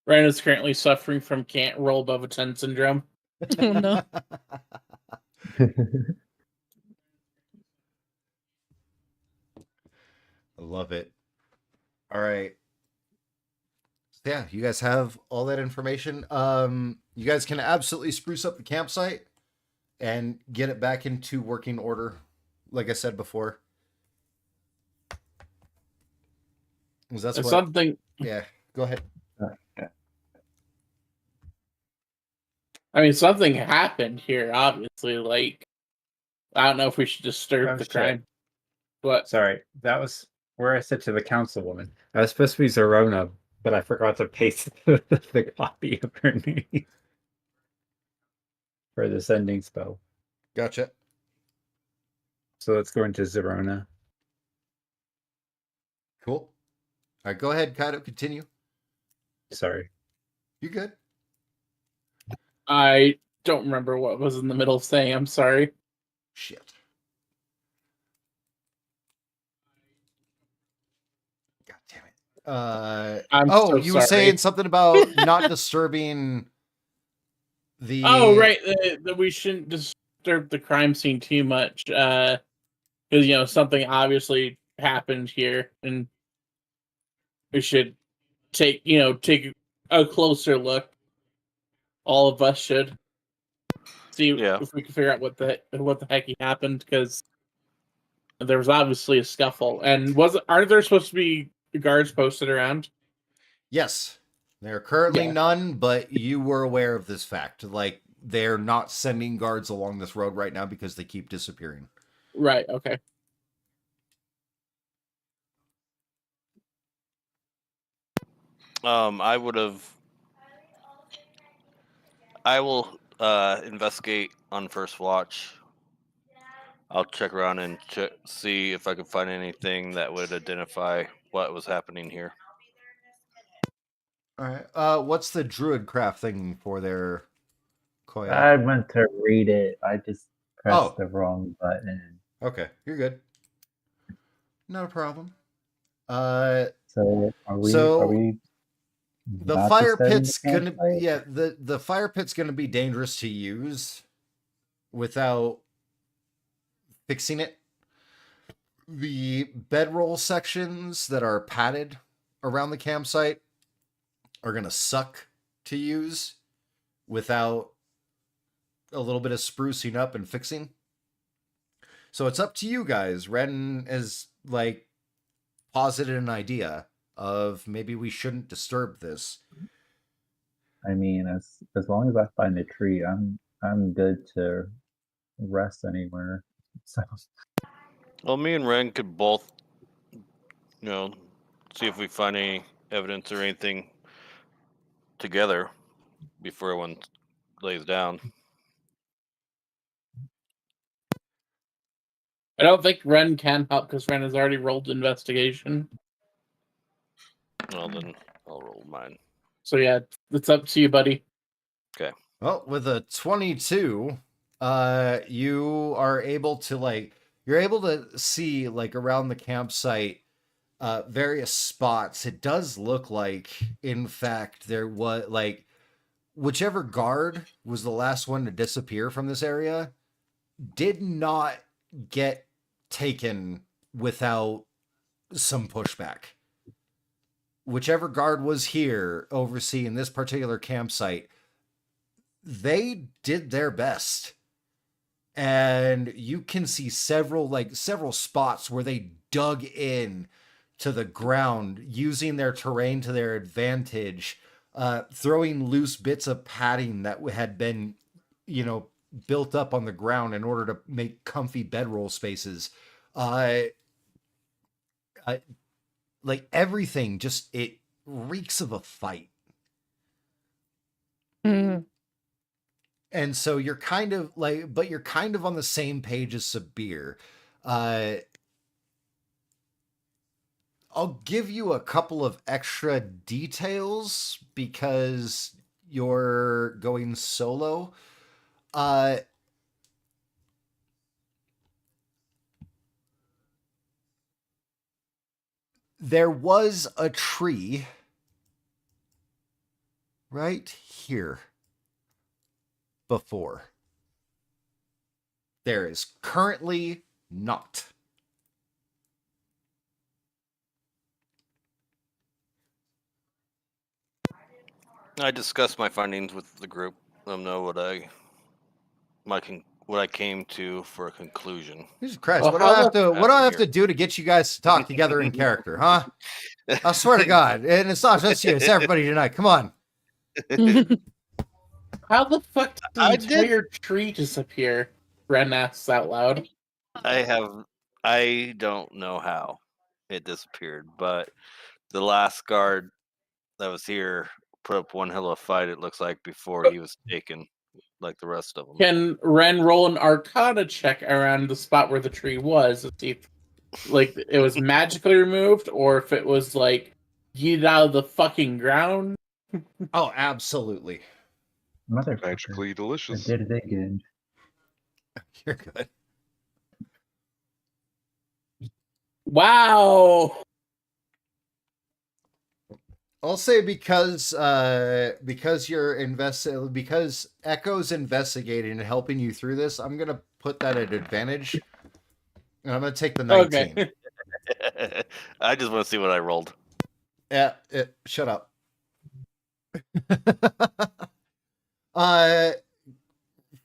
[SPEAKER 1] Ryan is currently suffering from can't roll above a 10 syndrome.
[SPEAKER 4] Oh no.
[SPEAKER 3] I love it. All right. Yeah, you guys have all that information. You guys can absolutely spruce up the campsite and get it back into working order, like I said before. 'Cause that's
[SPEAKER 1] It's
[SPEAKER 3] what.
[SPEAKER 1] something.
[SPEAKER 3] Yeah, go ahead.
[SPEAKER 1] I mean, something happened here. Obviously, like I don't know if we should disturb
[SPEAKER 5] Oh,
[SPEAKER 1] the
[SPEAKER 5] shit.
[SPEAKER 1] crime. But
[SPEAKER 5] Sorry, that was where I said to the councilwoman. I was supposed to be Zerona, but I forgot to paste the copy of her name for the sending spell.
[SPEAKER 3] Gotcha.
[SPEAKER 5] So let's go into Zerona.
[SPEAKER 3] Cool. All right, go ahead, Kaido. Continue.
[SPEAKER 5] Sorry.
[SPEAKER 3] You good?
[SPEAKER 1] I don't remember what was in the middle of saying. I'm sorry.
[SPEAKER 3] Shit. God damn it.
[SPEAKER 1] I'm
[SPEAKER 3] Oh,
[SPEAKER 1] so
[SPEAKER 3] you were
[SPEAKER 1] sorry.
[SPEAKER 3] saying something about not disturbing the.
[SPEAKER 1] Oh, right. That we shouldn't disturb the crime scene too much. Because, something obviously happened here. And we should take a closer look. All of us should see if we can figure out what the heck happened, because there was obviously a scuffle. And aren't there supposed to be guards posted around?
[SPEAKER 3] Yes. There are currently
[SPEAKER 1] Yeah.
[SPEAKER 3] none, but you were aware of this fact. Like, they're not sending guards along this road right now because they keep disappearing.
[SPEAKER 1] Right, okay.
[SPEAKER 7] I will investigate on first watch. I'll check around and see if I can find anything that would identify what was happening here.
[SPEAKER 3] All right. What's the druid craft thing for their Koya?
[SPEAKER 6] I meant to read it. I just pressed
[SPEAKER 3] Oh.
[SPEAKER 6] the wrong button.
[SPEAKER 3] Okay, you're good. Not a problem.
[SPEAKER 6] So are we?
[SPEAKER 3] So,
[SPEAKER 6] are we?
[SPEAKER 3] The
[SPEAKER 6] not
[SPEAKER 3] fire
[SPEAKER 6] disturbing
[SPEAKER 3] pit's
[SPEAKER 6] the
[SPEAKER 3] gonna
[SPEAKER 6] campsite?
[SPEAKER 3] the fire pit's gonna be dangerous to use without fixing it. The bedroll sections that are padded around the campsite are gonna suck to use without a little bit of sprucing up and fixing. So it's up to you guys. Ren is like posited an idea of maybe we shouldn't disturb this.
[SPEAKER 6] I mean, as long as I find a tree, I'm good to rest anywhere. So
[SPEAKER 7] Well, me and Ren could both, see if we find any evidence or anything together before everyone lays down.
[SPEAKER 1] I don't think Ren can help because Ren has already rolled investigation.
[SPEAKER 7] Well, then I'll roll mine.
[SPEAKER 1] So yeah, it's up to you, buddy.
[SPEAKER 3] Well, with a 22, you are able to you're able to see around the campsite various spots. It does look like, in fact, there was whichever guard was the last one to disappear from this area did not get taken without some pushback. Whichever guard was here overseeing this particular campsite, they did their best. And you can see several spots where they dug in to the ground, using their terrain to their advantage, throwing loose bits of padding that had been, built up on the ground in order to make comfy bedroll spaces. Everything it reeks of a fight.
[SPEAKER 4] Mm.
[SPEAKER 3] And so you're kind of but you're kind of on the same page as Sabir. I'll give you a couple of extra details because you're going solo. There was a tree right here before. There is currently not.
[SPEAKER 7] I discussed my findings with the group. Let them know what I came to for a conclusion.
[SPEAKER 3] Jesus Christ!
[SPEAKER 1] Well,
[SPEAKER 3] What do I have
[SPEAKER 7] here.
[SPEAKER 3] to do to get you guys to talk together in character, huh? I swear to God, and it's not just you; it's everybody tonight. Come on.
[SPEAKER 1] How the fuck did
[SPEAKER 7] I
[SPEAKER 1] the
[SPEAKER 7] did-
[SPEAKER 1] entire tree disappear? Ren asks out loud.
[SPEAKER 7] I don't know how it disappeared, but the last guard that was here put up one hell of a fight, it looks like, before he was taken, like the rest of them.
[SPEAKER 1] Can Ren roll an Arcana check around the spot where the tree was to see if, it was magically removed or if it was yeeted out of the fucking ground?
[SPEAKER 3] Oh, absolutely.
[SPEAKER 6] motherfucker,
[SPEAKER 2] Magically
[SPEAKER 6] I
[SPEAKER 2] delicious.
[SPEAKER 6] did it again.
[SPEAKER 3] You're good.
[SPEAKER 1] Wow.
[SPEAKER 3] I'll say because because Echo's investigating and helping you through this, I'm gonna put that at advantage. And I'm gonna take the 19.
[SPEAKER 1] Okay.
[SPEAKER 7] I just want to see what I rolled.
[SPEAKER 3] Yeah, shut up.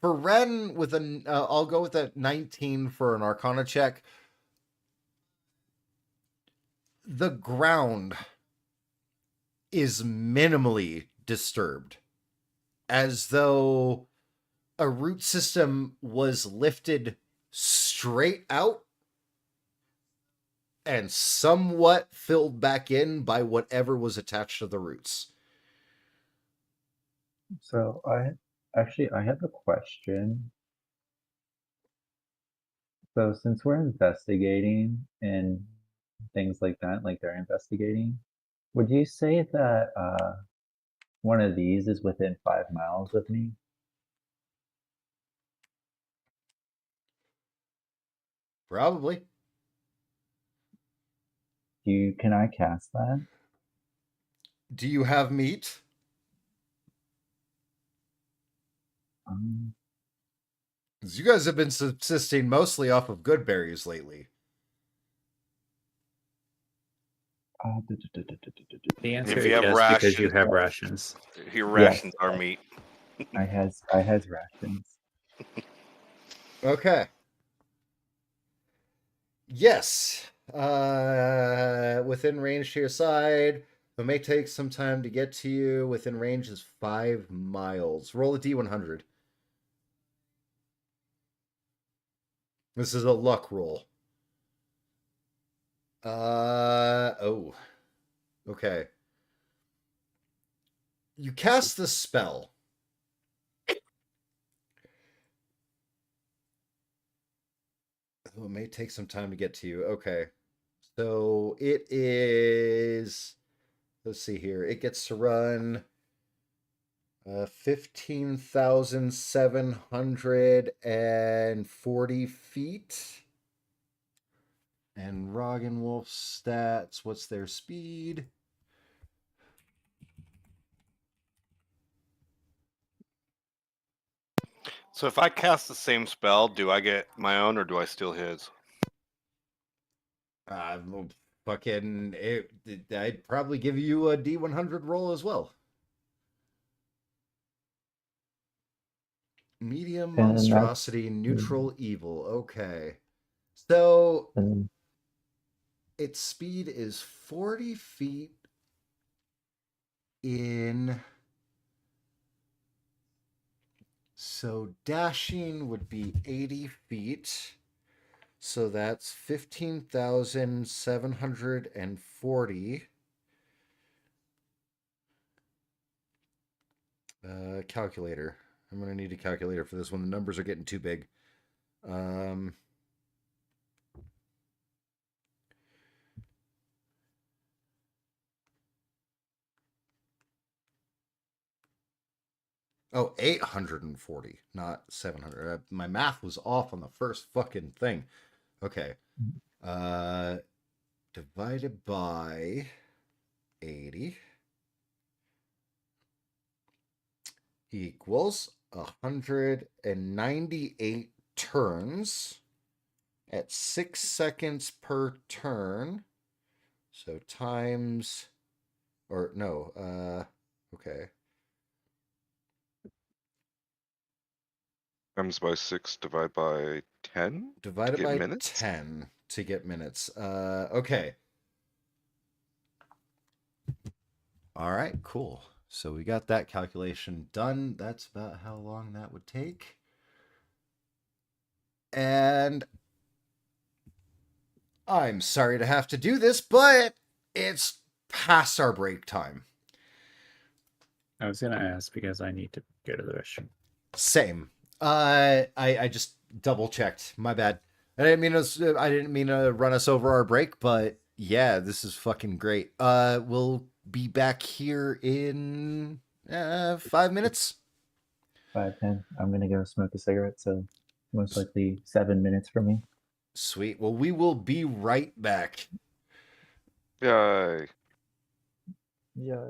[SPEAKER 3] For Ren with I'll go with a 19 for an Arcana check. The ground is minimally disturbed, as though a root system was lifted straight out and somewhat filled back in by whatever was attached to the roots.
[SPEAKER 6] So I have a question. So since we're investigating and things like that, like they're investigating, would you say that one of these is within 5 miles of me?
[SPEAKER 3] Probably.
[SPEAKER 6] Can I cast that?
[SPEAKER 3] Do you have meat? Because you guys have been subsisting mostly off of good berries lately.
[SPEAKER 5] The answer
[SPEAKER 7] If
[SPEAKER 5] is
[SPEAKER 7] you have
[SPEAKER 5] yes, because you
[SPEAKER 7] rations,
[SPEAKER 5] have rations.
[SPEAKER 7] your
[SPEAKER 6] Yes.
[SPEAKER 7] rations are meat.
[SPEAKER 6] I has rations.
[SPEAKER 3] Okay. Yes. Within range to your side. It may take some time to get to you. Within range is 5 miles. Roll a D100. This is a luck roll. Oh. Okay. You cast the spell. Oh, it may take some time to get to you. Okay. So it is. Let's see here. It gets to run 15,740 feet. And Roggenwolf's stats, what's their speed?
[SPEAKER 7] So if I cast the same spell, do I get my own or do I steal his?
[SPEAKER 3] Fucking, I'd probably give you a D100 roll as well. Medium
[SPEAKER 6] And that's-
[SPEAKER 3] monstrosity, neutral evil. Okay. So
[SPEAKER 6] And
[SPEAKER 3] its speed is 40 feet in. So dashing would be 80 feet. So that's 15,740. Calculator. I'm going to need a calculator for this one. The numbers are getting too big. 840, not 700. My math was off on the first fucking thing. Okay. Divided by 80 equals 198 turns at 6 seconds per turn. So times, or no, okay.
[SPEAKER 2] Times by 6, divide by 10 to
[SPEAKER 3] Divided
[SPEAKER 2] get
[SPEAKER 3] by
[SPEAKER 2] minutes.
[SPEAKER 3] 10 to get minutes. Okay. All right, cool. So we got that calculation done. That's about how long that would take. And I'm sorry to have to do this, but it's past our break time.
[SPEAKER 5] I was gonna ask because I need to go to the restroom.
[SPEAKER 3] Same. I just double checked. My bad. I didn't mean to run us over our break, but yeah, this is fucking great. We'll be back here in 5 minutes.
[SPEAKER 6] 5:10. I'm gonna go smoke a cigarette, so most likely 7 minutes for me.
[SPEAKER 3] Sweet. Well, we will be right back.
[SPEAKER 2] Yay.
[SPEAKER 6] Yeah.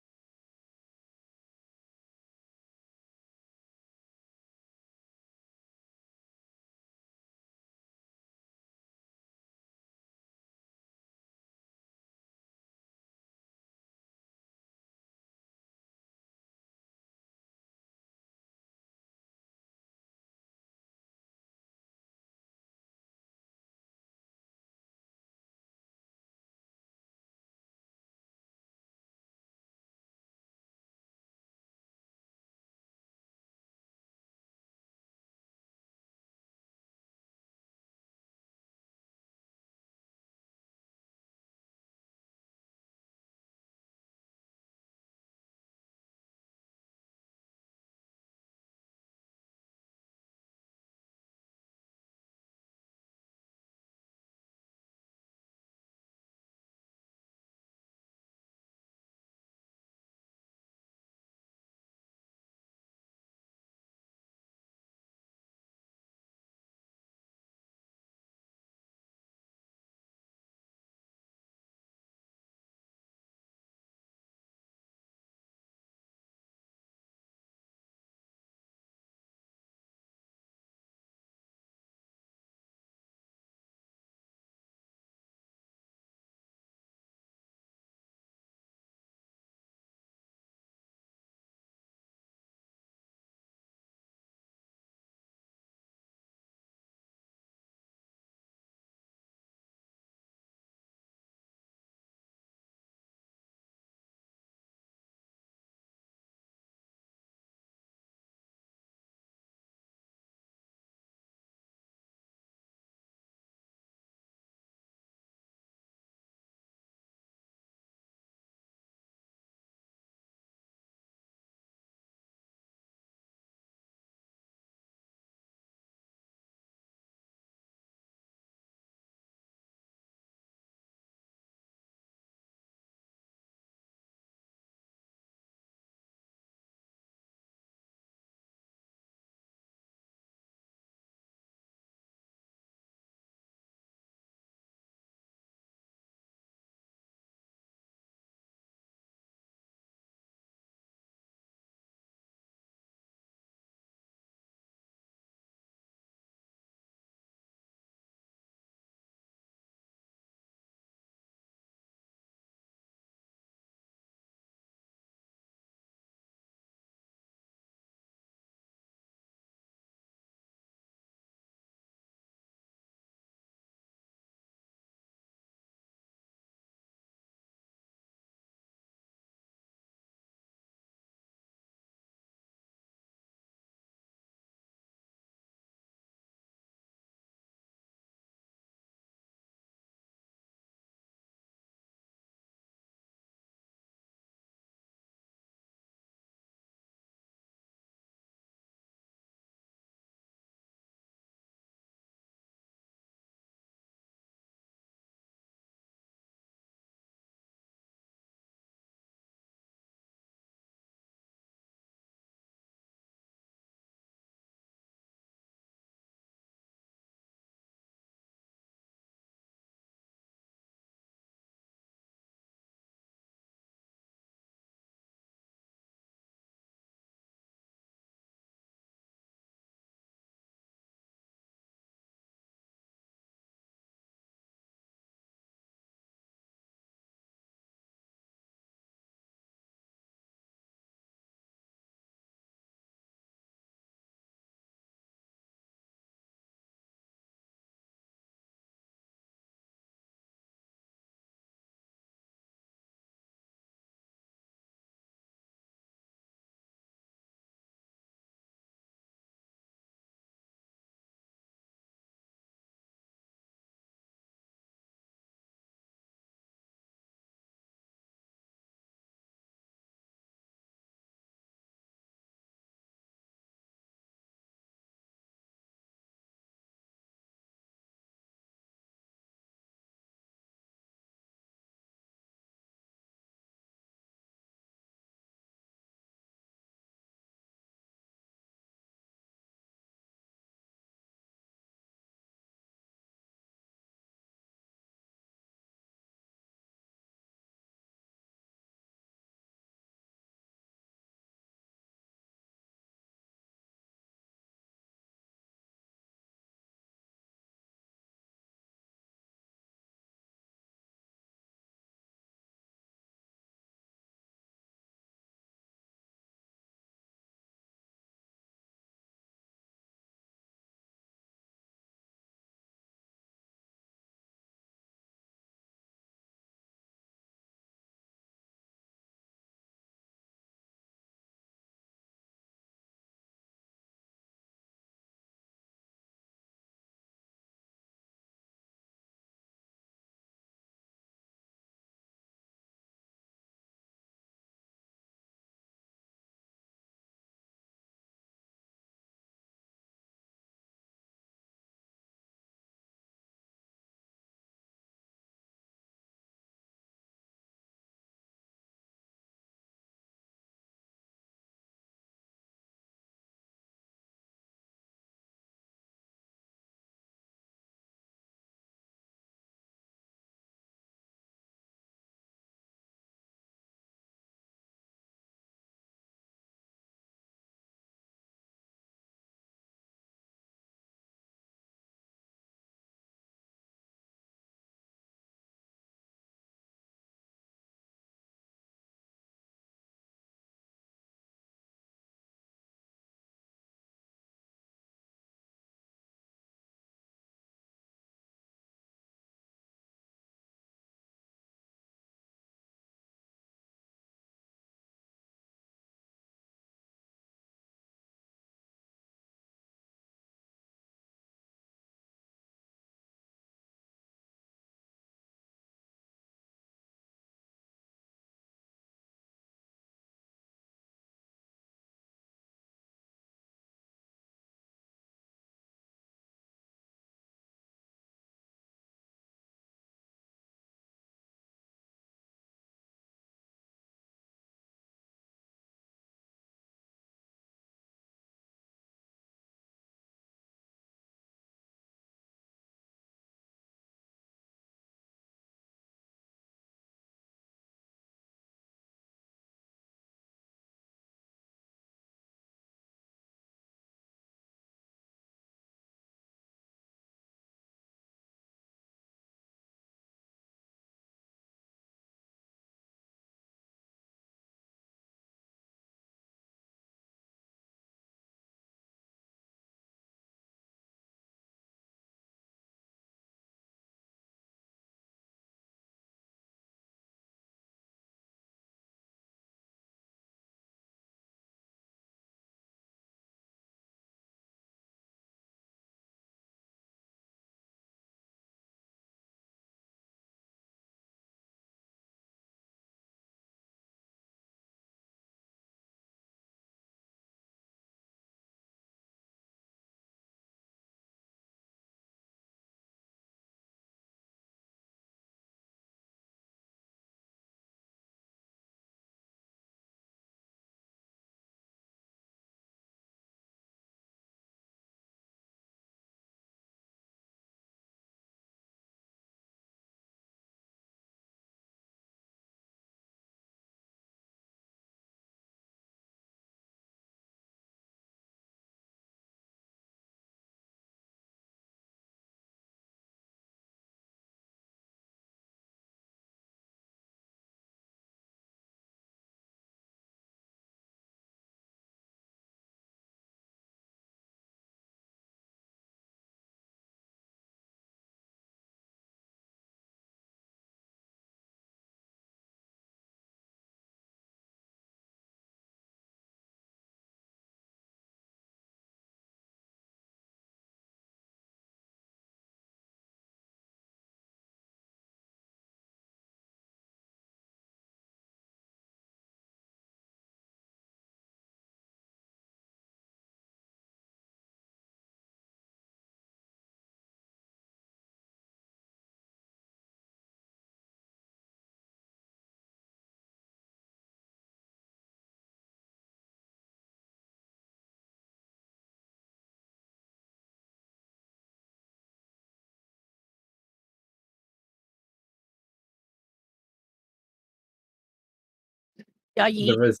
[SPEAKER 4] Yeah,
[SPEAKER 5] The,
[SPEAKER 4] yeet.
[SPEAKER 5] res-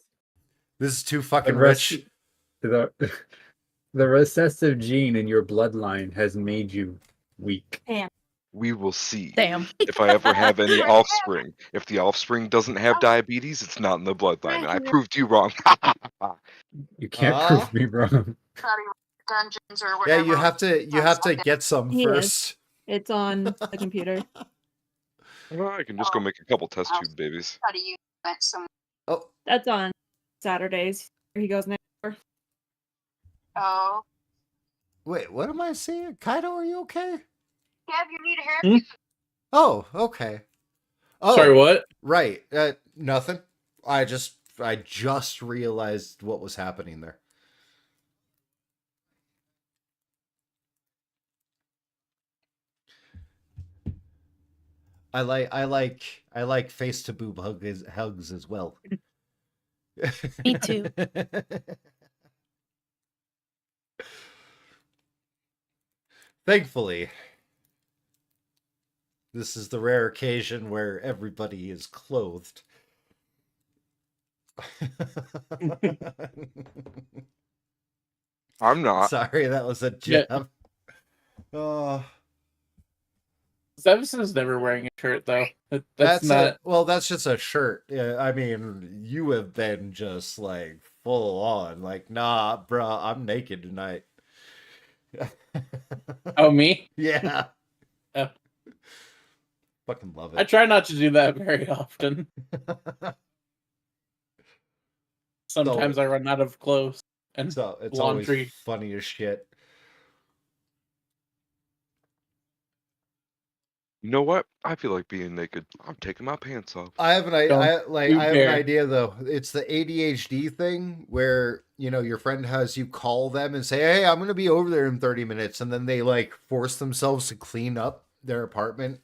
[SPEAKER 3] This is too
[SPEAKER 5] the,
[SPEAKER 3] fucking
[SPEAKER 5] res-
[SPEAKER 3] rich.
[SPEAKER 5] the, the recessive gene in your bloodline has made you weak.
[SPEAKER 2] We will see.
[SPEAKER 4] Damn.
[SPEAKER 2] If I ever have any offspring. If the offspring doesn't have diabetes, it's not in the bloodline, and I proved you wrong.
[SPEAKER 5] You can't
[SPEAKER 3] Ah.
[SPEAKER 5] prove me wrong.
[SPEAKER 8] Dungeons or
[SPEAKER 3] Yeah,
[SPEAKER 8] whatever.
[SPEAKER 3] you have to get some
[SPEAKER 9] He is.
[SPEAKER 3] first.
[SPEAKER 9] It's on the computer.
[SPEAKER 2] Well, I can just go make a couple test tube babies.
[SPEAKER 8] How do you invent some?
[SPEAKER 3] Oh,
[SPEAKER 9] That's on Saturdays. He goes next door.
[SPEAKER 8] Oh,
[SPEAKER 3] wait, what am I saying? Kaido, are you okay?
[SPEAKER 8] Kev, you need a haircut.
[SPEAKER 3] Oh, okay. Oh,
[SPEAKER 1] Sorry, what?
[SPEAKER 3] right. Nothing. I just realized what was happening there. I like face to boob hugs as well.
[SPEAKER 4] Me too.
[SPEAKER 3] Thankfully, this is the rare occasion where everybody is clothed.
[SPEAKER 2] I'm not.
[SPEAKER 3] Sorry, that was a
[SPEAKER 1] Yeah.
[SPEAKER 3] jab. Oh,
[SPEAKER 1] Zevison's never wearing a shirt though. That's
[SPEAKER 3] that's
[SPEAKER 1] not.
[SPEAKER 3] well, that's just a shirt. Yeah, I mean, you have been just like full on, like, nah, bruh, I'm naked tonight.
[SPEAKER 1] Oh, me?
[SPEAKER 3] Yeah.
[SPEAKER 1] Oh.
[SPEAKER 3] Fucking love
[SPEAKER 1] I
[SPEAKER 3] it.
[SPEAKER 1] try not to do that very often. Sometimes I run out of clothes and
[SPEAKER 3] So it's
[SPEAKER 1] laundry.
[SPEAKER 3] always funny as shit.
[SPEAKER 2] You know what? I feel like being naked. I'm taking my pants off.
[SPEAKER 3] I have an
[SPEAKER 1] Don't
[SPEAKER 3] I
[SPEAKER 1] you
[SPEAKER 3] have an
[SPEAKER 1] dare.
[SPEAKER 3] idea though. It's the ADHD thing where, you know, your friend has you call them and say, "Hey, I'm going to be over there in 30 minutes," and then they like force themselves to clean up their apartment.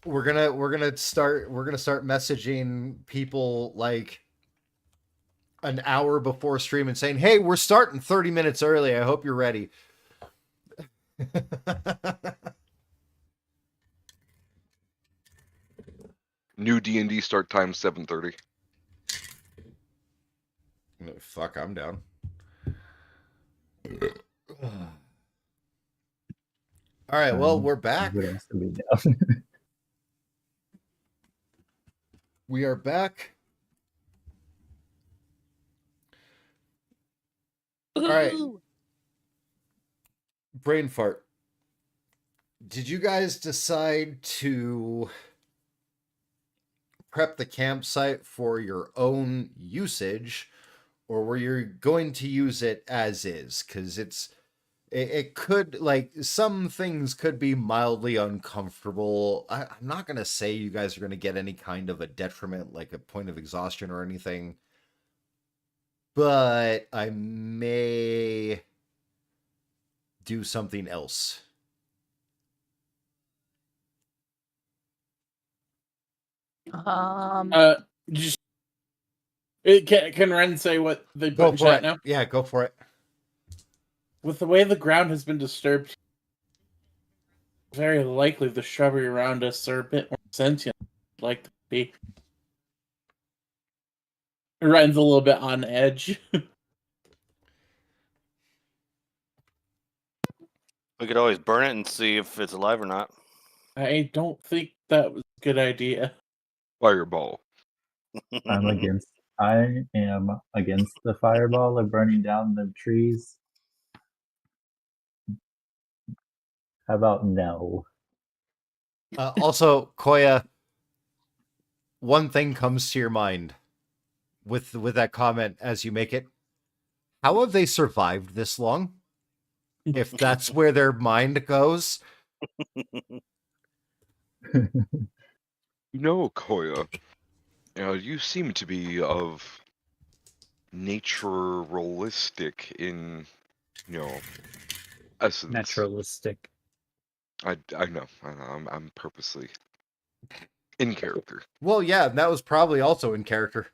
[SPEAKER 3] We're going to start messaging people like an hour before stream and saying, "Hey, we're starting 30 minutes early. I hope you're ready."
[SPEAKER 2] New D&D start time 7:30.
[SPEAKER 3] Fuck, I'm down. All right, well, we're back.
[SPEAKER 6] Would also be down.
[SPEAKER 3] We are back. All right.
[SPEAKER 4] Ooh.
[SPEAKER 3] Brain fart. Did you guys decide to prep the campsite for your own usage, or were you going to use it as is? Because it could, like, some things could be mildly uncomfortable. I'm not going to say you guys are going to get any kind of a detriment, like a point of exhaustion or anything, but I may do something else.
[SPEAKER 1] Just can Ren say what they put
[SPEAKER 3] Go
[SPEAKER 1] in
[SPEAKER 3] for
[SPEAKER 1] chat
[SPEAKER 3] it.
[SPEAKER 1] now?
[SPEAKER 3] Yeah, go for it.
[SPEAKER 1] With the way the ground has been disturbed, very likely the shrubbery around us are a bit more sentient, like to be. Ren's a little bit on edge.
[SPEAKER 7] We could always burn it and see if it's alive or not.
[SPEAKER 1] I don't think that was a good idea.
[SPEAKER 2] Fireball.
[SPEAKER 6] I am against the fireball of burning down the trees. How about no?
[SPEAKER 3] Also, Koya, one thing comes to your mind with that comment as you make it. How have they survived this long? If that's where their mind goes.
[SPEAKER 2] You know, Koya, you seem to be of naturalistic in, essence.
[SPEAKER 5] Naturalistic.
[SPEAKER 2] I know. I'm purposely in character.
[SPEAKER 3] Well, yeah, that was probably also in character.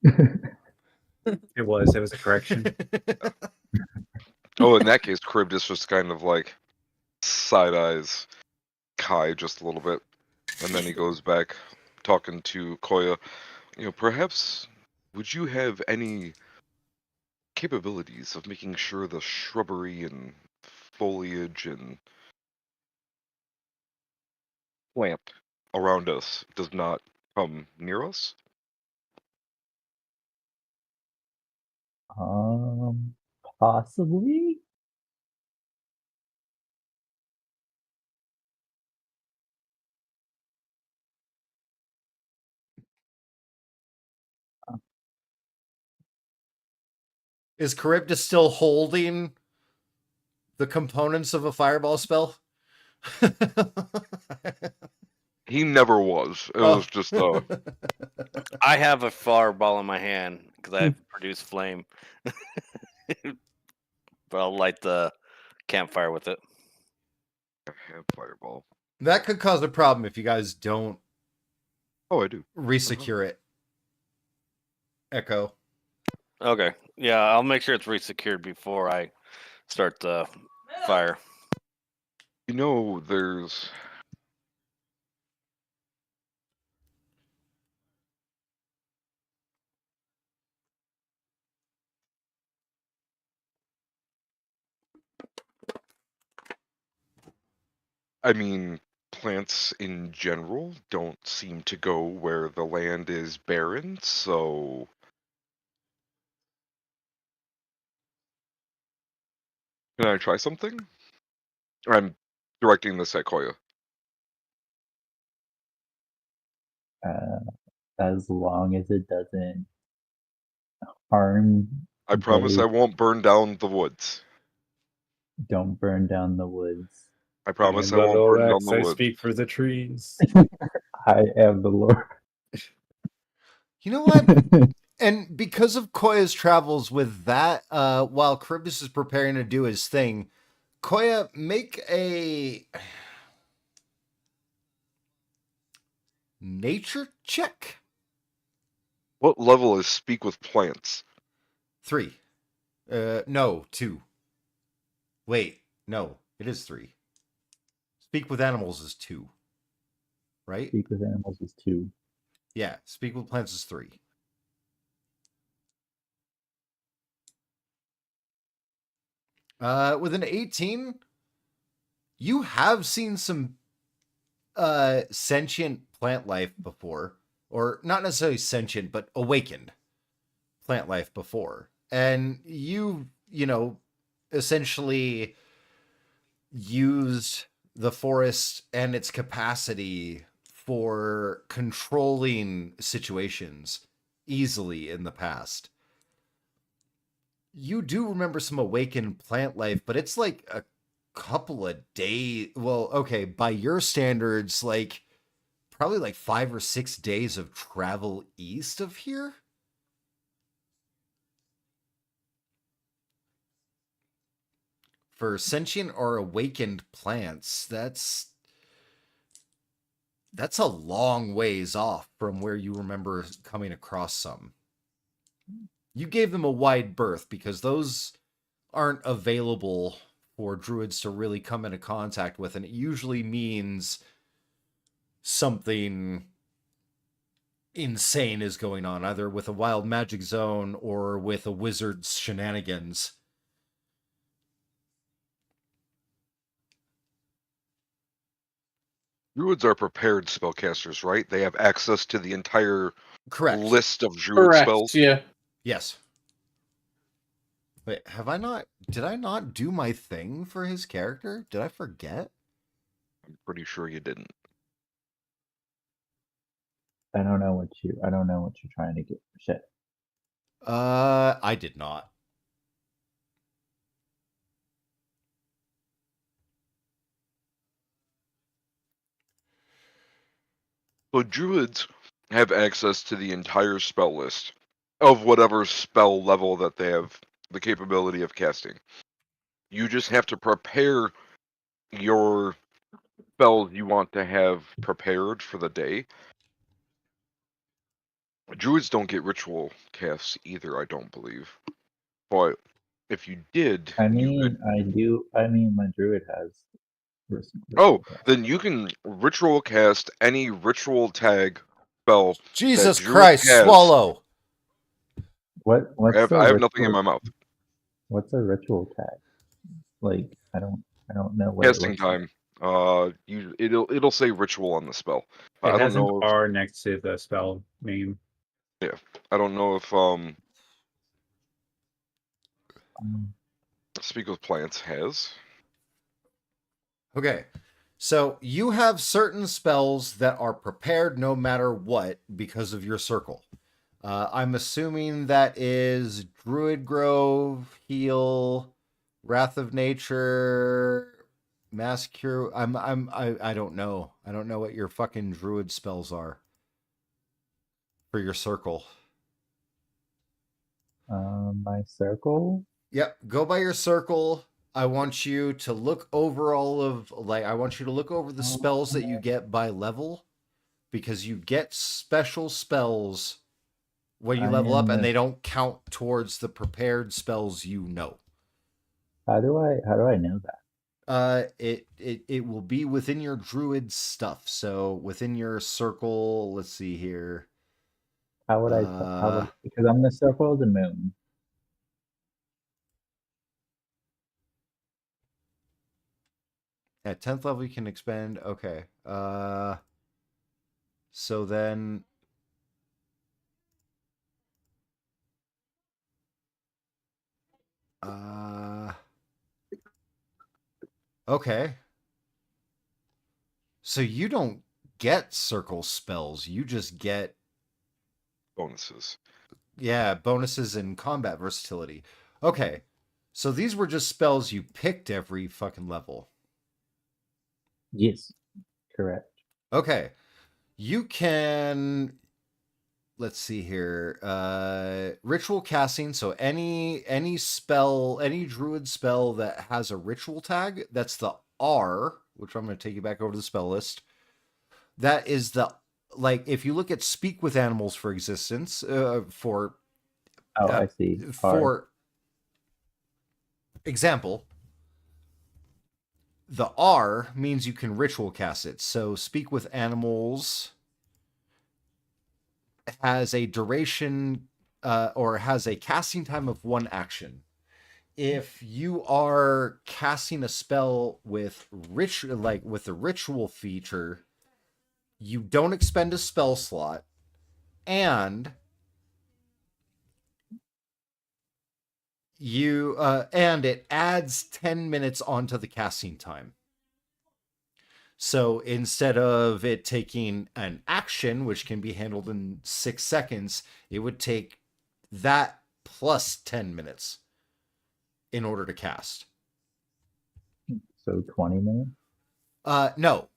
[SPEAKER 5] It was a correction.
[SPEAKER 2] Oh, in that case, Charybdis just kind of like side eyes Kai just a little bit, and then he goes back talking to Koya. perhaps would you have any capabilities of making sure the shrubbery and foliage and plant around us does not come near us?
[SPEAKER 6] Possibly.
[SPEAKER 3] Is Charybdis still holding the components of a fireball spell?
[SPEAKER 2] He never was. It was just
[SPEAKER 7] I have a fireball in my hand because I produce flame. But I'll light the campfire with it.
[SPEAKER 2] I have fireball.
[SPEAKER 3] That could cause a problem if you guys don't
[SPEAKER 2] Oh, I do.
[SPEAKER 3] resecure it. Echo.
[SPEAKER 7] Okay. Yeah, I'll make sure it's resecured before I start the fire.
[SPEAKER 2] There's I mean, plants in general don't seem to go where the land is barren, so can I try something? I'm directing this at Koya.
[SPEAKER 6] As long as it doesn't harm.
[SPEAKER 2] I promise I won't burn down the woods.
[SPEAKER 6] Don't burn down the woods.
[SPEAKER 2] I promise I
[SPEAKER 5] the
[SPEAKER 2] won't burn down
[SPEAKER 5] Lorax,
[SPEAKER 2] the
[SPEAKER 5] I
[SPEAKER 2] woods.
[SPEAKER 5] speak for the trees.
[SPEAKER 6] I am the Lord.
[SPEAKER 3] You know what? And because of Koya's travels with that, while Charybdis is preparing to do his thing, Koya, make a nature check.
[SPEAKER 2] What level is speak with plants?
[SPEAKER 3] 3. No, 2. Wait, no, it is 3. Speak with animals is 2. Right?
[SPEAKER 6] Speak with animals is 2.
[SPEAKER 3] Yeah, speak with plants is 3. With an 18, you have seen some sentient plant life before, or not necessarily sentient, but awakened plant life before. And you essentially used the forest and its capacity for controlling situations easily in the past. You do remember some awakened plant life, but it's like a couple of days. Well, okay, by your standards, like probably like 5 or 6 days of travel east of here. For sentient or awakened plants, that's a long ways off from where you remember coming across some. You gave them a wide berth because those aren't available for druids to really come into contact with, and it usually means something insane is going on, either with a wild magic zone or with a wizard's shenanigans.
[SPEAKER 2] Druids are prepared spellcasters, right? They have access to the entire
[SPEAKER 3] Correct.
[SPEAKER 2] list of druid
[SPEAKER 1] Correct.
[SPEAKER 2] spells.
[SPEAKER 1] Yeah.
[SPEAKER 3] Yes. Wait, did I not do my thing for his character? Did I forget?
[SPEAKER 2] I'm pretty sure you didn't.
[SPEAKER 6] I don't know what you're trying to get. Shit.
[SPEAKER 3] I did not.
[SPEAKER 2] So druids have access to the entire spell list of whatever spell level that they have the capability of casting. You just have to prepare your spells you want to have prepared for the day. Druids don't get ritual casts either, I don't believe. But if you did,
[SPEAKER 6] I
[SPEAKER 2] you
[SPEAKER 6] mean,
[SPEAKER 2] could.
[SPEAKER 6] I do. I mean, my druid has.
[SPEAKER 2] Oh, then you can ritual cast any ritual tag spell.
[SPEAKER 3] Jesus
[SPEAKER 2] Druid
[SPEAKER 3] Christ,
[SPEAKER 2] has-
[SPEAKER 3] swallow.
[SPEAKER 6] What's
[SPEAKER 2] I have nothing in my mouth.
[SPEAKER 6] What's a ritual tag? Like, I don't know what it
[SPEAKER 2] Casting
[SPEAKER 6] looks like.
[SPEAKER 2] time. It'll say ritual on the spell.
[SPEAKER 5] It
[SPEAKER 2] I don't
[SPEAKER 5] has an
[SPEAKER 2] know.
[SPEAKER 5] R next to the spell name.
[SPEAKER 2] I don't know if
[SPEAKER 6] Um,
[SPEAKER 2] Speak with Plants has.
[SPEAKER 3] Okay. So you have certain spells that are prepared no matter what because of your circle. I'm assuming that is Druid Grove, Heal, Wrath of Nature, Mass Cure. I don't know. I don't know what your fucking Druid spells are for your circle.
[SPEAKER 6] My circle.
[SPEAKER 3] Yep, go by your circle. I want you to look over I want you to look over the spells that you get by level, because you get special spells when you
[SPEAKER 6] I
[SPEAKER 3] level up,
[SPEAKER 6] am
[SPEAKER 3] and
[SPEAKER 6] a-
[SPEAKER 3] they don't count towards the prepared spells you know.
[SPEAKER 6] How do I know that?
[SPEAKER 3] It will be within your druid stuff. So within your circle, let's see here.
[SPEAKER 6] How would because I'm the circle of the moon.
[SPEAKER 3] At 10th level, you can expend. Okay. So then. Okay. So you don't get circle spells. You just get
[SPEAKER 2] Bonuses.
[SPEAKER 3] bonuses and combat versatility. Okay. So these were just spells you picked every fucking level.
[SPEAKER 6] Yes, correct.
[SPEAKER 3] Okay. You can, let's see here. Ritual casting, so any spell, any druid spell that has a ritual tag, that's the R, which I'm going to take you back over to the spell list. That is if you look at speak with animals for existence, for
[SPEAKER 6] I see.
[SPEAKER 3] for example, the R means you can ritual cast it. So speak with animals has a duration or has a casting time of 1 action. If you are casting a spell with with the ritual feature, you don't expend a spell slot, and and it adds 10 minutes onto the casting time. So instead of it taking an action, which can be handled in 6 seconds, it would take that plus 10 minutes in order to cast.
[SPEAKER 6] So 20 minutes?
[SPEAKER 3] No.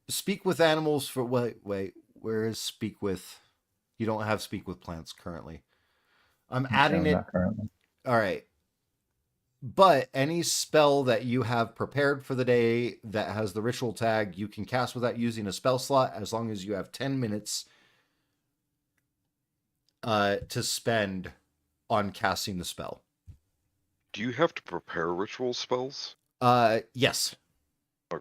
[SPEAKER 3] Speak with animals for wait, where is speak with? You don't have speak with plants currently. I'm adding it.
[SPEAKER 6] Not currently.
[SPEAKER 3] All right. But any spell that you have prepared for the day that has the ritual tag, you can cast without using a spell slot as long as you have 10 minutes to spend on casting the spell.
[SPEAKER 2] Do you have to prepare ritual spells?
[SPEAKER 3] Yes.
[SPEAKER 2] Okay.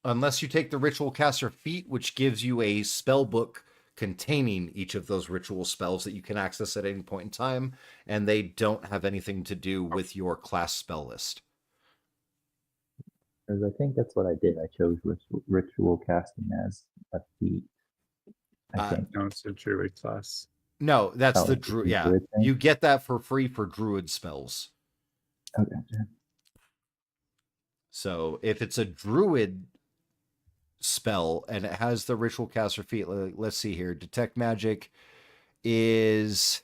[SPEAKER 3] Unless you take the ritual caster feat, which gives you a spell book containing each of those ritual spells that you can access at any point in time, and they don't have anything to do with your class spell list.
[SPEAKER 6] Because I think that's what I did. I chose ritual casting as a feat. I think.
[SPEAKER 5] No, it's a druid class.
[SPEAKER 3] No, that's the
[SPEAKER 6] it's a
[SPEAKER 3] druid. Yeah,
[SPEAKER 6] druid thing?
[SPEAKER 3] you get that for free for druid spells.
[SPEAKER 6] Okay.
[SPEAKER 3] So if it's a druid spell and it has the ritual caster feat, let's see here. Detect magic is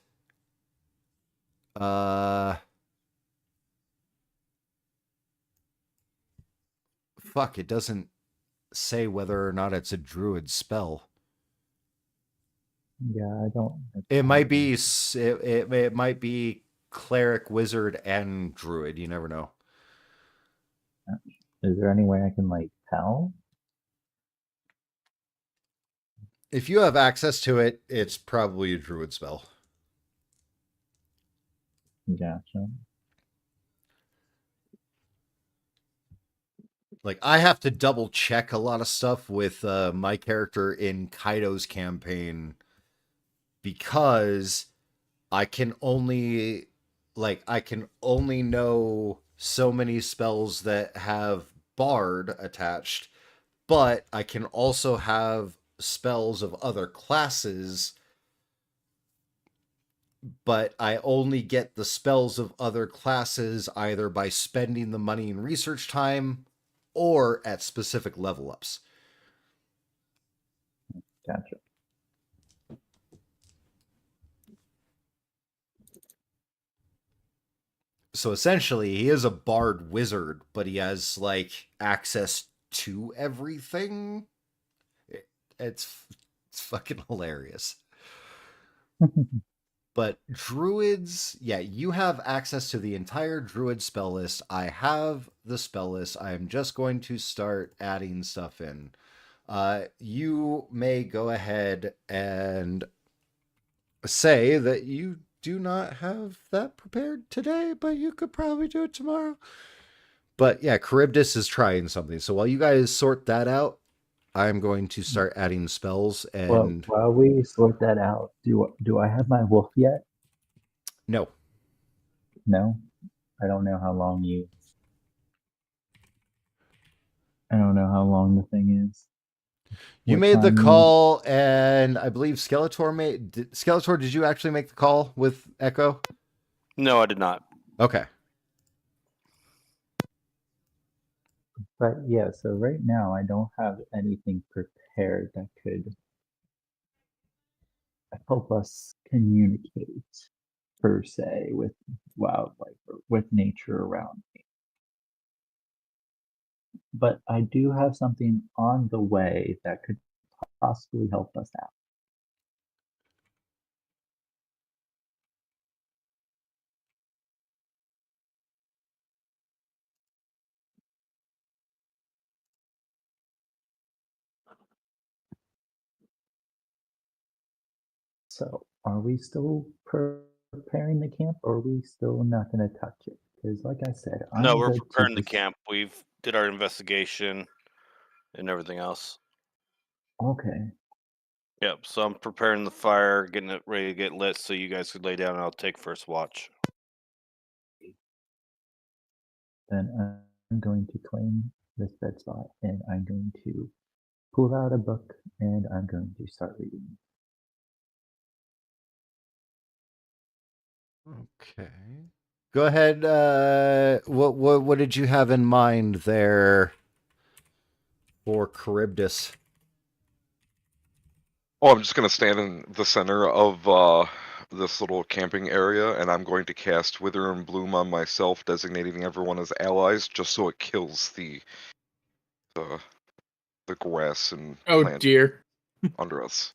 [SPEAKER 3] fuck, it doesn't say whether or not it's a druid spell.
[SPEAKER 6] Yeah, I don't.
[SPEAKER 3] It might be it might be cleric, wizard, and druid. You never know.
[SPEAKER 6] Is there any way I can tell?
[SPEAKER 3] If you have access to it, it's probably a druid spell.
[SPEAKER 6] Gotcha.
[SPEAKER 3] like I have to double check a lot of stuff with my character in Kaido's campaign because I can only know so many spells that have Bard attached, but I can also have spells of other classes, but I only get the spells of other classes either by spending the money in research time or at specific level ups.
[SPEAKER 6] Gotcha.
[SPEAKER 3] So essentially, he is a bard wizard, but he has like access to everything. It's fucking hilarious. But druids, yeah, you have access to the entire druid spell list. I have the spell list. I am just going to start adding stuff in. You may go ahead and say that you do not have that prepared today, but you could probably do it tomorrow. But yeah, Charybdis is trying something. So while you guys sort that out, I'm going to start adding spells.
[SPEAKER 6] Well,
[SPEAKER 3] And
[SPEAKER 6] while we sort that out, do I have my wolf yet?
[SPEAKER 3] no,
[SPEAKER 6] No, I don't know how long you. I don't know how long the thing is.
[SPEAKER 3] you
[SPEAKER 6] What
[SPEAKER 3] made the
[SPEAKER 6] time
[SPEAKER 3] call, and I believe Skeletor made. Skeletor, did you actually make the call with Echo?
[SPEAKER 7] No, I did not.
[SPEAKER 3] Okay.
[SPEAKER 6] But yeah, so right now I don't have anything prepared that could help us communicate per se with wildlife or with nature around me. But I do have something on the way that could possibly help us out. So, are we still preparing the camp, or are we still not going to touch it? Because, like I said,
[SPEAKER 7] No,
[SPEAKER 6] I'm
[SPEAKER 7] we're
[SPEAKER 6] good to
[SPEAKER 7] preparing the
[SPEAKER 6] just.
[SPEAKER 7] camp. We've did our investigation and everything else.
[SPEAKER 6] Okay.
[SPEAKER 7] Yep. So I'm preparing the fire, getting it ready to get lit, so you guys could lay down, and I'll take first watch.
[SPEAKER 6] Then I'm going to claim this bed spot, and I'm going to pull out a book, and I'm going to start reading.
[SPEAKER 3] Okay. Go ahead. What did you have in mind there for Charybdis?
[SPEAKER 2] Oh, I'm just going to stand in the center of this little camping area, and I'm going to cast Wither and Bloom on myself, designating everyone as allies, just so it kills the grass and
[SPEAKER 1] Oh
[SPEAKER 2] plant
[SPEAKER 1] dear.
[SPEAKER 2] under us.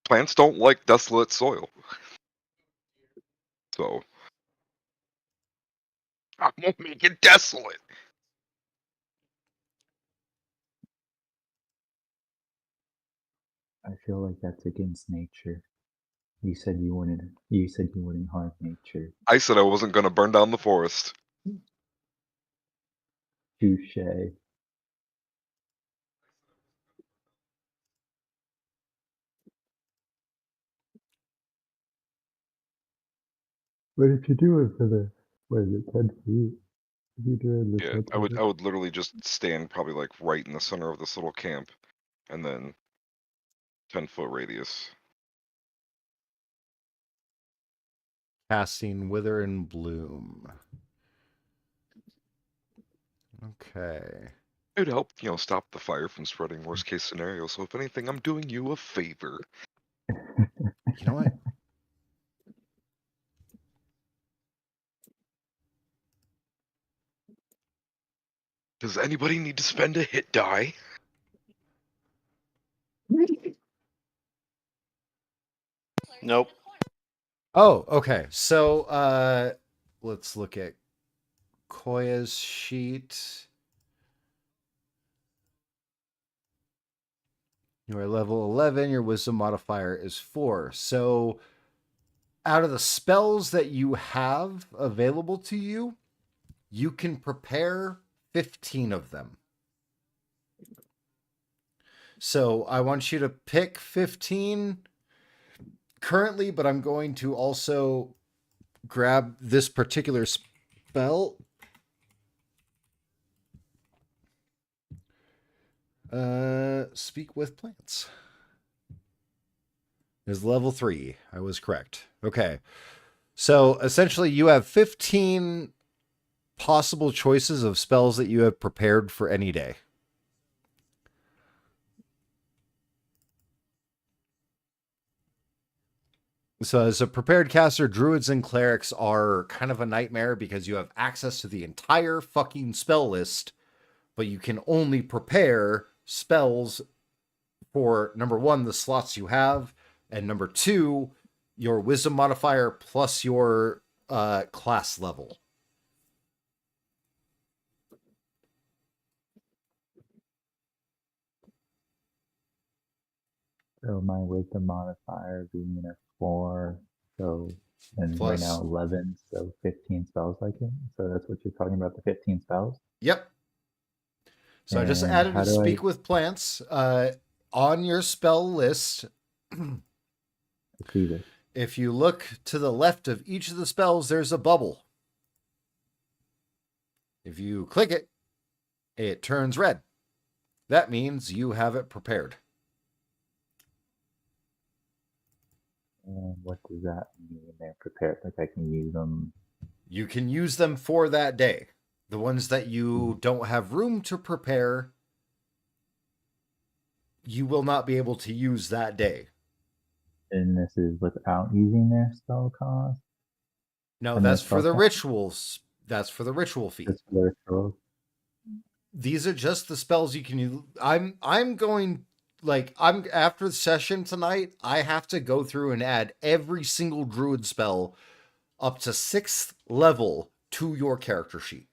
[SPEAKER 2] Plants don't like desolate soil. So I won't make it desolate.
[SPEAKER 6] I feel like that's against nature. You said you wouldn't harm nature.
[SPEAKER 2] I said I wasn't going to burn down the forest.
[SPEAKER 6] Touche. But if you do it for the, what is it, 10 feet? If you do it
[SPEAKER 2] Yeah, I would literally just stand probably like right in the center of this little camp, and then 10-foot radius.
[SPEAKER 3] Casting Wither and Bloom. Okay.
[SPEAKER 2] It would help, stop the fire from spreading. Worst case scenario. So if anything, I'm doing you a favor.
[SPEAKER 3] You know what?
[SPEAKER 2] Does anybody need to spend a hit die?
[SPEAKER 7] Nope.
[SPEAKER 3] Oh, okay. So let's look at Koya's sheet. You are level 11, your wisdom modifier is 4. So out of the spells that you have available to you, You can prepare 15 of them. So I want you to pick 15 currently, but I'm going to also grab this particular spell. Speak with plants. Is level 3. I was correct. Okay. So essentially you have 15 possible choices of spells that you have prepared for any day. So as a prepared caster, druids and clerics are kind of a nightmare because you have access to the entire fucking spell list, but you can only prepare spells for, number 1, the slots you have, and number 2, your wisdom modifier plus your class level.
[SPEAKER 6] So my wisdom modifier being a 4, so and right
[SPEAKER 3] Plus-
[SPEAKER 6] now 11, so 15 spells I can. So that's what you're talking about, the 15 spells.
[SPEAKER 3] Yep. So I just
[SPEAKER 6] And
[SPEAKER 3] added
[SPEAKER 6] how
[SPEAKER 3] to
[SPEAKER 6] do I-
[SPEAKER 3] speak with plants on your spell list.
[SPEAKER 6] I see this.
[SPEAKER 3] If you look to the left of each of the spells, there's a bubble. If you click it, it turns red. That means you have it prepared.
[SPEAKER 6] And what does that mean? They're prepared, like I can use them.
[SPEAKER 3] You can use them for that day. The ones that you don't have room to prepare, you will not be able to use that day.
[SPEAKER 6] And this is without using their spell cost.
[SPEAKER 3] No,
[SPEAKER 6] And
[SPEAKER 3] that's
[SPEAKER 6] that's
[SPEAKER 3] for the
[SPEAKER 6] also-
[SPEAKER 3] rituals. That's for the ritual fee.
[SPEAKER 6] Just for the rituals.
[SPEAKER 3] These are just the spells you can use. I'm going, like, I'm after the session tonight, I have to go through and add every single druid spell up to 6th level to your character sheet.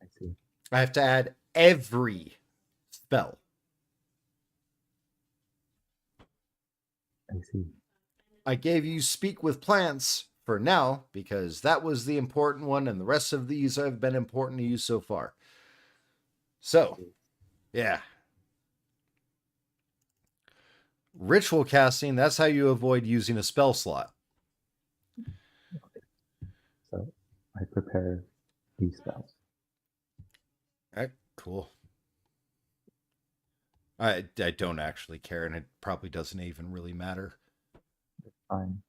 [SPEAKER 6] I see.
[SPEAKER 3] I have to add every spell.
[SPEAKER 6] I see.
[SPEAKER 3] I gave you speak with plants for now because that was the important one, and the rest of these have been important to you so far. So, yeah. Ritual casting, that's how you avoid using a spell slot.
[SPEAKER 6] So I prepare these spells.
[SPEAKER 3] All right, cool. I don't actually care, and it probably doesn't even really matter.
[SPEAKER 6] Fine.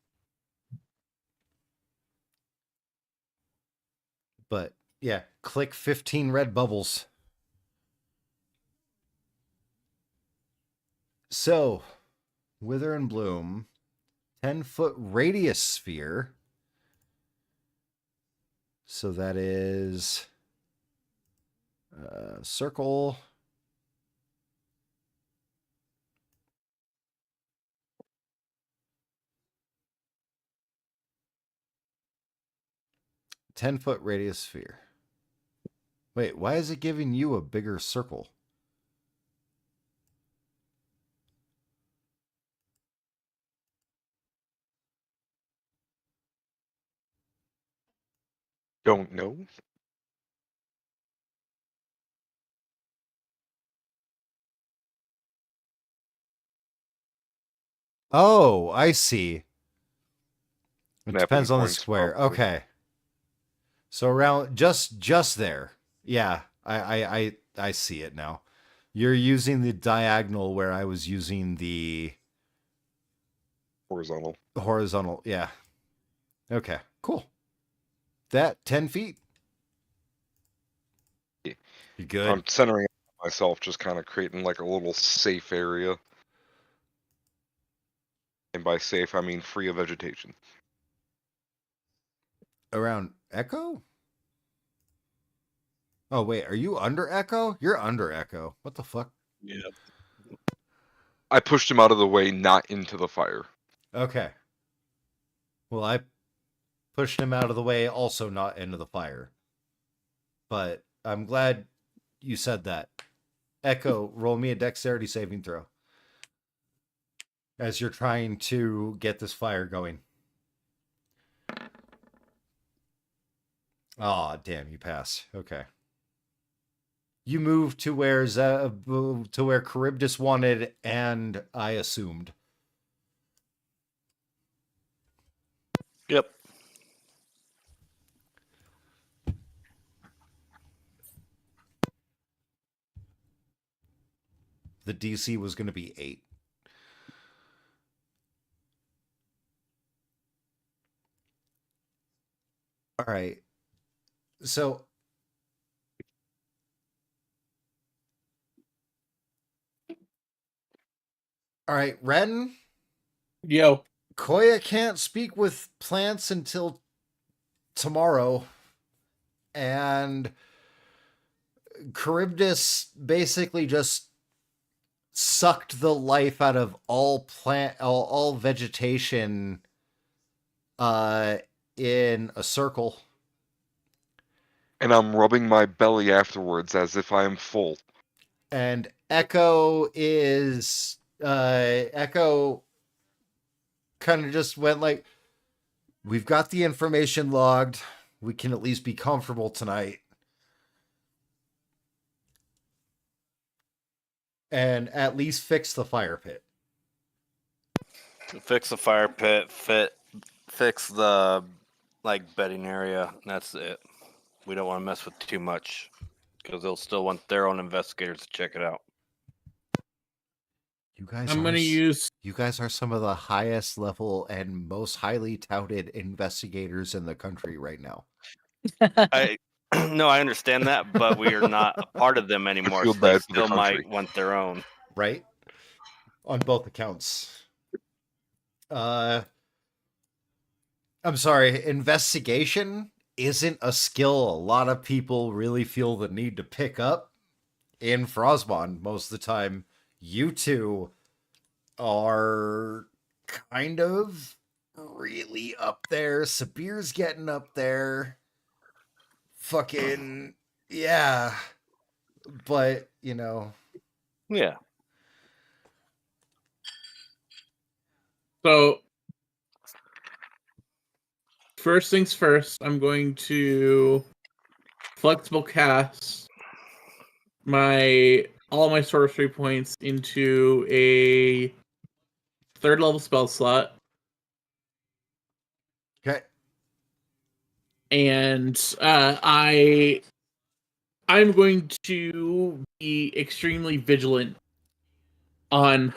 [SPEAKER 3] But yeah, click 15 red bubbles. So, Wither and Bloom, 10-foot radius sphere. So that is circle. Ten-foot radius sphere. Wait, why is it giving you a bigger circle?
[SPEAKER 2] Don't know.
[SPEAKER 3] Oh, I see. It
[SPEAKER 2] Snapping
[SPEAKER 3] depends on the
[SPEAKER 2] points,
[SPEAKER 3] square.
[SPEAKER 2] probably.
[SPEAKER 3] Okay. So around just there. Yeah, I see it now. You're using the diagonal where I was using the
[SPEAKER 2] Horizontal.
[SPEAKER 3] horizontal. Yeah. Okay, cool. That 10 feet.
[SPEAKER 2] Yeah.
[SPEAKER 3] You good?
[SPEAKER 2] I'm centering myself, just kind of creating like a little safe area. And by safe, I mean free of vegetation.
[SPEAKER 3] Around Echo? Oh, wait, are you under Echo? You're under Echo. What the fuck?
[SPEAKER 7] Yeah.
[SPEAKER 2] I pushed him out of the way, not into the fire.
[SPEAKER 3] Okay. Well, I pushed him out of the way, also not into the fire. But I'm glad you said that. Echo, roll me a dexterity saving throw. As you're trying to get this fire going. Oh, damn, you pass. Okay. You move to where Charybdis wanted, and I assumed.
[SPEAKER 7] Yep.
[SPEAKER 3] The DC was going to be 8. All right. So all right, Ren,
[SPEAKER 1] Yo.
[SPEAKER 3] Koya can't speak with plants until tomorrow. And Charybdis basically just sucked the life out of all vegetation in a circle.
[SPEAKER 2] And I'm rubbing my belly afterwards as if I am full.
[SPEAKER 3] And Echo kind of just went like, we've got the information logged. We can at least be comfortable tonight. And at least fix the fire pit.
[SPEAKER 7] Fix the fire pit. Fix the bedding area. And that's it. We don't want to mess with too much because they'll still want their own investigators to check it out.
[SPEAKER 3] You guys You guys are some of the highest level and most highly touted investigators in the country right now.
[SPEAKER 7] No, I understand that, but we are not a part of them anymore.
[SPEAKER 2] feel
[SPEAKER 7] So they
[SPEAKER 2] bad for the
[SPEAKER 7] still might
[SPEAKER 2] country.
[SPEAKER 7] want their own.
[SPEAKER 3] Right? On both accounts. I'm sorry, investigation isn't a skill a lot of people really feel the need to pick up in Frozmond most of the time. You two are kind of really up there. Sabir's getting up there. Fucking, yeah. But,
[SPEAKER 7] Yeah.
[SPEAKER 1] So, first things first, I'm going to flexible cast all my sorcery points into a 3rd level spell slot.
[SPEAKER 3] Okay.
[SPEAKER 1] And I'm going to be extremely vigilant on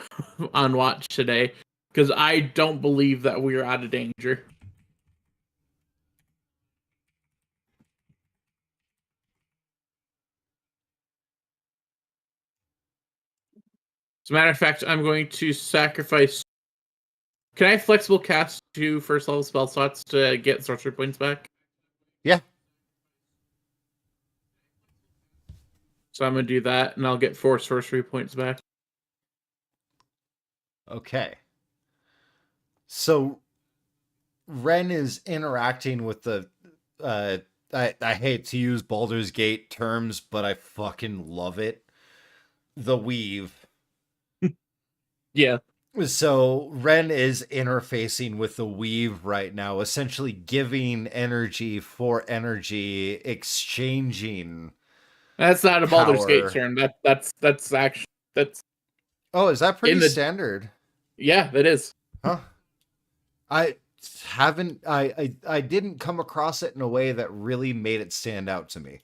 [SPEAKER 1] watch today because I don't believe that we are out of danger. As a matter of fact, I'm going to sacrifice. Can I flexible cast 2 first level spell slots to get sorcery points back?
[SPEAKER 3] Yeah.
[SPEAKER 1] So I'm going to do that, and I'll get 4 sorcery points back.
[SPEAKER 3] Okay. So Ren is interacting with the I hate to use Baldur's Gate terms, but I fucking love it. The weave.
[SPEAKER 1] Yeah.
[SPEAKER 3] So Ren is interfacing with the weave right now, essentially giving energy for energy, exchanging.
[SPEAKER 1] That's not a Baldur's Gate
[SPEAKER 3] power.
[SPEAKER 1] term. That's actually
[SPEAKER 3] Oh, is that pretty
[SPEAKER 1] in the-
[SPEAKER 3] standard?
[SPEAKER 1] Yeah, that is.
[SPEAKER 3] Huh? I didn't come across it in a way that really made it stand out to me.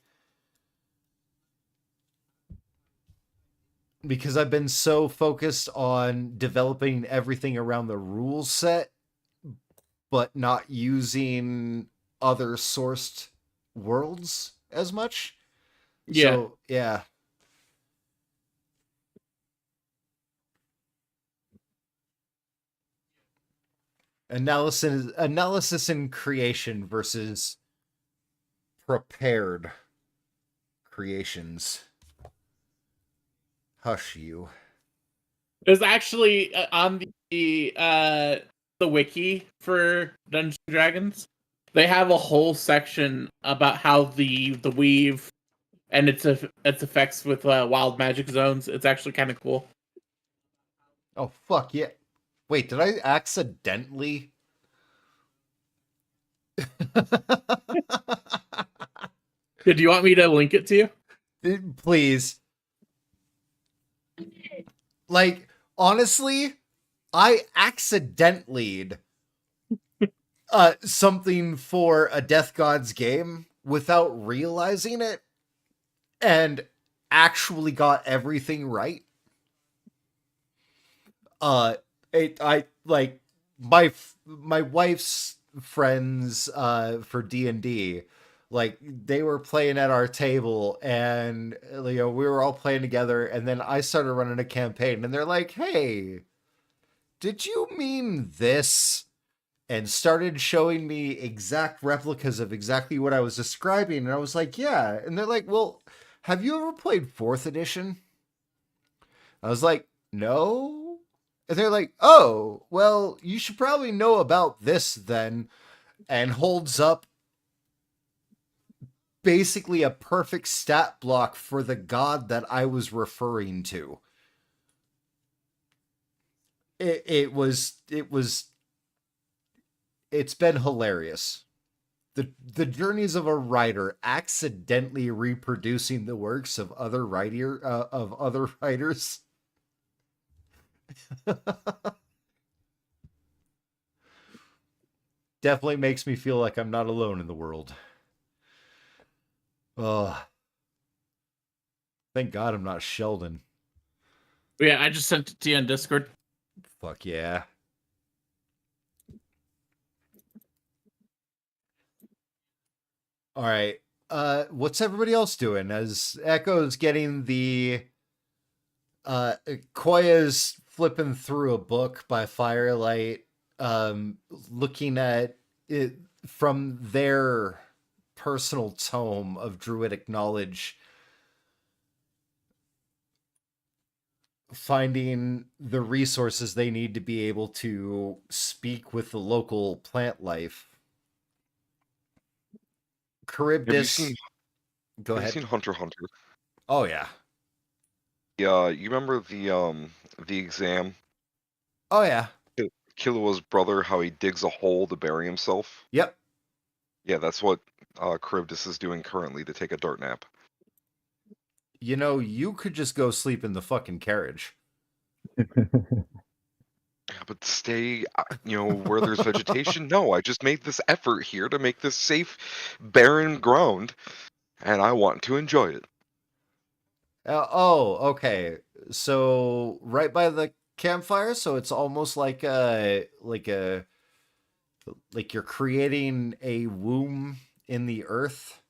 [SPEAKER 3] Because I've been so focused on developing everything around the rules set, but not using other sourced worlds as much.
[SPEAKER 1] Yeah.
[SPEAKER 3] So, yeah. Analysis and creation versus prepared creations. Hush you.
[SPEAKER 1] There's actually on the wiki for Dungeons and Dragons, they have a whole section about how the weave and its effects with wild magic zones. It's actually kind of cool.
[SPEAKER 3] Oh, fuck yeah. Wait, did I accidentally?
[SPEAKER 1] Do you want me to link it to you?
[SPEAKER 3] Please. Like, honestly, I accidentally something for a Death Gods game without realizing it, and actually got everything right. I like my wife's friends for D&D, like they were playing at our table, and we were all playing together, and then I started running a campaign, and they're like, "Hey, did you mean this?" And started showing me exact replicas of exactly what I was describing, and I was like, "Yeah." And they're like, "Well, have you ever played 4th edition?" I was like, "No." And they're like, "Oh, well, you should probably know about this then," and holds up basically a perfect stat block for the god that I was referring to. It's been hilarious. The journeys of a writer accidentally reproducing the works of other writers. Definitely makes me feel like I'm not alone in the world. Thank God I'm not Sheldon.
[SPEAKER 1] Yeah, I just sent it to you on Discord.
[SPEAKER 3] Fuck yeah. All right. What's everybody else doing? As Echo's getting the Koya's flipping through a book by firelight, looking at it from their personal tome of druidic knowledge, finding the resources they need to be able to speak with the local plant life. Charybdis. Go
[SPEAKER 2] have
[SPEAKER 3] ahead.
[SPEAKER 2] you seen Hunter x Hunter?
[SPEAKER 3] Oh yeah.
[SPEAKER 2] Yeah, you remember the exam?
[SPEAKER 3] Oh yeah.
[SPEAKER 2] Killua's brother, how he digs a hole to bury himself?
[SPEAKER 3] Yep.
[SPEAKER 2] Yeah, that's what Charybdis is doing currently to take a dirt nap.
[SPEAKER 3] You could just go sleep in the fucking carriage.
[SPEAKER 2] Yeah, but stay, where there's vegetation? No, I just made this effort here to make this safe, barren ground, and I want to enjoy it.
[SPEAKER 3] Okay. So right by the campfire, so it's almost like you're creating a womb in the earth.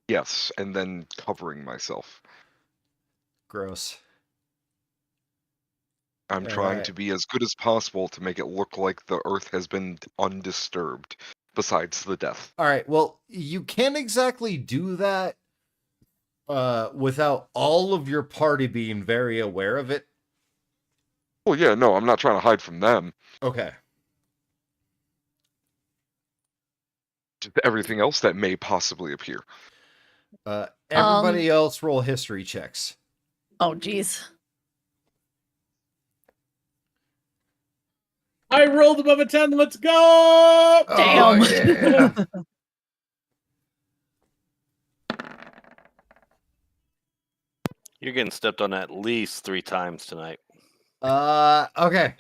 [SPEAKER 2] Yes, and then covering myself.
[SPEAKER 3] Gross.
[SPEAKER 2] I'm trying to be as good as possible to make it look like the earth has been undisturbed, besides the death.
[SPEAKER 3] All right. Well, you can't exactly do that without all of your party being very aware of it.
[SPEAKER 2] Oh yeah, no, I'm not trying to hide from them.
[SPEAKER 3] Okay.
[SPEAKER 2] Just everything else that may possibly appear.
[SPEAKER 3] Everybody else roll history checks.
[SPEAKER 4] Oh, geez.
[SPEAKER 1] I rolled above a 10. Let's go!
[SPEAKER 4] Damn.
[SPEAKER 3] Oh, yeah.
[SPEAKER 7] You're getting stepped on at least 3 times tonight.
[SPEAKER 3] Okay.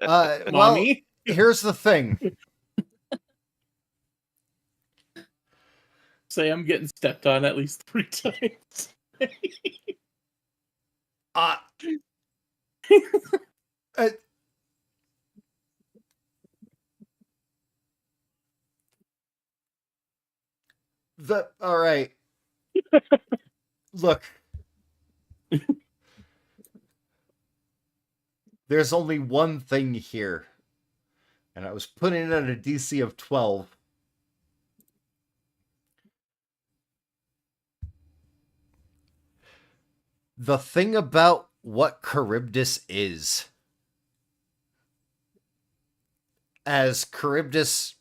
[SPEAKER 3] Well,
[SPEAKER 1] Mommy?
[SPEAKER 3] here's the thing.
[SPEAKER 1] Say I'm getting stepped on at least 3 times.
[SPEAKER 3] All right. Look. There's only one thing here. And I was putting it at a DC of 12. The thing about what Charybdis is, as Charybdis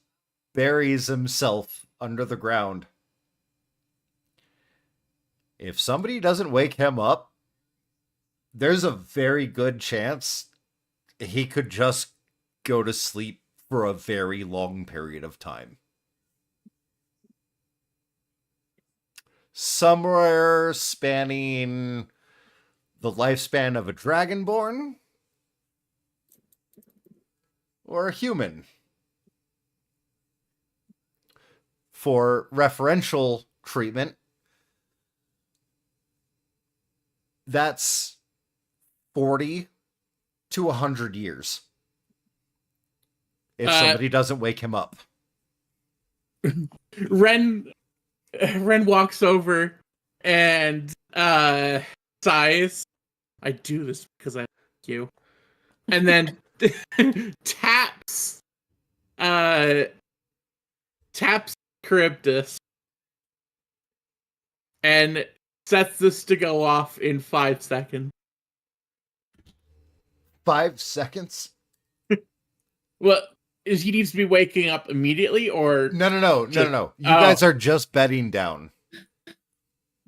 [SPEAKER 3] buries himself under the ground, if somebody doesn't wake him up, there's a very good chance he could just go to sleep for a very long period of time. somewhere spanning the lifespan of a dragonborn or a human. For referential treatment, that's 40 to 100 years. If somebody doesn't wake him up.
[SPEAKER 1] Ren walks over and sighs. I do this because I like you. And then taps Charybdis and sets this to go off in 5 seconds.
[SPEAKER 3] 5 seconds?
[SPEAKER 1] Well, is he needs to be waking up immediately or
[SPEAKER 3] No. You guys are just bedding down.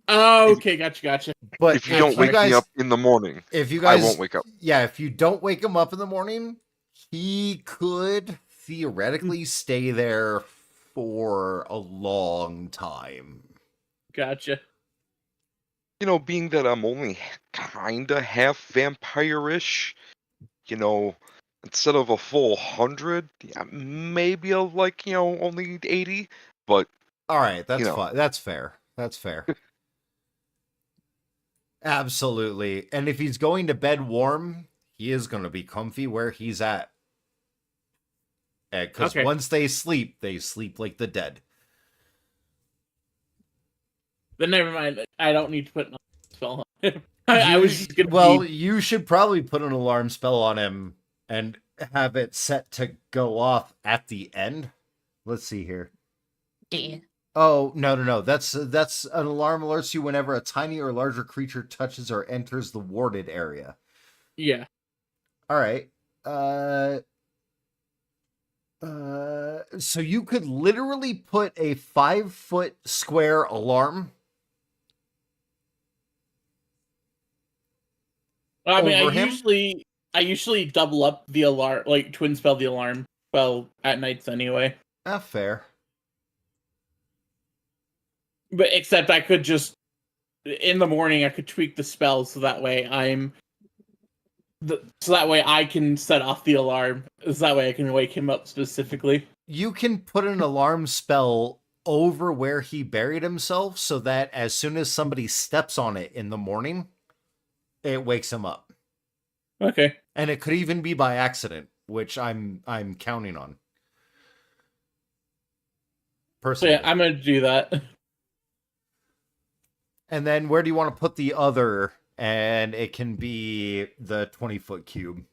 [SPEAKER 1] Oh, okay, gotcha.
[SPEAKER 3] But
[SPEAKER 2] if you don't wake me up in the morning,
[SPEAKER 3] if you guys,
[SPEAKER 2] I won't wake up.
[SPEAKER 3] Yeah, if you don't wake him up in the morning, he could theoretically stay there for a long time.
[SPEAKER 1] Gotcha.
[SPEAKER 2] You know, being that I'm only kinda half vampire-ish, you know, instead of a full 100, yeah, maybe only 80, but
[SPEAKER 3] All right, that's
[SPEAKER 2] you know.
[SPEAKER 3] fine. That's fair. That's fair. Absolutely. And if he's going to bed warm, he is going to be comfy where he's at. Because once they sleep like the dead.
[SPEAKER 1] Then never mind. I don't need to put an spell on him. I was just gonna.
[SPEAKER 3] Well, you should probably put an alarm spell on him and have it set to go off at the end. Let's see here.
[SPEAKER 4] Yeah.
[SPEAKER 3] Oh, no. That's an alarm alerts you whenever a tiny or larger creature touches or enters the warded area.
[SPEAKER 1] Yeah.
[SPEAKER 3] All right. So you could literally put a 5-foot square alarm.
[SPEAKER 1] I mean,
[SPEAKER 3] over him?
[SPEAKER 1] I usually double up the alarm, like twin spell the alarm spell at nights anyway.
[SPEAKER 3] Fair.
[SPEAKER 1] But except I could just in the morning I could tweak the spell so that way I can set off the alarm. So that way I can wake him up specifically.
[SPEAKER 3] You can put an alarm spell over where he buried himself so that as soon as somebody steps on it in the morning, it wakes him up.
[SPEAKER 1] Okay.
[SPEAKER 3] And it could even be by accident, which I'm counting on. Personally.
[SPEAKER 1] So yeah, I'm gonna do that.
[SPEAKER 3] And then where do you want to put the other? And it can be the 20-foot cube.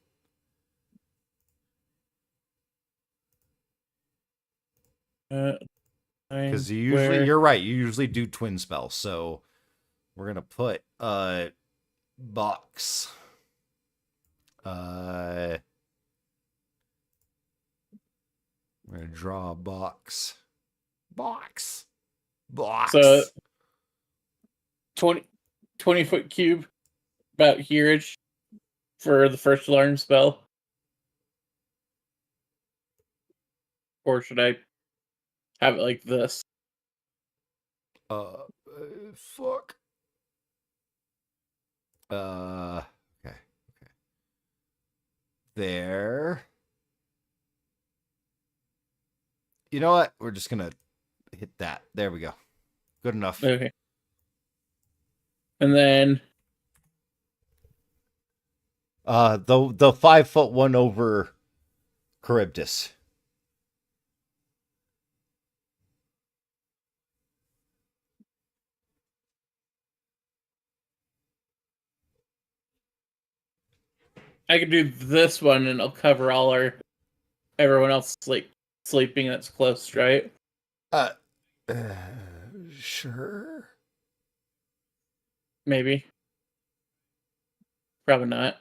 [SPEAKER 3] Because you're right. You usually do twin spells, so we're gonna put box. We're gonna draw a box. Box.
[SPEAKER 1] So 20-foot cube about here-ish for the first alarm spell. Or should I have it like this?
[SPEAKER 3] Fuck. Okay. There. You know what? We're just gonna hit that. There we go. Good enough.
[SPEAKER 1] Okay. And then
[SPEAKER 3] the 5-foot one over Charybdis.
[SPEAKER 1] I could do this one and it'll cover everyone else sleeping that's close, right?
[SPEAKER 3] Sure.
[SPEAKER 1] Maybe. Probably not.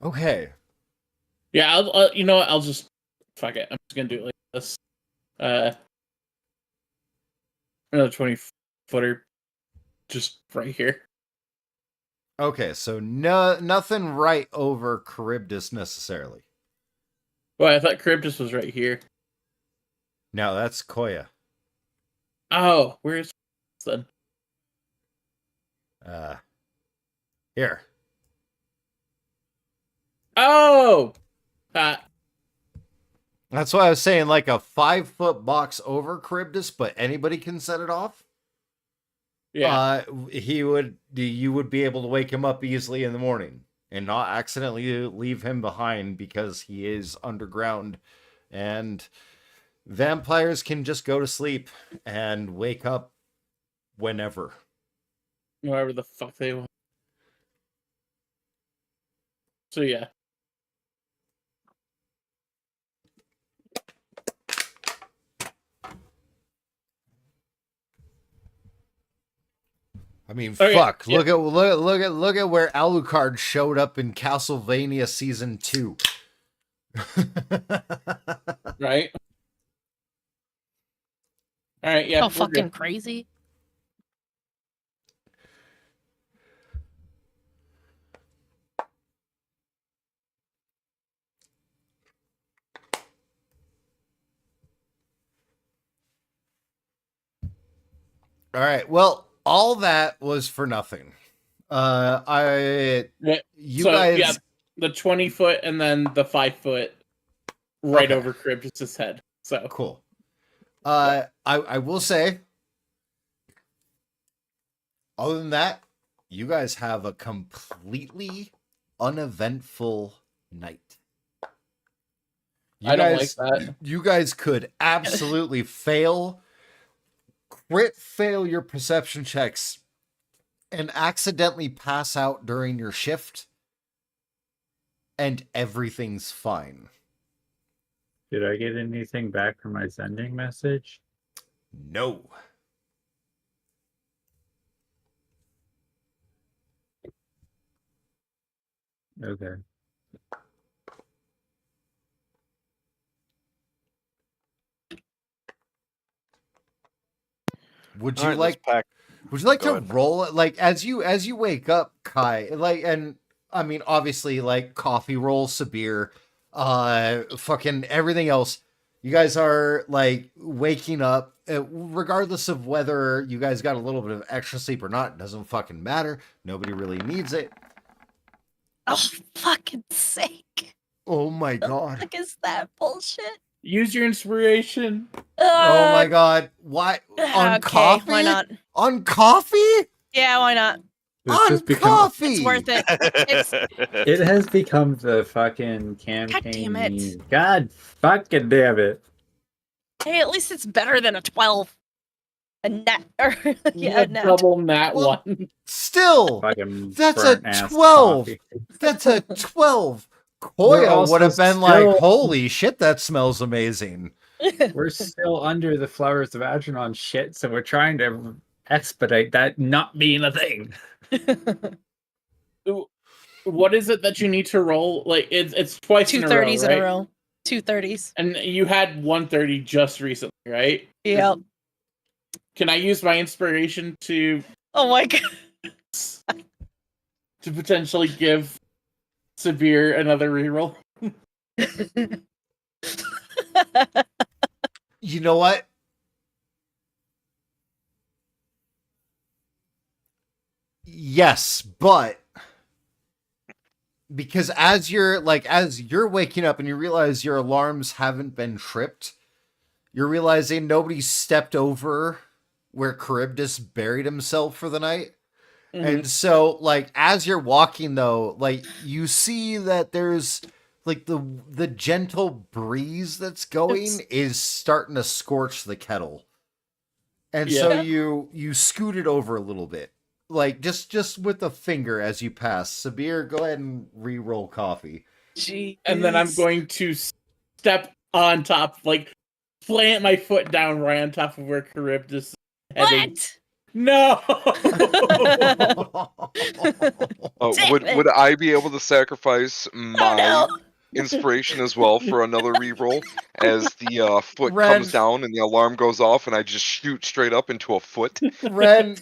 [SPEAKER 3] Okay.
[SPEAKER 1] Yeah, I'll you know what? I'll just fuck it. I'm just gonna do it like this. Another 20-footer, just right here.
[SPEAKER 3] Okay, so nothing right over Charybdis necessarily.
[SPEAKER 1] Well, I thought Charybdis was right here.
[SPEAKER 3] No, that's Koya.
[SPEAKER 1] Oh, where's then?
[SPEAKER 3] Here.
[SPEAKER 1] Oh!
[SPEAKER 3] That's why I was saying like a 5-foot box over Charybdis, but anybody can set it off.
[SPEAKER 1] Yeah.
[SPEAKER 3] You would be able to wake him up easily in the morning and not accidentally leave him behind because he is underground, and vampires can just go to sleep and wake up whenever.
[SPEAKER 1] Whatever the fuck they want. So yeah.
[SPEAKER 3] I mean,
[SPEAKER 1] Okay,
[SPEAKER 3] fuck!
[SPEAKER 1] yeah.
[SPEAKER 3] Look at where Alucard showed up in Castlevania Season 2.
[SPEAKER 1] Right? Alright, yeah.
[SPEAKER 4] How
[SPEAKER 1] we're
[SPEAKER 4] fucking
[SPEAKER 1] good.
[SPEAKER 4] crazy.
[SPEAKER 3] All right. Well, all that was for nothing.
[SPEAKER 1] Yeah,
[SPEAKER 3] You
[SPEAKER 1] so,
[SPEAKER 3] guys.
[SPEAKER 1] yeah, the 20-foot and then the 5-foot right
[SPEAKER 3] Okay.
[SPEAKER 1] over Charybdis' head. So
[SPEAKER 3] Cool. I will say, other than that, you guys have a completely uneventful night.
[SPEAKER 1] I don't like that.
[SPEAKER 3] You guys could absolutely crit fail your perception checks and accidentally pass out during your shift, and everything's fine.
[SPEAKER 5] Did I get anything back from my sending message?
[SPEAKER 3] No.
[SPEAKER 5] Okay.
[SPEAKER 3] Would
[SPEAKER 7] All
[SPEAKER 3] you
[SPEAKER 7] right,
[SPEAKER 3] like
[SPEAKER 7] let's pack.
[SPEAKER 3] Would you like
[SPEAKER 7] Go
[SPEAKER 3] to
[SPEAKER 7] ahead.
[SPEAKER 3] roll like as you wake up, Kai? Like, and I mean, obviously, like coffee roll, Sabir, fucking everything else. You guys are like waking up, regardless of whether you guys got a little bit of extra sleep or not. It doesn't fucking matter. Nobody really needs it.
[SPEAKER 4] Oh, fucking sake.
[SPEAKER 3] Oh my
[SPEAKER 4] The
[SPEAKER 3] god.
[SPEAKER 4] fuck is that bullshit?
[SPEAKER 1] Use your inspiration.
[SPEAKER 3] Oh my god. Why on
[SPEAKER 4] Okay,
[SPEAKER 3] coffee?
[SPEAKER 4] why not?
[SPEAKER 3] On coffee?
[SPEAKER 4] Yeah, why not?
[SPEAKER 5] It's
[SPEAKER 3] On
[SPEAKER 5] just become
[SPEAKER 3] coffee.
[SPEAKER 4] It's worth it. It's
[SPEAKER 5] it has become the fucking campaign.
[SPEAKER 4] damn it.
[SPEAKER 5] meme. God fucking damn it.
[SPEAKER 4] hey, at least it's better than a 12. A net or yeah,
[SPEAKER 1] A
[SPEAKER 4] a net.
[SPEAKER 1] double nat
[SPEAKER 3] Well,
[SPEAKER 1] one.
[SPEAKER 3] Still,
[SPEAKER 5] Fucking
[SPEAKER 3] that's a
[SPEAKER 5] burnt-ass
[SPEAKER 3] 12.
[SPEAKER 5] coffee.
[SPEAKER 3] That's a 12.
[SPEAKER 5] We're
[SPEAKER 3] Koya
[SPEAKER 5] also
[SPEAKER 3] would have been like,
[SPEAKER 5] still-
[SPEAKER 3] holy shit, that smells amazing.
[SPEAKER 5] We're still under the Flowers of Algernon shit, so we're trying to expedite that not being a thing.
[SPEAKER 1] What is it that you need to roll? Like it's twice
[SPEAKER 4] Two
[SPEAKER 1] in a row,
[SPEAKER 4] 30s
[SPEAKER 1] right?
[SPEAKER 4] in a row. 2 30s.
[SPEAKER 1] And you had 130 just recently, right?
[SPEAKER 4] Yep.
[SPEAKER 1] Can I use my inspiration to
[SPEAKER 4] Oh my god.
[SPEAKER 1] potentially give Sabir another reroll?
[SPEAKER 3] You know what? Yes, but because as you're waking up and you realize your alarms haven't been tripped, you're realizing nobody stepped over where Charybdis buried himself for the night. And so, like, as you're walking, though, like, you see that there's, like, the gentle breeze that's going is starting to scorch the kettle. And so you scoot it over a little bit. Like, just with the finger as you pass. Sabir, go ahead and re-roll coffee.
[SPEAKER 4] Jeez.
[SPEAKER 1] And then I'm going to step on top, like, plant my foot down right on top of where Charybdis is heading.
[SPEAKER 4] What?
[SPEAKER 1] No!
[SPEAKER 2] Oh,
[SPEAKER 4] Damn
[SPEAKER 2] would
[SPEAKER 4] it.
[SPEAKER 2] would I be able to sacrifice my
[SPEAKER 4] Oh
[SPEAKER 2] inspiration as well for another reroll as the foot
[SPEAKER 3] Ren.
[SPEAKER 2] comes down and the alarm goes off, and I just shoot straight up into a foot.
[SPEAKER 3] Ren,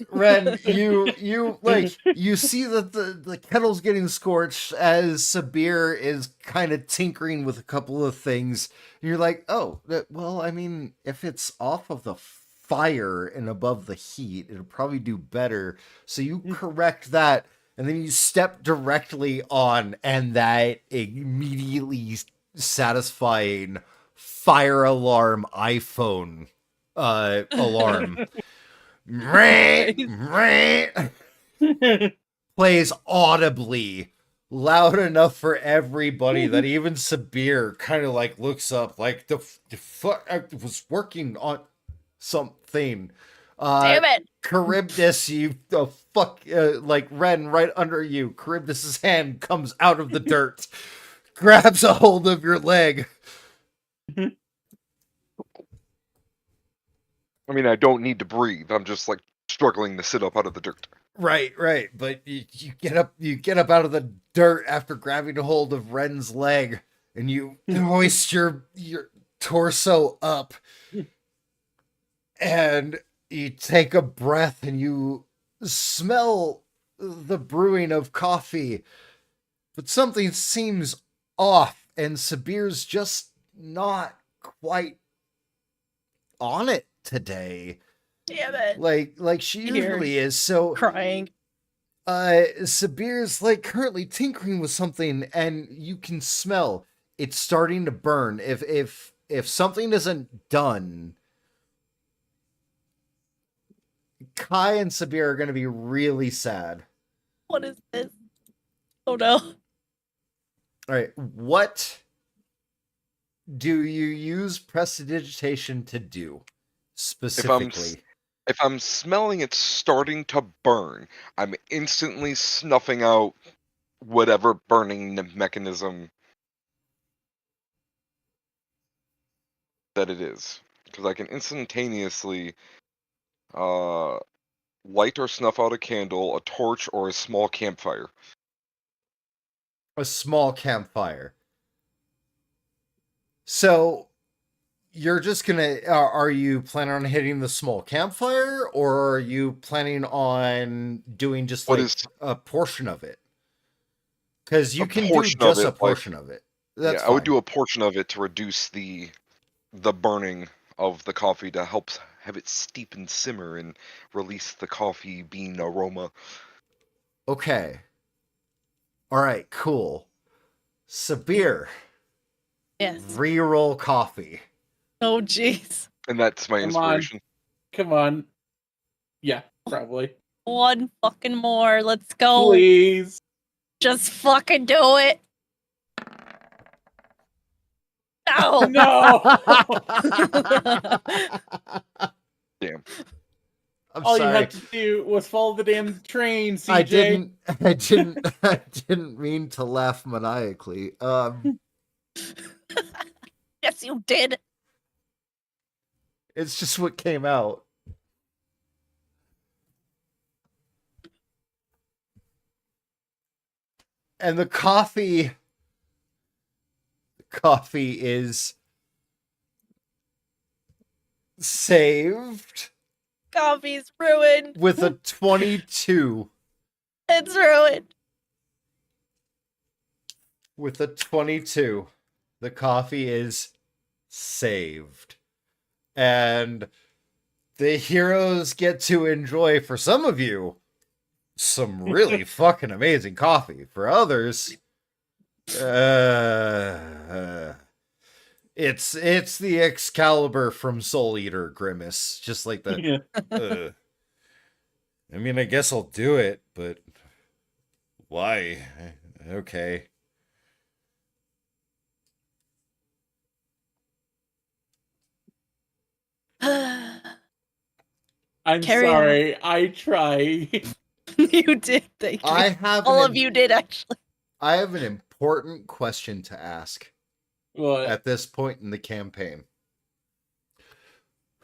[SPEAKER 3] you like you see that the kettle's getting scorched as Sabir is kind of tinkering with a couple of things. And you're like, oh, well, I mean, if it's off of the fire and above the heat, it'll probably do better. So you correct that, and then you step directly on, and that immediately satisfying fire alarm iPhone alarm plays audibly loud enough for everybody that even Sabir kind of like looks up like the fuck I was working on something.
[SPEAKER 4] Damn it!
[SPEAKER 3] Charybdis, you the fuck like Ren right under you. Charybdis's hand comes out of the dirt, grabs a hold of your leg.
[SPEAKER 2] I mean, I don't need to breathe. I'm just like struggling to sit up out of the dirt.
[SPEAKER 3] Right. But you get up out of the dirt after grabbing a hold of Ren's leg, and you hoist your torso up, and you take a breath, and you smell the brewing of coffee, but something seems off, and Sabir's just not quite on it today.
[SPEAKER 4] Damn it!
[SPEAKER 3] Like she usually is. So
[SPEAKER 4] Crying.
[SPEAKER 3] Sabir's like currently tinkering with something, and you can smell it's starting to burn. If something isn't done, Kai and Sabir are going to be really sad.
[SPEAKER 4] What is this? Oh no!
[SPEAKER 3] All right, what do you use prestidigitation to do specifically?
[SPEAKER 2] If I'm smelling it starting to burn, I'm instantly snuffing out whatever burning mechanism that it is. Because I can instantaneously light or snuff out a candle, a torch, or a small campfire.
[SPEAKER 3] A small campfire. So you're just gonna are you planning on hitting the small campfire, or are you planning on doing just
[SPEAKER 2] What
[SPEAKER 3] like
[SPEAKER 2] is-
[SPEAKER 3] a portion of it? Because you
[SPEAKER 2] A
[SPEAKER 3] can do
[SPEAKER 2] portion of
[SPEAKER 3] just
[SPEAKER 2] it,
[SPEAKER 3] a
[SPEAKER 2] like-
[SPEAKER 3] portion of it. That's
[SPEAKER 2] I would
[SPEAKER 3] fine.
[SPEAKER 2] do a portion of it to reduce the burning of the coffee to help have it steep and simmer and release the coffee bean aroma.
[SPEAKER 3] Okay. All right, cool. Sabir,
[SPEAKER 4] Yes.
[SPEAKER 3] reroll coffee.
[SPEAKER 4] Oh jeez.
[SPEAKER 2] And that's my
[SPEAKER 1] Come on.
[SPEAKER 2] inspiration.
[SPEAKER 1] Come on. Yeah, probably.
[SPEAKER 4] One fucking more. Let's go.
[SPEAKER 1] Please.
[SPEAKER 4] Just fucking do it. No.
[SPEAKER 1] No.
[SPEAKER 2] Damn.
[SPEAKER 3] I'm
[SPEAKER 1] All you
[SPEAKER 3] sorry.
[SPEAKER 1] had to do was follow the damn train, CJ.
[SPEAKER 3] I didn't mean to laugh maniacally.
[SPEAKER 4] Yes, you did.
[SPEAKER 3] It's just what came out. And the coffee is saved
[SPEAKER 4] Coffee's ruined.
[SPEAKER 3] with a 22.
[SPEAKER 4] It's ruined.
[SPEAKER 3] With a 22, the coffee is saved. And the heroes get to enjoy, for some of you, some really fucking amazing coffee. For others, it's the Excalibur from Soul Eater grimace, just like the.
[SPEAKER 1] Yeah.
[SPEAKER 3] I mean, I guess I'll do it, but why? Okay.
[SPEAKER 1] I'm
[SPEAKER 4] Carry on.
[SPEAKER 1] sorry. I tried.
[SPEAKER 4] You did. Thank you.
[SPEAKER 3] I have
[SPEAKER 4] All
[SPEAKER 3] an
[SPEAKER 4] of you did actually.
[SPEAKER 3] I have an important question to ask
[SPEAKER 1] What?
[SPEAKER 3] at this point in the campaign.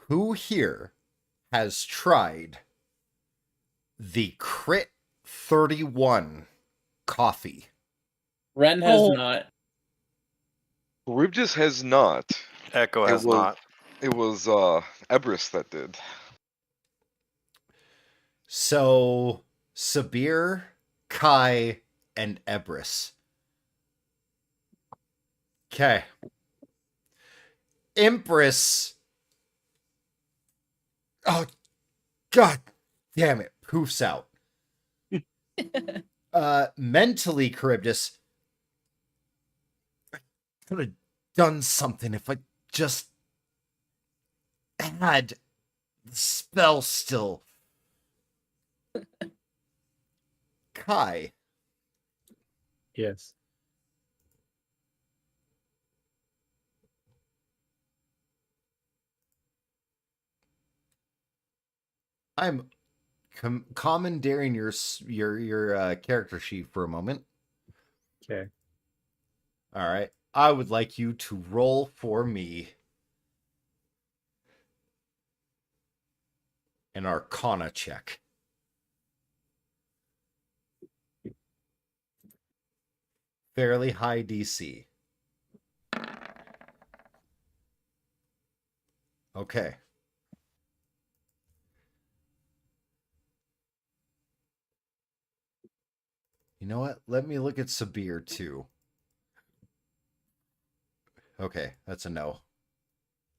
[SPEAKER 3] Who here has tried the Crit 31 coffee?
[SPEAKER 1] Ren has
[SPEAKER 4] Oh.
[SPEAKER 1] not.
[SPEAKER 2] Charybdis has not.
[SPEAKER 7] Echo
[SPEAKER 2] It
[SPEAKER 7] has
[SPEAKER 2] was-
[SPEAKER 7] not.
[SPEAKER 2] It was Ebris that did.
[SPEAKER 3] So Sabir, Kai, and Ebris. Okay. Empress. Oh, God damn it. Poofs out. Mentally, Charybdis. I could have done something if I just had the spell still. Kai.
[SPEAKER 5] Yes.
[SPEAKER 3] I'm commandeering your character sheet for a moment.
[SPEAKER 5] Okay.
[SPEAKER 3] All right. I would like you to roll for me an Arcana check. Fairly high DC. Okay. You know what? Let me look at Sabir too. Okay, that's a no.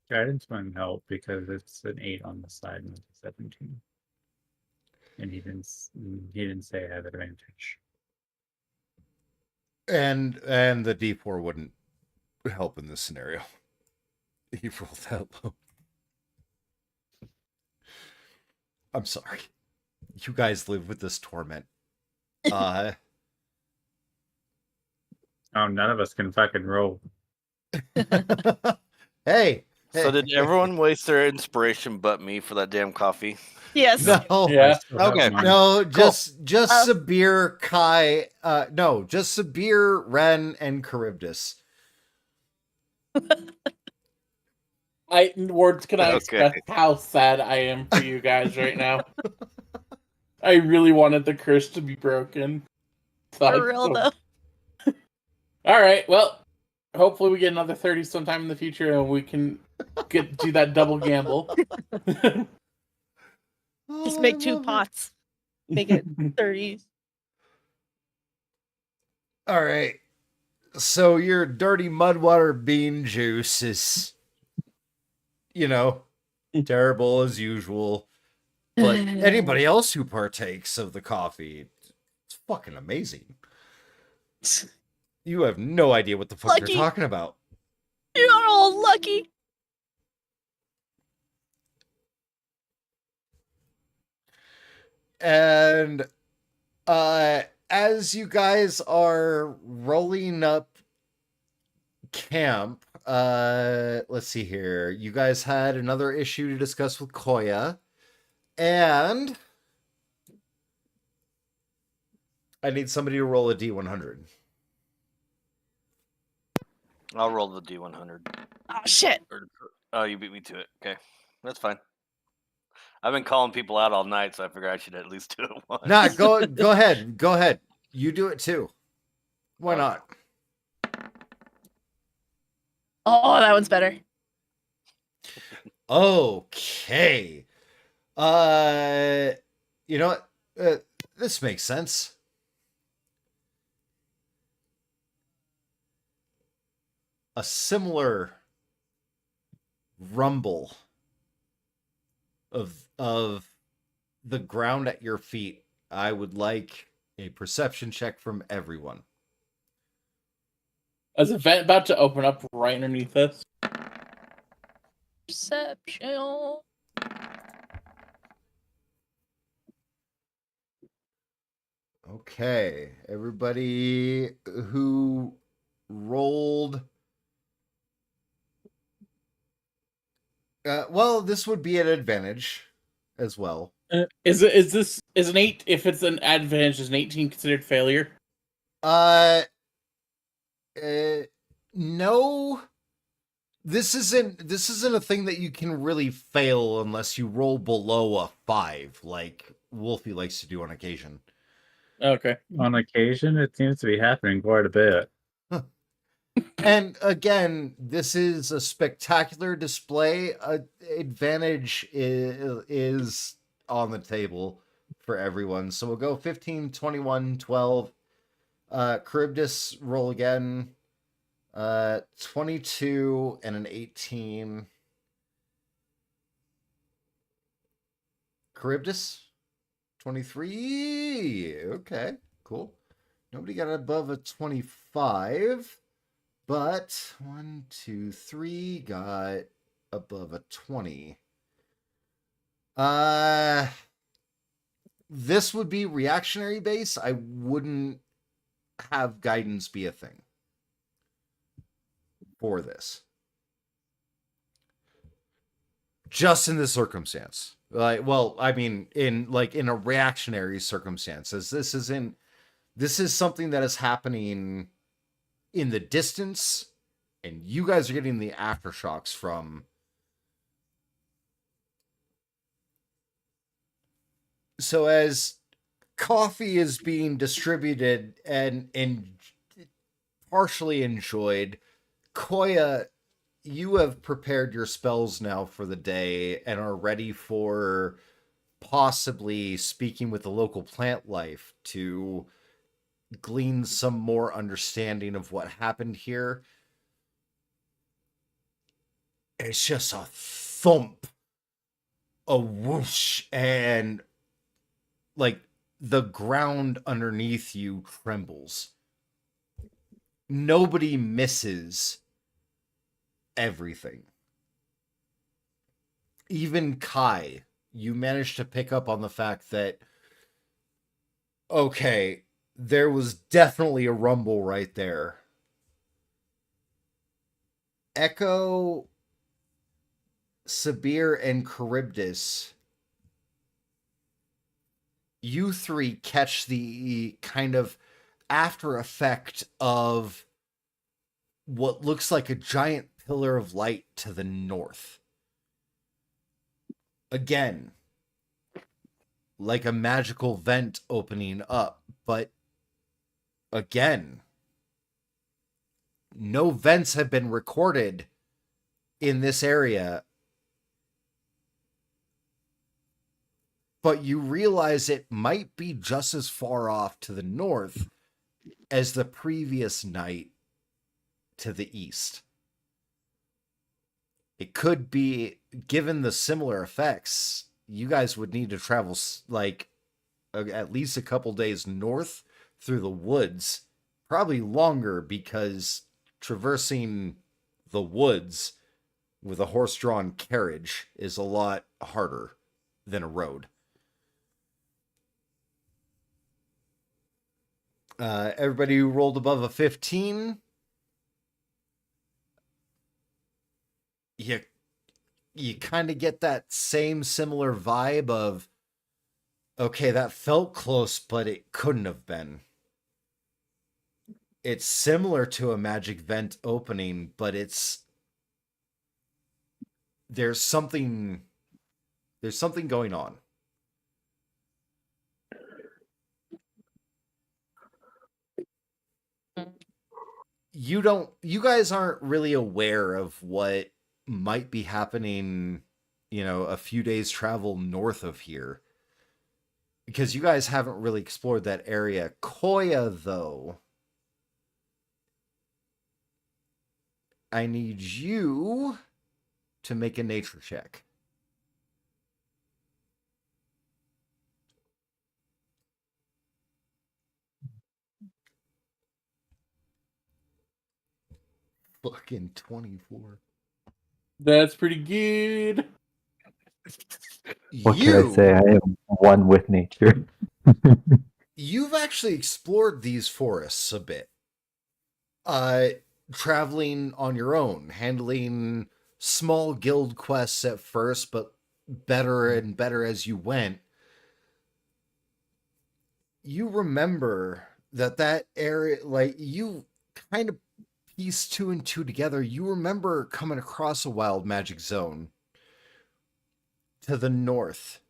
[SPEAKER 5] Guidance wouldn't help because it's an 8 on the side and it's a 17. And he didn't say I have advantage.
[SPEAKER 3] And the D4 wouldn't help in this scenario. He rolled that low. I'm sorry. You guys live with this torment.
[SPEAKER 5] Oh, none of us can fucking roll.
[SPEAKER 3] Hey.
[SPEAKER 7] So did everyone waste their inspiration but me for that damn coffee?
[SPEAKER 4] Yes.
[SPEAKER 3] No.
[SPEAKER 1] Yeah.
[SPEAKER 5] I still have
[SPEAKER 2] Okay.
[SPEAKER 5] mine.
[SPEAKER 3] No, just
[SPEAKER 4] Oh.
[SPEAKER 3] Sabir, Kai, no, just Sabir, Ren, and Charybdis.
[SPEAKER 1] Words can I
[SPEAKER 7] Okay.
[SPEAKER 1] express how sad I am for you guys right now? I really wanted the curse to be broken.
[SPEAKER 4] For real though.
[SPEAKER 1] All right, well, hopefully we get another 30 sometime in the future and we can do that double gamble.
[SPEAKER 4] Just make 2 pots. Make it 30s.
[SPEAKER 3] All right. So your dirty mudwater bean juice is, terrible as usual. But anybody else who partakes of the coffee, it's fucking amazing. You have no idea what the fuck
[SPEAKER 4] Lucky.
[SPEAKER 3] you're talking about.
[SPEAKER 4] You're all lucky.
[SPEAKER 3] And as you guys are rolling up camp, let's see here. You guys had another issue to discuss with Koya. And I need somebody to roll a D100.
[SPEAKER 7] I'll roll the D100.
[SPEAKER 4] Oh shit.
[SPEAKER 7] Oh, you beat me to it. Okay, that's fine. I've been calling people out all night, so I figured I should at least do it once.
[SPEAKER 3] Nah, go ahead. Go ahead. You do it too. Why not?
[SPEAKER 4] Oh, that one's better.
[SPEAKER 3] Okay. You know what? This makes sense. A similar rumble of the ground at your feet. I would like a perception check from everyone.
[SPEAKER 1] Is a vent about to open up right underneath us?
[SPEAKER 4] Perception.
[SPEAKER 3] Okay, everybody who rolled. Well, this would be an advantage as well.
[SPEAKER 1] Is an 8? If it's an advantage, is an 18 considered failure?
[SPEAKER 3] No. This isn't a thing that you can really fail unless you roll below a 5, like Wolfie likes to do on occasion.
[SPEAKER 1] Okay.
[SPEAKER 5] On occasion, it seems to be happening quite a bit.
[SPEAKER 3] And again, this is a spectacular display. Advantage is on the table for everyone. So we'll go 15, 21, 12. Charybdis, roll again. 22 and an 18. Charybdis, 23. Okay, cool. Nobody got above a 25. But 1, 2, 3 got above a 20. This would be reactionary base. I wouldn't have guidance be a thing for this. Just in this circumstance. Well, I mean, in a reactionary circumstance, as this is something that is happening in the distance, and you guys are getting the aftershocks from. So as coffee is being distributed and partially enjoyed, Koya, you have prepared your spells now for the day and are ready for possibly speaking with the local plant life to glean some more understanding of what happened here. It's just a thump, a whoosh, and like the ground underneath you trembles. Nobody misses everything. Even Kai, you managed to pick up on the fact that, okay, there was definitely a rumble right there. Echo, Sabir, and Charybdis, you three catch the kind of after effect of what looks like a giant pillar of light to the north. Again, like a magical vent opening up, but again, no vents have been recorded in this area, but you realize it might be just as far off to the north as the previous night to the east. It could be, given the similar effects, you guys would need to travel like at least a couple days north through the woods, probably longer, because traversing the woods with a horse-drawn carriage is a lot harder than a road. Everybody who rolled above a 15, you kind of get that same similar vibe of, okay, that felt close, but it couldn't have been. It's similar to a magic vent opening, but there's something going on. You guys aren't really aware of what might be happening, a few days travel north of here, because you guys haven't really explored that area. Koya, though, I need you to make a nature check. Fucking 24.
[SPEAKER 1] That's pretty good.
[SPEAKER 6] What can I say? I am one with nature.
[SPEAKER 3] You've actually explored these forests a bit. Traveling on your own, handling small guild quests at first, but better and better as you went. You remember that area, like, you kind of piece 2 and 2 together. You remember coming across a wild magic zone to the north.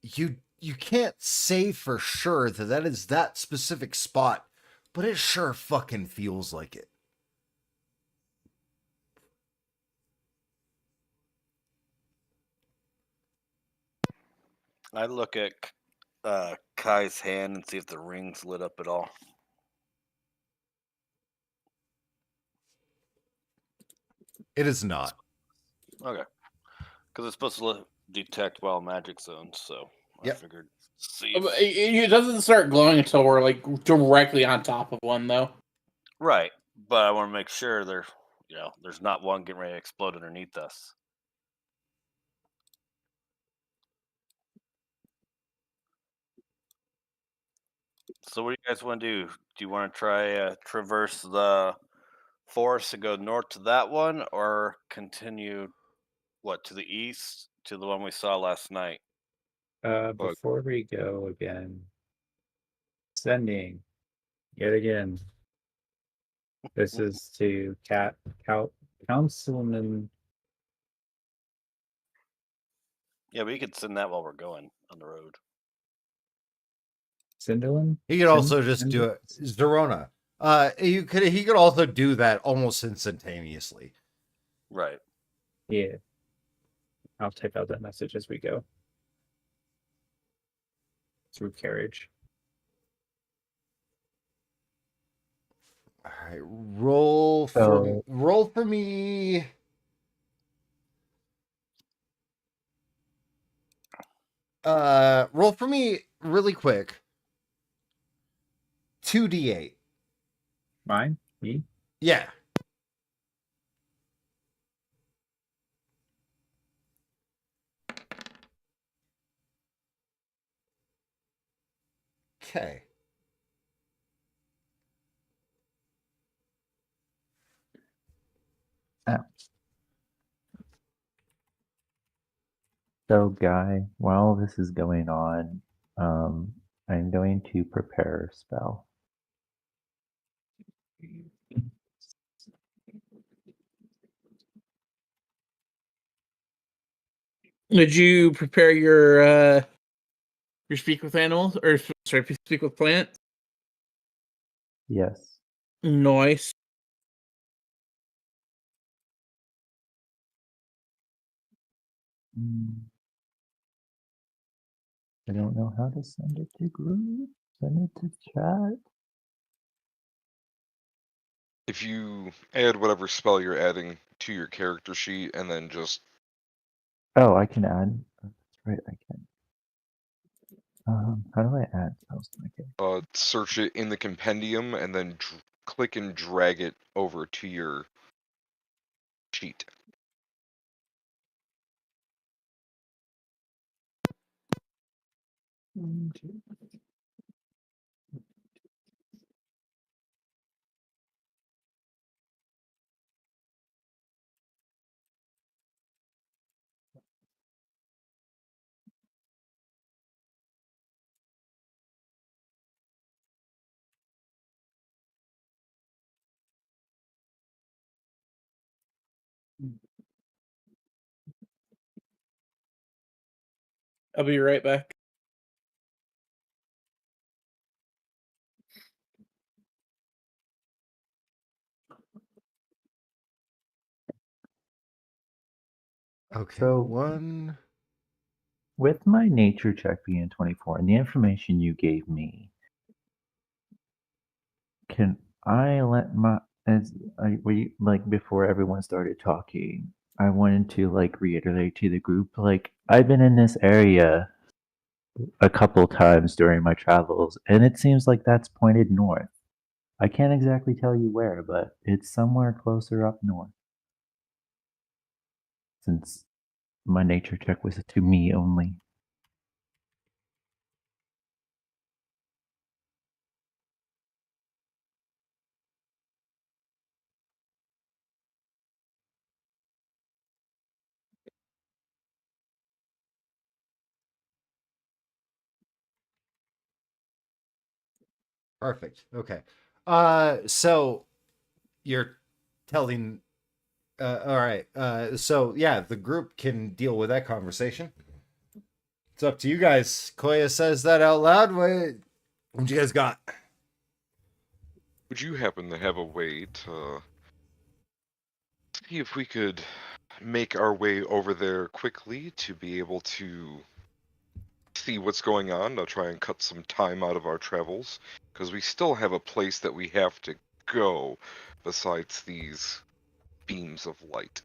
[SPEAKER 3] You can't say for sure that is that specific spot but it sure fucking feels like it.
[SPEAKER 7] I look at Kai's hand and see if the ring's lit up at all.
[SPEAKER 3] It is not.
[SPEAKER 7] Okay. Because it's supposed to detect wild magic zones, so
[SPEAKER 3] Yep.
[SPEAKER 7] I figured see.
[SPEAKER 1] It doesn't start glowing until we're like directly on top of one, though.
[SPEAKER 7] Right, but I want to make sure there's not one getting ready to explode underneath us. So what do you guys want to do? Do you want to try traverse the forest and go north to that one, or continue to the east to the one we saw last night?
[SPEAKER 5] Before we go again, sending yet again. This is to Councilman.
[SPEAKER 7] Yeah, we could send that while we're going on the road.
[SPEAKER 5] Sindelin?
[SPEAKER 3] He could also just do it. Zerona. He could also do that almost instantaneously.
[SPEAKER 7] Right.
[SPEAKER 5] Yeah. I'll type out that message as we go. Through carriage.
[SPEAKER 3] All right, roll for me. Roll for me really quick. 2d8.
[SPEAKER 5] Mine? Me?
[SPEAKER 3] Yeah. Okay.
[SPEAKER 6] Oh. So, Guy, while this is going on, I'm going to prepare a spell.
[SPEAKER 1] Did you prepare your speak with animals, or sorry, speak with plants?
[SPEAKER 6] Yes.
[SPEAKER 1] Nice.
[SPEAKER 6] I don't know how to send it to group. Send it to chat.
[SPEAKER 2] If you add whatever spell you're adding to your character sheet and then just
[SPEAKER 6] Oh, I can add. That's right, I can. How do I add spells to my character?
[SPEAKER 2] search it in the compendium and then click and drag it over to your sheet.
[SPEAKER 1] I'll be right back.
[SPEAKER 3] Okay.
[SPEAKER 6] So,
[SPEAKER 3] one.
[SPEAKER 6] with my nature check being 24 and the information you gave me, can I let my before everyone started talking, I wanted to reiterate to the group, I've been in this area a couple times during my travels, and it seems like that's pointed north. I can't exactly tell you where, but it's somewhere closer up north. Since my nature check was to me only.
[SPEAKER 3] Perfect. Okay. So you're telling. All right. So yeah, the group can deal with that conversation. It's up to you guys. Koya says that out loud. What you guys got?
[SPEAKER 2] would you happen to have a way to see if we could make our way over there quickly to be able to see what's going on, to try and cut some time out of our travels? Because we still have a place that we have to go besides these beams of light.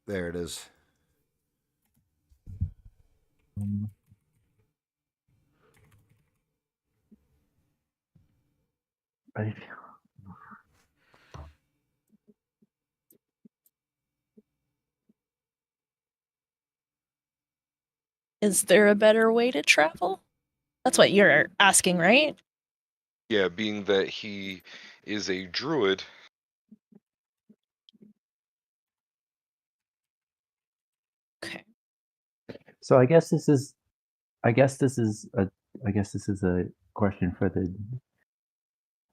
[SPEAKER 3] There it is.
[SPEAKER 6] I,
[SPEAKER 4] Is there a better way to travel? That's what you're asking, right?
[SPEAKER 2] Yeah, being that he is a druid,
[SPEAKER 4] Okay.
[SPEAKER 6] so I guess this is a question for the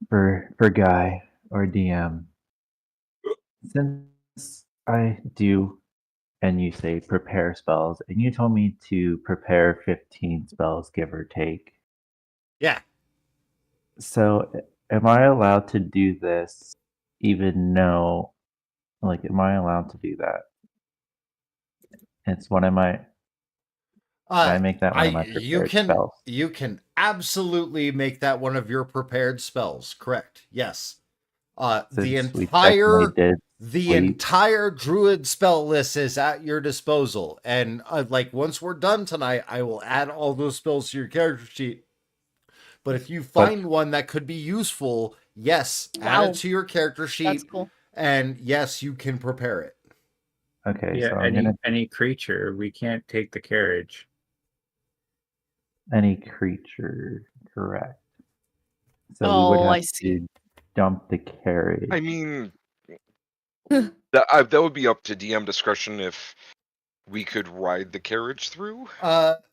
[SPEAKER 6] for Guy or DM. Since I do, and you say prepare spells, and you told me to prepare 15 spells, give or take.
[SPEAKER 3] Yeah.
[SPEAKER 6] So, am I allowed to do this, even though, like, am I allowed to do that? It's one of my. Can I make that one of my prepared spells?
[SPEAKER 3] You can absolutely make that one of your prepared spells. Correct. Yes. The
[SPEAKER 6] Since we definitely did sleep.
[SPEAKER 3] entire druid spell list is at your disposal, and like once we're done tonight, I will add all those spells to your character sheet. But if you find one that could be useful, yes, add
[SPEAKER 4] Wow.
[SPEAKER 3] it to your character sheet,
[SPEAKER 4] That's cool.
[SPEAKER 3] and yes, you can prepare it.
[SPEAKER 6] Okay,
[SPEAKER 5] Yeah,
[SPEAKER 6] so
[SPEAKER 5] any creature, we can't take the carriage.
[SPEAKER 6] any creature, correct? So we would
[SPEAKER 4] Oh,
[SPEAKER 6] have
[SPEAKER 4] I see.
[SPEAKER 6] to dump the carriage.
[SPEAKER 2] I mean, that would be up to DM discretion if we could ride the carriage through.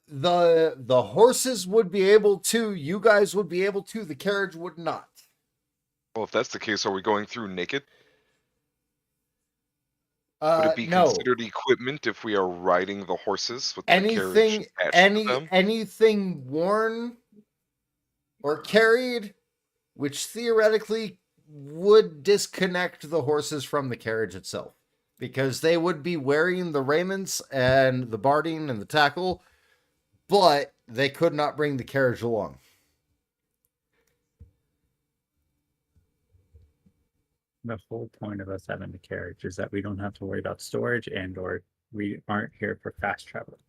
[SPEAKER 3] The horses would be able to. You guys would be able to. The carriage would not.
[SPEAKER 2] Well, if that's the case, are we going through naked? Would it be
[SPEAKER 3] No.
[SPEAKER 2] considered equipment if we are riding the horses with the carriage attached to them?
[SPEAKER 3] Anything worn or carried, which theoretically would disconnect the horses from the carriage itself, because they would be wearing the raiments and the barding and the tackle, but they could not bring the carriage along.
[SPEAKER 5] The whole point of us having the carriage is that we don't have to worry about storage or we aren't here for fast travel.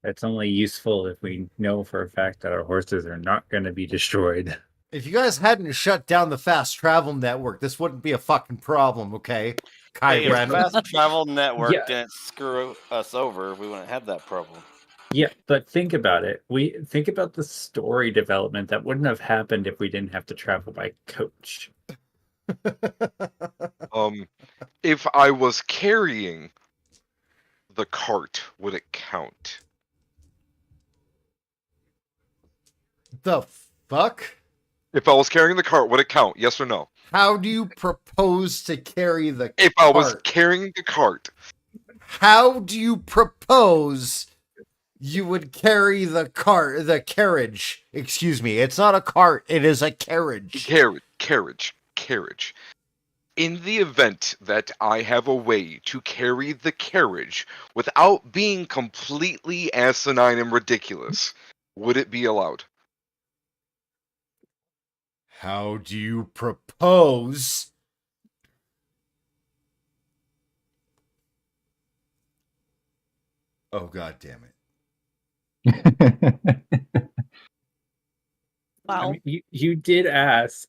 [SPEAKER 5] It's only useful if we know for a fact that our horses are not going to be destroyed.
[SPEAKER 3] If you guys hadn't shut down the fast travel network, this wouldn't be a fucking problem, okay?
[SPEAKER 7] Hey, if
[SPEAKER 3] Kyren.
[SPEAKER 7] fast travel network
[SPEAKER 5] Yeah.
[SPEAKER 7] didn't screw us over, we wouldn't have that problem.
[SPEAKER 5] Yeah, but think about it. We think about the story development that wouldn't have happened if we didn't have to travel by coach.
[SPEAKER 2] If I was carrying the cart, would it count?
[SPEAKER 3] The fuck?
[SPEAKER 2] If I was carrying the cart, would it count? Yes or no?
[SPEAKER 3] How do you propose to carry the
[SPEAKER 2] If
[SPEAKER 3] cart?
[SPEAKER 2] I was carrying the cart,
[SPEAKER 3] How do you propose you would carry the carriage? Excuse me, it's not a cart, it is a carriage.
[SPEAKER 2] carriage. In the event that I have a way to carry the carriage without being completely asinine and ridiculous, would it be allowed?
[SPEAKER 3] How do you propose? Oh, god damn it.
[SPEAKER 4] Wow.
[SPEAKER 5] I mean, you did ask.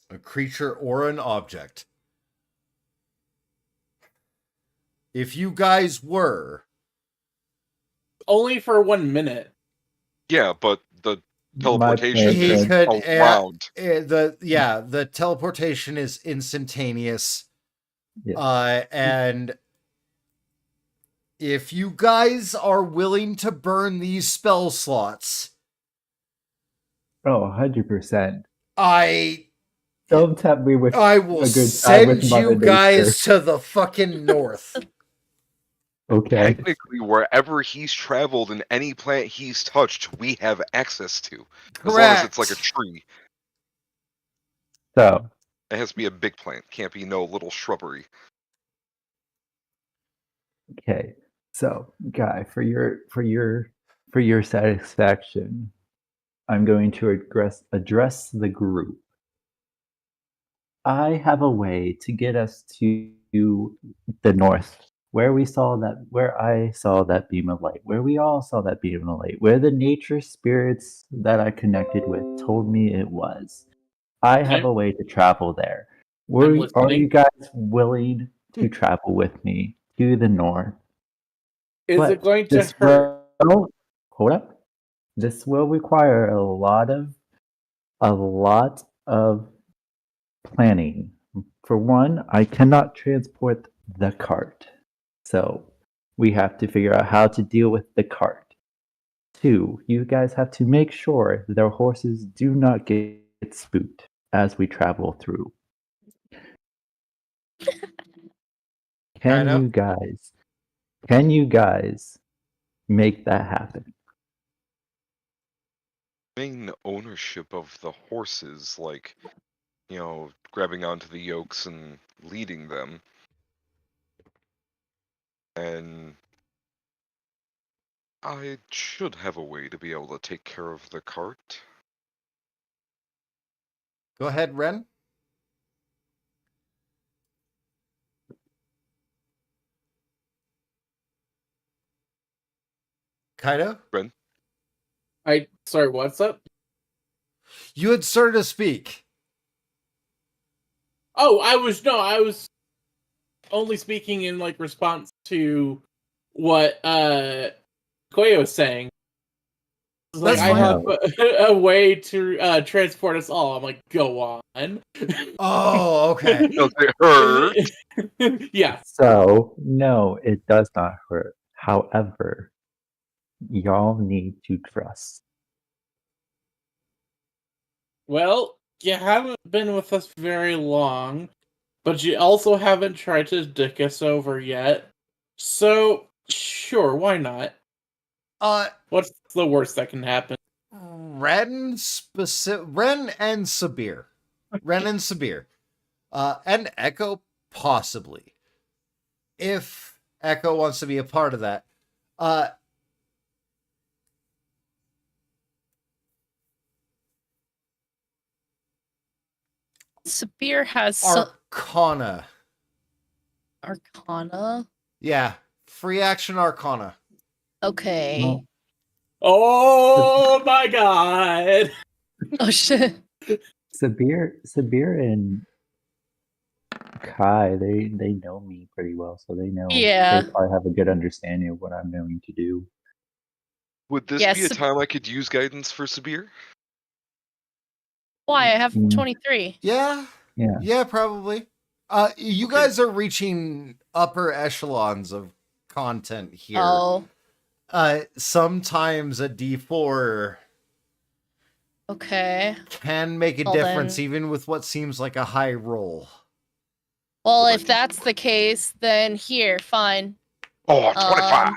[SPEAKER 3] A creature or an object. If you guys were...
[SPEAKER 1] Only for 1 minute.
[SPEAKER 2] Yeah, but the teleportation
[SPEAKER 6] plan
[SPEAKER 2] is
[SPEAKER 3] could,
[SPEAKER 2] around.
[SPEAKER 3] the teleportation is instantaneous.
[SPEAKER 6] Yeah.
[SPEAKER 3] And If you guys are willing to burn these spell slots,
[SPEAKER 6] Oh, 100%.
[SPEAKER 3] I
[SPEAKER 6] Don't tempt me with
[SPEAKER 3] will
[SPEAKER 6] a good time
[SPEAKER 3] send
[SPEAKER 6] with Mother
[SPEAKER 3] you guys
[SPEAKER 6] Nature.
[SPEAKER 3] to the fucking north.
[SPEAKER 6] Okay.
[SPEAKER 2] Technically, wherever he's traveled and any plant he's touched, we have access to. As long as it's like a
[SPEAKER 3] Correct.
[SPEAKER 2] tree.
[SPEAKER 6] So,
[SPEAKER 2] It has to be a big plant. Can't be no little shrubbery.
[SPEAKER 6] okay. So, Guy, for your satisfaction, I'm going to address the group. I have a way to get us to the north, where I saw that beam of light, where we all saw that beam of light, where the nature spirits that I connected with told me it was. I have
[SPEAKER 1] Okay.
[SPEAKER 6] a way to travel there.
[SPEAKER 1] I'm
[SPEAKER 6] Are
[SPEAKER 1] listening.
[SPEAKER 6] you guys willing to travel with me to the north?
[SPEAKER 1] Is
[SPEAKER 6] But
[SPEAKER 1] it going to
[SPEAKER 6] this
[SPEAKER 1] hurt?
[SPEAKER 6] will hold up. This will require a lot of planning. For one, I cannot transport the cart. So we have to figure out how to deal with the cart. Two, you guys have to make sure their horses do not get spooked as we travel through. Can
[SPEAKER 3] Kaido?
[SPEAKER 6] you guys make that happen?
[SPEAKER 2] Having ownership of the horses, like, grabbing onto the yokes and leading them. And I should have a way to be able to take care of the cart.
[SPEAKER 3] Go ahead, Ren. Kaido?
[SPEAKER 2] Ren?
[SPEAKER 1] Sorry, what's up?
[SPEAKER 3] You had started to speak.
[SPEAKER 1] Oh, I was only speaking in like response to what Koyo was saying. It's like
[SPEAKER 3] That's
[SPEAKER 1] I
[SPEAKER 3] fine.
[SPEAKER 1] have a way to transport us all. I'm like, go on.
[SPEAKER 3] Oh, okay.
[SPEAKER 2] Does it hurt?
[SPEAKER 1] Yeah.
[SPEAKER 6] So, no, it does not hurt. However, y'all need to trust.
[SPEAKER 1] Well, you haven't been with us very long, but you also haven't tried to dick us over yet. So, sure, why not? What's the worst that can happen?
[SPEAKER 3] Ren and Sabir. Ren and Sabir. And Echo, possibly. If Echo wants to be a part of that.
[SPEAKER 4] Sabir has
[SPEAKER 3] Arcana.
[SPEAKER 4] Arcana.
[SPEAKER 3] Yeah. Free action Arcana.
[SPEAKER 4] Okay.
[SPEAKER 6] Well,
[SPEAKER 1] Oh my god!
[SPEAKER 4] Oh shit.
[SPEAKER 6] Sabir and Kai, they know me pretty well, so they know
[SPEAKER 4] Yeah.
[SPEAKER 6] they probably have a good understanding of what I'm going to do.
[SPEAKER 2] Would this
[SPEAKER 4] Yes.
[SPEAKER 2] be a time I could use guidance for Sabir?
[SPEAKER 4] Why? I have
[SPEAKER 6] Mm.
[SPEAKER 4] 23.
[SPEAKER 3] Yeah.
[SPEAKER 6] Yeah.
[SPEAKER 3] Yeah, probably. You
[SPEAKER 2] Okay.
[SPEAKER 3] guys are reaching upper echelons of content here.
[SPEAKER 4] Oh.
[SPEAKER 3] Sometimes a D4
[SPEAKER 4] Okay.
[SPEAKER 3] can make a
[SPEAKER 4] Well,
[SPEAKER 3] difference
[SPEAKER 4] then-
[SPEAKER 3] even with what seems like a high roll.
[SPEAKER 4] Well, if that's the case, then here, fine.
[SPEAKER 2] Oh, 25!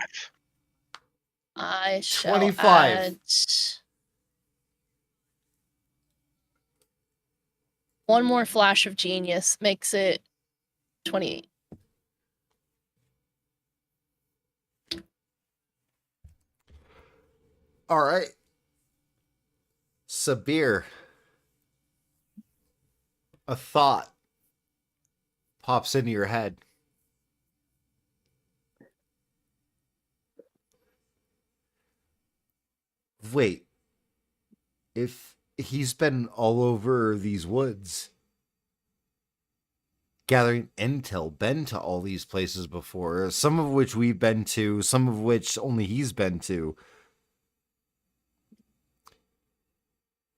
[SPEAKER 4] I shall
[SPEAKER 3] 25.
[SPEAKER 4] add one more flash of genius, makes it 28.
[SPEAKER 3] All right. Sabir. A thought pops into your head. Wait. If he's been all over these woods, gathering intel, been to all these places before, some of which we've been to, some of which only he's been to,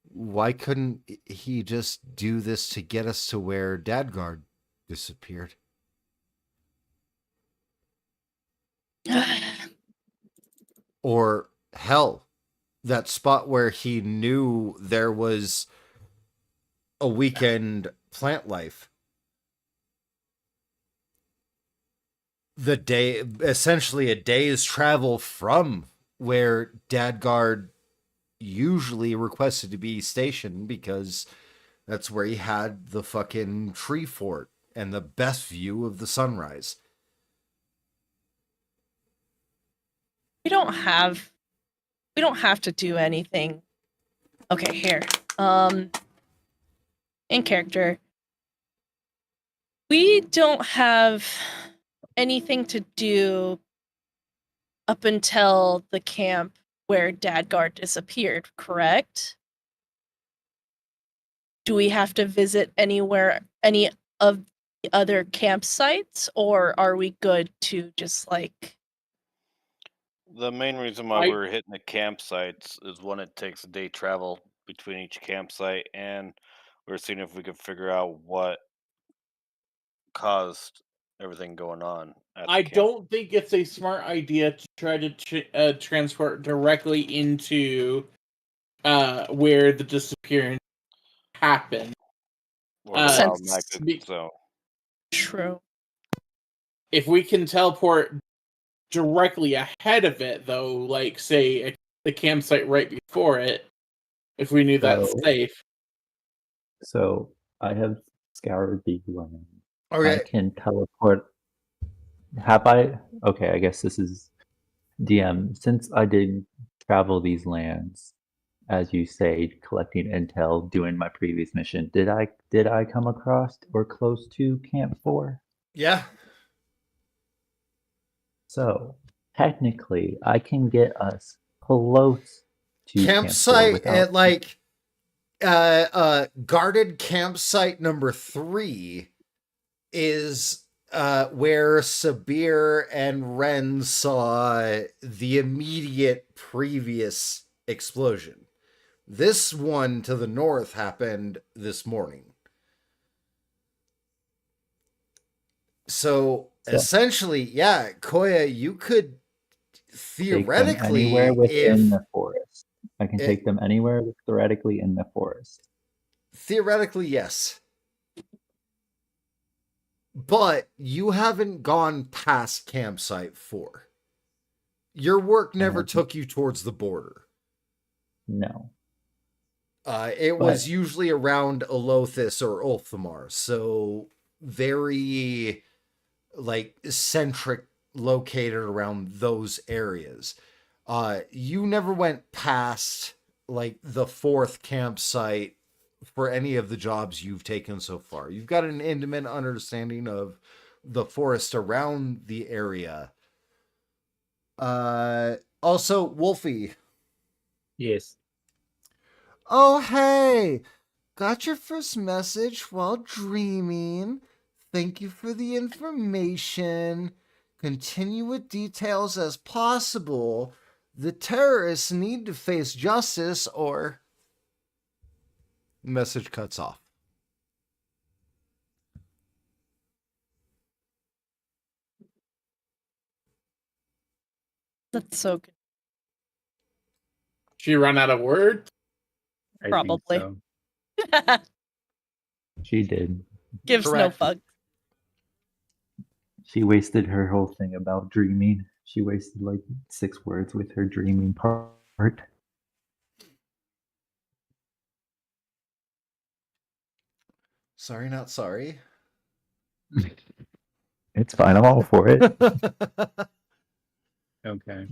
[SPEAKER 3] why couldn't he just do this to get us to where Dadgard disappeared? Or hell, that spot where he knew there was a weekend plant life. Essentially a day's travel from where Dadgard usually requested to be stationed, because that's where he had the fucking tree fort and the best view of the sunrise.
[SPEAKER 4] We don't have to do anything. Okay, here. In character. We don't have anything to do up until the camp where Dadgard disappeared, correct? Do we have to visit any of the other campsites, or are we good to just like...
[SPEAKER 7] The main reason why we're hitting the campsites is one, it takes a day travel between each campsite, and we're seeing if we could figure out what caused everything going on.
[SPEAKER 1] I don't think it's a smart idea to try to transport directly into where the disappearance happened.
[SPEAKER 7] So
[SPEAKER 4] true.
[SPEAKER 1] If we can teleport directly ahead of it, though, like say the campsite right before it, if we knew that's safe.
[SPEAKER 6] So I have scoured the land.
[SPEAKER 3] Okay.
[SPEAKER 6] I can teleport. Have I? Okay, I guess this is DM. Since I did travel these lands, as you say, collecting intel, doing my previous mission, did I come across or close to Camp 4?
[SPEAKER 3] Yeah.
[SPEAKER 6] So technically, I can get us close to
[SPEAKER 3] campsite
[SPEAKER 6] Camp 4
[SPEAKER 3] at guarded campsite number 3 is where Sabir and Ren saw the immediate previous explosion. This one to the north happened this morning. So essentially, yeah, Koya, you could theoretically
[SPEAKER 6] take them anywhere within the forest. I can take them anywhere theoretically in the forest.
[SPEAKER 3] Theoretically, yes. But you haven't gone past campsite 4. Your work never took you towards the border.
[SPEAKER 6] No.
[SPEAKER 3] It was usually around Elothis or Ulthamar, so very centric, located around those areas. You never went past the 4th campsite for any of the jobs you've taken so far. You've got an intimate understanding of the forest around the area. Also, Wolfie.
[SPEAKER 5] Yes.
[SPEAKER 3] Oh, hey! Got your first message while dreaming. Thank you for the information. Continue with details as possible. The terrorists need to face justice or... Message cuts off.
[SPEAKER 4] That's so good.
[SPEAKER 1] She run out of words?
[SPEAKER 4] Probably.
[SPEAKER 6] So. She did.
[SPEAKER 4] Gives
[SPEAKER 3] Correct.
[SPEAKER 4] no fuck.
[SPEAKER 6] She wasted her whole thing about dreaming. She wasted 6 words with her dreaming part.
[SPEAKER 3] Sorry, not sorry.
[SPEAKER 6] It's fine. I'm all for it.
[SPEAKER 5] Okay.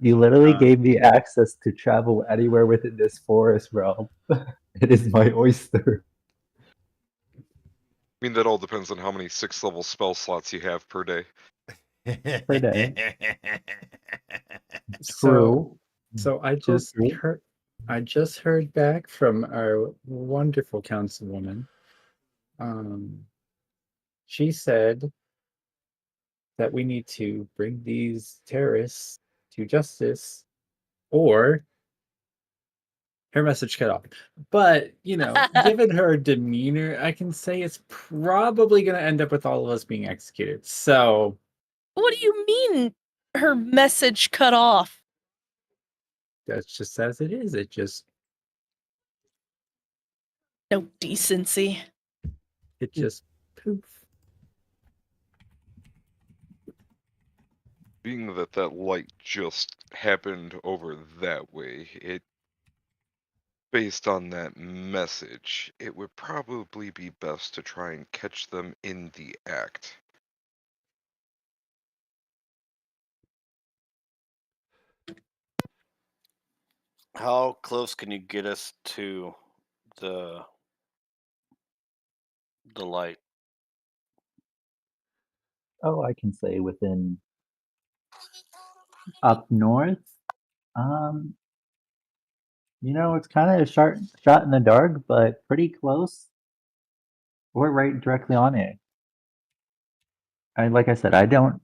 [SPEAKER 6] You literally gave me access to travel anywhere within this forest realm. It is my oyster.
[SPEAKER 2] I mean, that all depends on how many 6th level spell slots you have per day.
[SPEAKER 6] Per day.
[SPEAKER 5] So I just heard back from our wonderful councilwoman. She said that we need to bring these terrorists to justice, or her message cut off. But, given her demeanor, I can say it's probably going to end up with all of us being executed. So...
[SPEAKER 4] What do you mean her message cut off.
[SPEAKER 5] That's just as it is. It just
[SPEAKER 4] No decency.
[SPEAKER 5] poof.
[SPEAKER 2] Being that that light just happened over that way, it based on that message, it would probably be best to try and catch them in the act.
[SPEAKER 7] How close can you get us to the light?
[SPEAKER 6] Oh, I can say within up north. Um, it's kind of a shot in the dark, but pretty close. We're right directly on it. Like I said, I don't.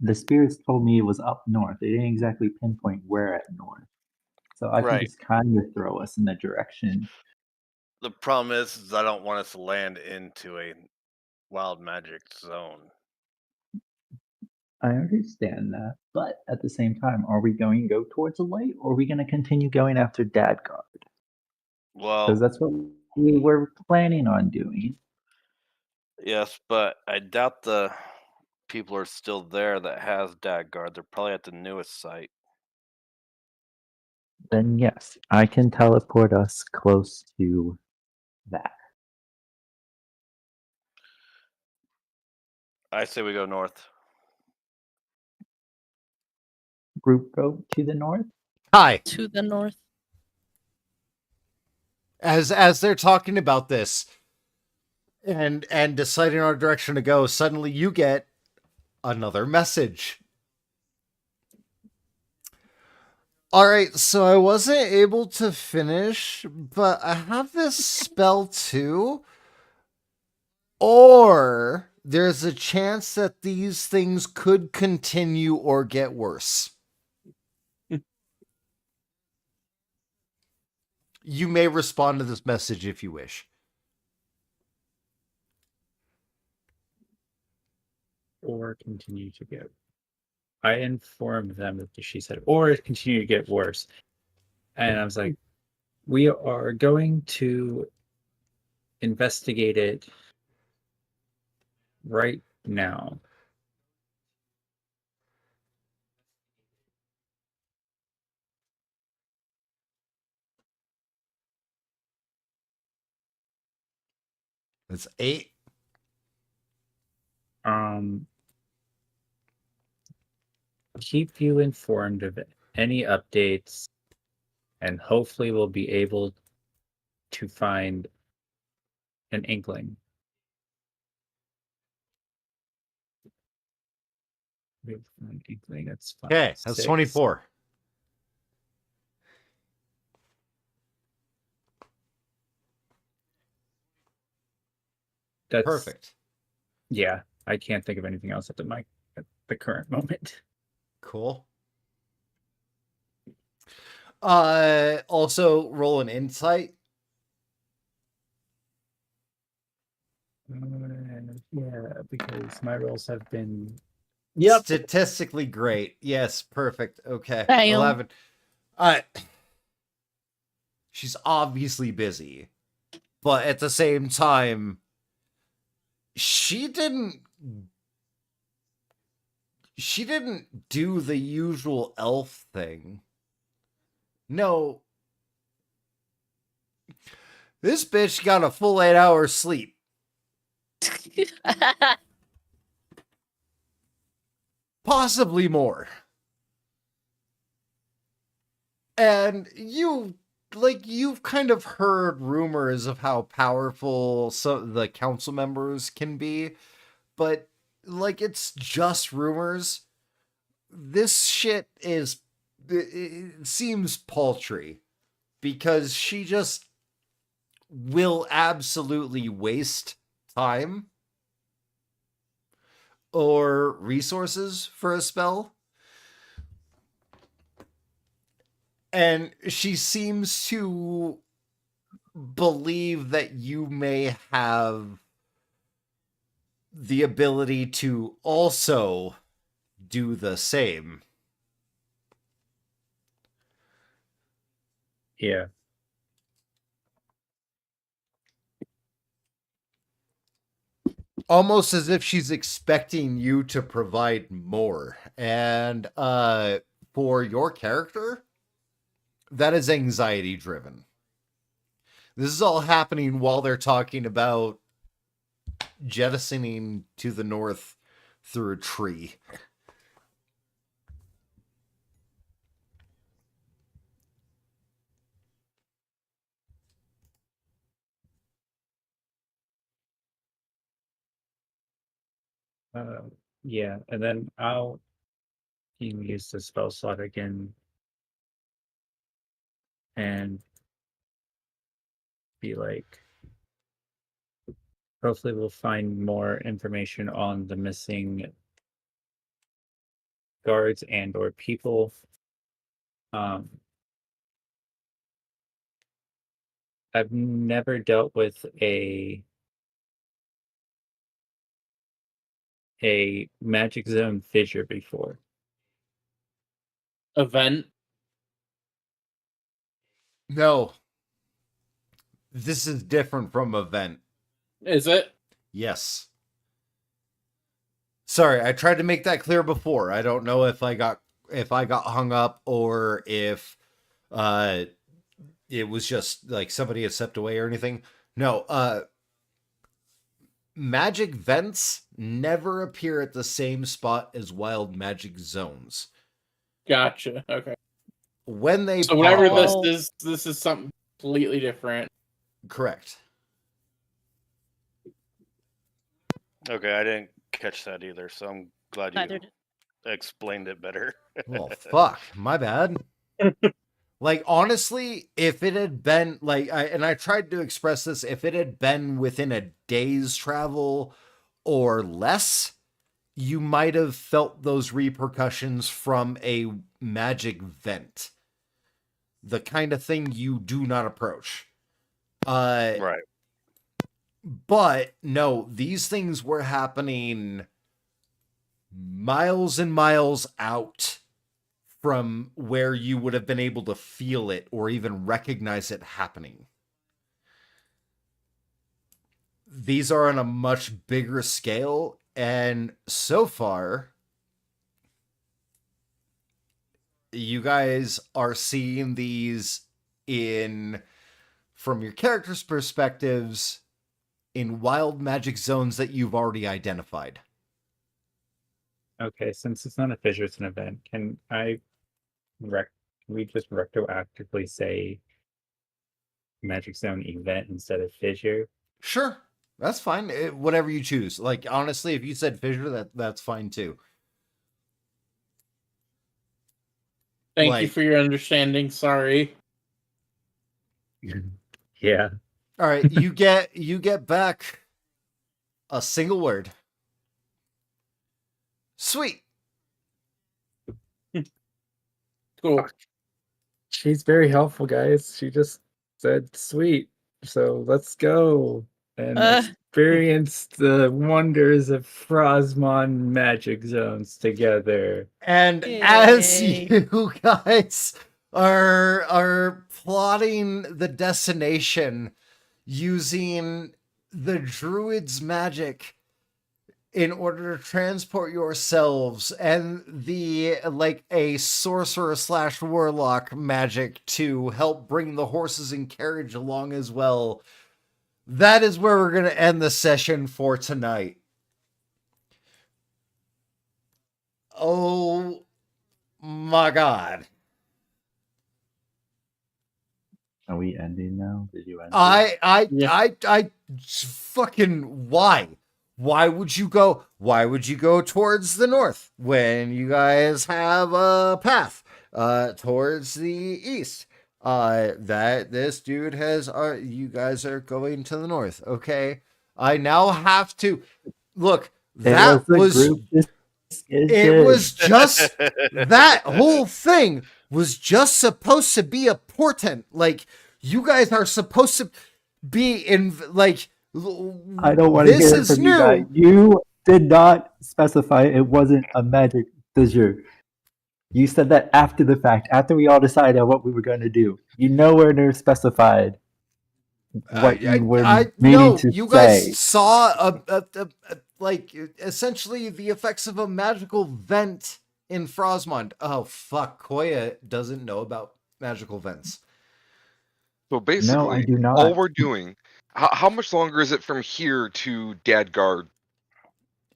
[SPEAKER 6] The spirits told me it was up north. They didn't exactly pinpoint where at north, so I can
[SPEAKER 7] Right.
[SPEAKER 6] just kind of throw us in that direction.
[SPEAKER 7] The problem is I don't want us to land into a wild magic zone.
[SPEAKER 6] I understand that, but at the same time, are we going to go towards the light, or are we going to continue going after Dadguard?
[SPEAKER 7] Well,
[SPEAKER 6] Because that's what we were planning on doing.
[SPEAKER 7] yes, but I doubt the people are still there that has Dagguard. They're probably at the newest site.
[SPEAKER 6] Then yes, I can teleport us close to that.
[SPEAKER 7] I say we go north.
[SPEAKER 6] Group go to the north.
[SPEAKER 3] Hi.
[SPEAKER 4] To the north.
[SPEAKER 3] As they're talking about this and deciding our direction to go, suddenly you get another message. All right, so I wasn't able to finish, but I have this spell too. Or there's a chance that these things could continue or get worse. You may respond to this message if you wish.
[SPEAKER 5] Or continue to get. I informed them that she said, or continue to get worse. And I was like, we are going to investigate it right now.
[SPEAKER 3] That's 8.
[SPEAKER 5] Keep you informed of any updates, and hopefully we'll be able to find an inkling. That's fine.
[SPEAKER 3] Okay, that's
[SPEAKER 5] 6.
[SPEAKER 3] 24.
[SPEAKER 5] That's
[SPEAKER 3] Perfect.
[SPEAKER 5] Yeah, I can't think of anything else at the current moment.
[SPEAKER 3] Cool. Also roll an insight.
[SPEAKER 5] Yeah, because my rolls have been
[SPEAKER 3] Statistically great. Yes, perfect. Okay.
[SPEAKER 4] Damn.
[SPEAKER 3] 11. She's obviously busy. But at the same time, she didn't do the usual elf thing. No. This bitch got a full 8 hours sleep. Possibly more. And you've kind of heard rumors of how powerful the council members can be, but it's just rumors. This shit it seems paltry because she just will absolutely waste time or resources for a spell. And she seems to believe that you may have the ability to also do the same.
[SPEAKER 5] Yeah.
[SPEAKER 3] Almost as if she's expecting you to provide more. And for your character, that is anxiety driven. This is all happening while they're talking about jettisoning to the north through a tree.
[SPEAKER 5] Yeah, and then I'll use the spell slot again and be like, hopefully we'll find more information on the missing guards and or people. I've never dealt with a magic zone fissure before.
[SPEAKER 1] Event.
[SPEAKER 3] No. This is different from event.
[SPEAKER 1] Is it?
[SPEAKER 3] Yes. Sorry, I tried to make that clear before. I don't know if I got hung up or if it was just like somebody had stepped away or anything. No, magic vents never appear at the same spot as wild magic zones.
[SPEAKER 1] Gotcha. Okay.
[SPEAKER 3] When they
[SPEAKER 1] So whatever
[SPEAKER 3] pop up,
[SPEAKER 1] this is something completely different.
[SPEAKER 3] correct.
[SPEAKER 7] Okay, I didn't catch that either, so I'm glad
[SPEAKER 4] Neither
[SPEAKER 7] you
[SPEAKER 4] did-
[SPEAKER 7] explained it better.
[SPEAKER 3] Well, fuck, my bad. Like, honestly, if it had been like, I tried to express this, if it had been within a day's travel or less, you might have felt those repercussions from a magic vent. The kind of thing you do not approach.
[SPEAKER 7] Right.
[SPEAKER 3] But no, these things were happening miles and miles out from where you would have been able to feel it or even recognize it happening. These are on a much bigger scale, and so far, you guys are seeing these from your characters' perspectives, in wild magic zones that you've already identified.
[SPEAKER 5] Okay, since it's not a fissure, it's an event. Can we just retroactively say magic zone event instead of fissure?
[SPEAKER 3] Sure, that's fine. Whatever you choose. Like, honestly, if you said fissure, that's fine too.
[SPEAKER 1] Thank you for your understanding. Sorry.
[SPEAKER 5] Yeah.
[SPEAKER 3] All right, you get back a single word. Sweet.
[SPEAKER 1] Cool.
[SPEAKER 5] She's very helpful, guys. She just said sweet. So let's go and experience the wonders of Frozmond magic zones together.
[SPEAKER 3] And as you guys are plotting the destination using the druid's magic in order to transport yourselves and the a sorcerer / warlock magic to help bring the horses and carriage along as well, that is where we're going to end the session for tonight. Oh my god.
[SPEAKER 6] Are we ending now? Did you end?
[SPEAKER 3] I fucking why? Why would you go towards the north when you guys have a path towards the east? That this dude has you guys are going to the north, okay? I now have to look. That was just that whole thing was just supposed to be a portent. Like, you guys are supposed to be in like.
[SPEAKER 6] I don't want to hear it from you guys. You did not specify it wasn't a magic You said that after the fact, after we all decided on what we were going to do. You nowhere near specified what you were meaning
[SPEAKER 3] no,
[SPEAKER 6] to
[SPEAKER 3] you
[SPEAKER 6] say.
[SPEAKER 3] guys saw like essentially the effects of a magical vent in Frozmond. Oh fuck, Koya doesn't know about magical vents.
[SPEAKER 2] So
[SPEAKER 6] No, I
[SPEAKER 2] basically,
[SPEAKER 6] do not.
[SPEAKER 2] all we're doing. How much longer is it from here to Dadgard?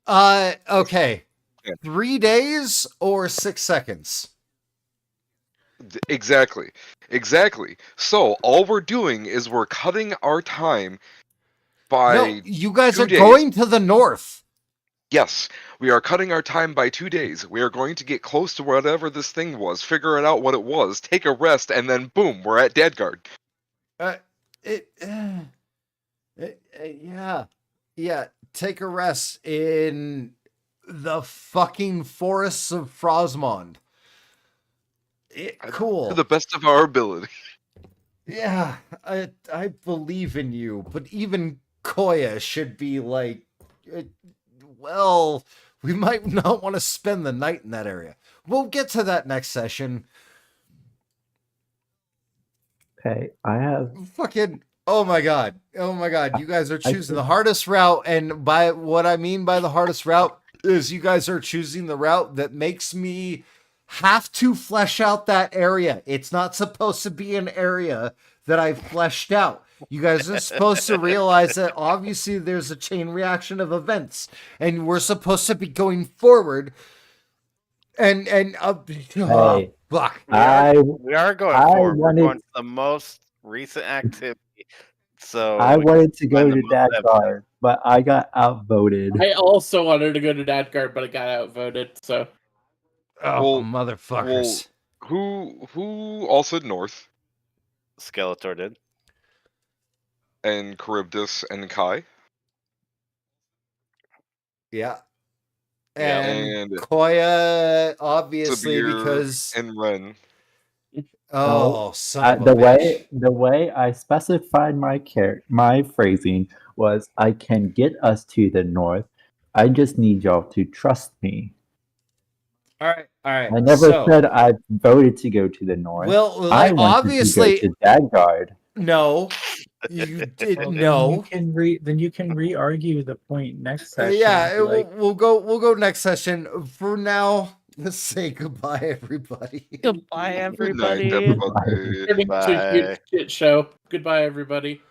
[SPEAKER 3] Okay.
[SPEAKER 2] Yeah.
[SPEAKER 3] 3 days or 6 seconds?
[SPEAKER 2] Exactly. So all we're doing is we're cutting our time by
[SPEAKER 3] No, you guys
[SPEAKER 2] 2
[SPEAKER 3] are
[SPEAKER 2] days.
[SPEAKER 3] going to the north.
[SPEAKER 2] Yes, we are cutting our time by 2 days. We are going to get close to whatever this thing was, figure it out what it was, take a rest, and then boom, we're at Dadgard.
[SPEAKER 3] Yeah. Take a rest in the fucking forests of Frozmond. Cool.
[SPEAKER 2] To the best of our ability.
[SPEAKER 3] Yeah, I believe in you, but even Koya should be like, well, we might not want to spend the night in that area. We'll get to that next session.
[SPEAKER 6] Okay, I have.
[SPEAKER 3] Fucking, oh my god, you guys are choosing the hardest route, and by what I mean by the hardest route is you guys are choosing the route that makes me have to flesh out that area. It's not supposed to be an area that I've fleshed out. You guys are supposed to realize that obviously there's a chain reaction of events, and we're supposed to be going forward. And
[SPEAKER 6] Hey,
[SPEAKER 3] fuck.
[SPEAKER 7] We are going
[SPEAKER 6] I
[SPEAKER 7] forward. We're
[SPEAKER 6] wanted-
[SPEAKER 7] going to the most recent activity. So
[SPEAKER 6] I
[SPEAKER 7] we can
[SPEAKER 6] wanted to go
[SPEAKER 7] find the
[SPEAKER 6] to
[SPEAKER 7] most evidence.
[SPEAKER 6] Dadgard, but I got outvoted.
[SPEAKER 1] I also wanted to go to Dadgard, but I got outvoted. So
[SPEAKER 3] Oh,
[SPEAKER 2] Well,
[SPEAKER 3] motherfuckers.
[SPEAKER 2] Who all said north?
[SPEAKER 7] Skeletor did.
[SPEAKER 2] And Charybdis and Kai?
[SPEAKER 3] Yeah.
[SPEAKER 2] Yeah.
[SPEAKER 3] And
[SPEAKER 2] And
[SPEAKER 3] Koya, obviously,
[SPEAKER 2] Sabir
[SPEAKER 3] because
[SPEAKER 2] and Ren.
[SPEAKER 3] oh, son of a
[SPEAKER 6] the
[SPEAKER 3] bitch.
[SPEAKER 6] way I specified my phrasing was, I can get us to the north. I just need y'all to trust me.
[SPEAKER 3] All right.
[SPEAKER 6] I never said I voted to go to the north.
[SPEAKER 3] Well,
[SPEAKER 6] I
[SPEAKER 3] like,
[SPEAKER 6] wanted
[SPEAKER 3] obviously,
[SPEAKER 6] to go to Dadgard.
[SPEAKER 3] no, you did
[SPEAKER 5] Well,
[SPEAKER 3] no.
[SPEAKER 5] Then you can re-argue the point next session.
[SPEAKER 3] Yeah,
[SPEAKER 5] like,
[SPEAKER 3] we'll go next session. For now, let's say goodbye, everybody.
[SPEAKER 4] Goodbye,
[SPEAKER 2] Good night,
[SPEAKER 4] everybody.
[SPEAKER 2] everybody.
[SPEAKER 1] turning to a huge
[SPEAKER 7] Bye.
[SPEAKER 1] shit show. Goodbye, everybody.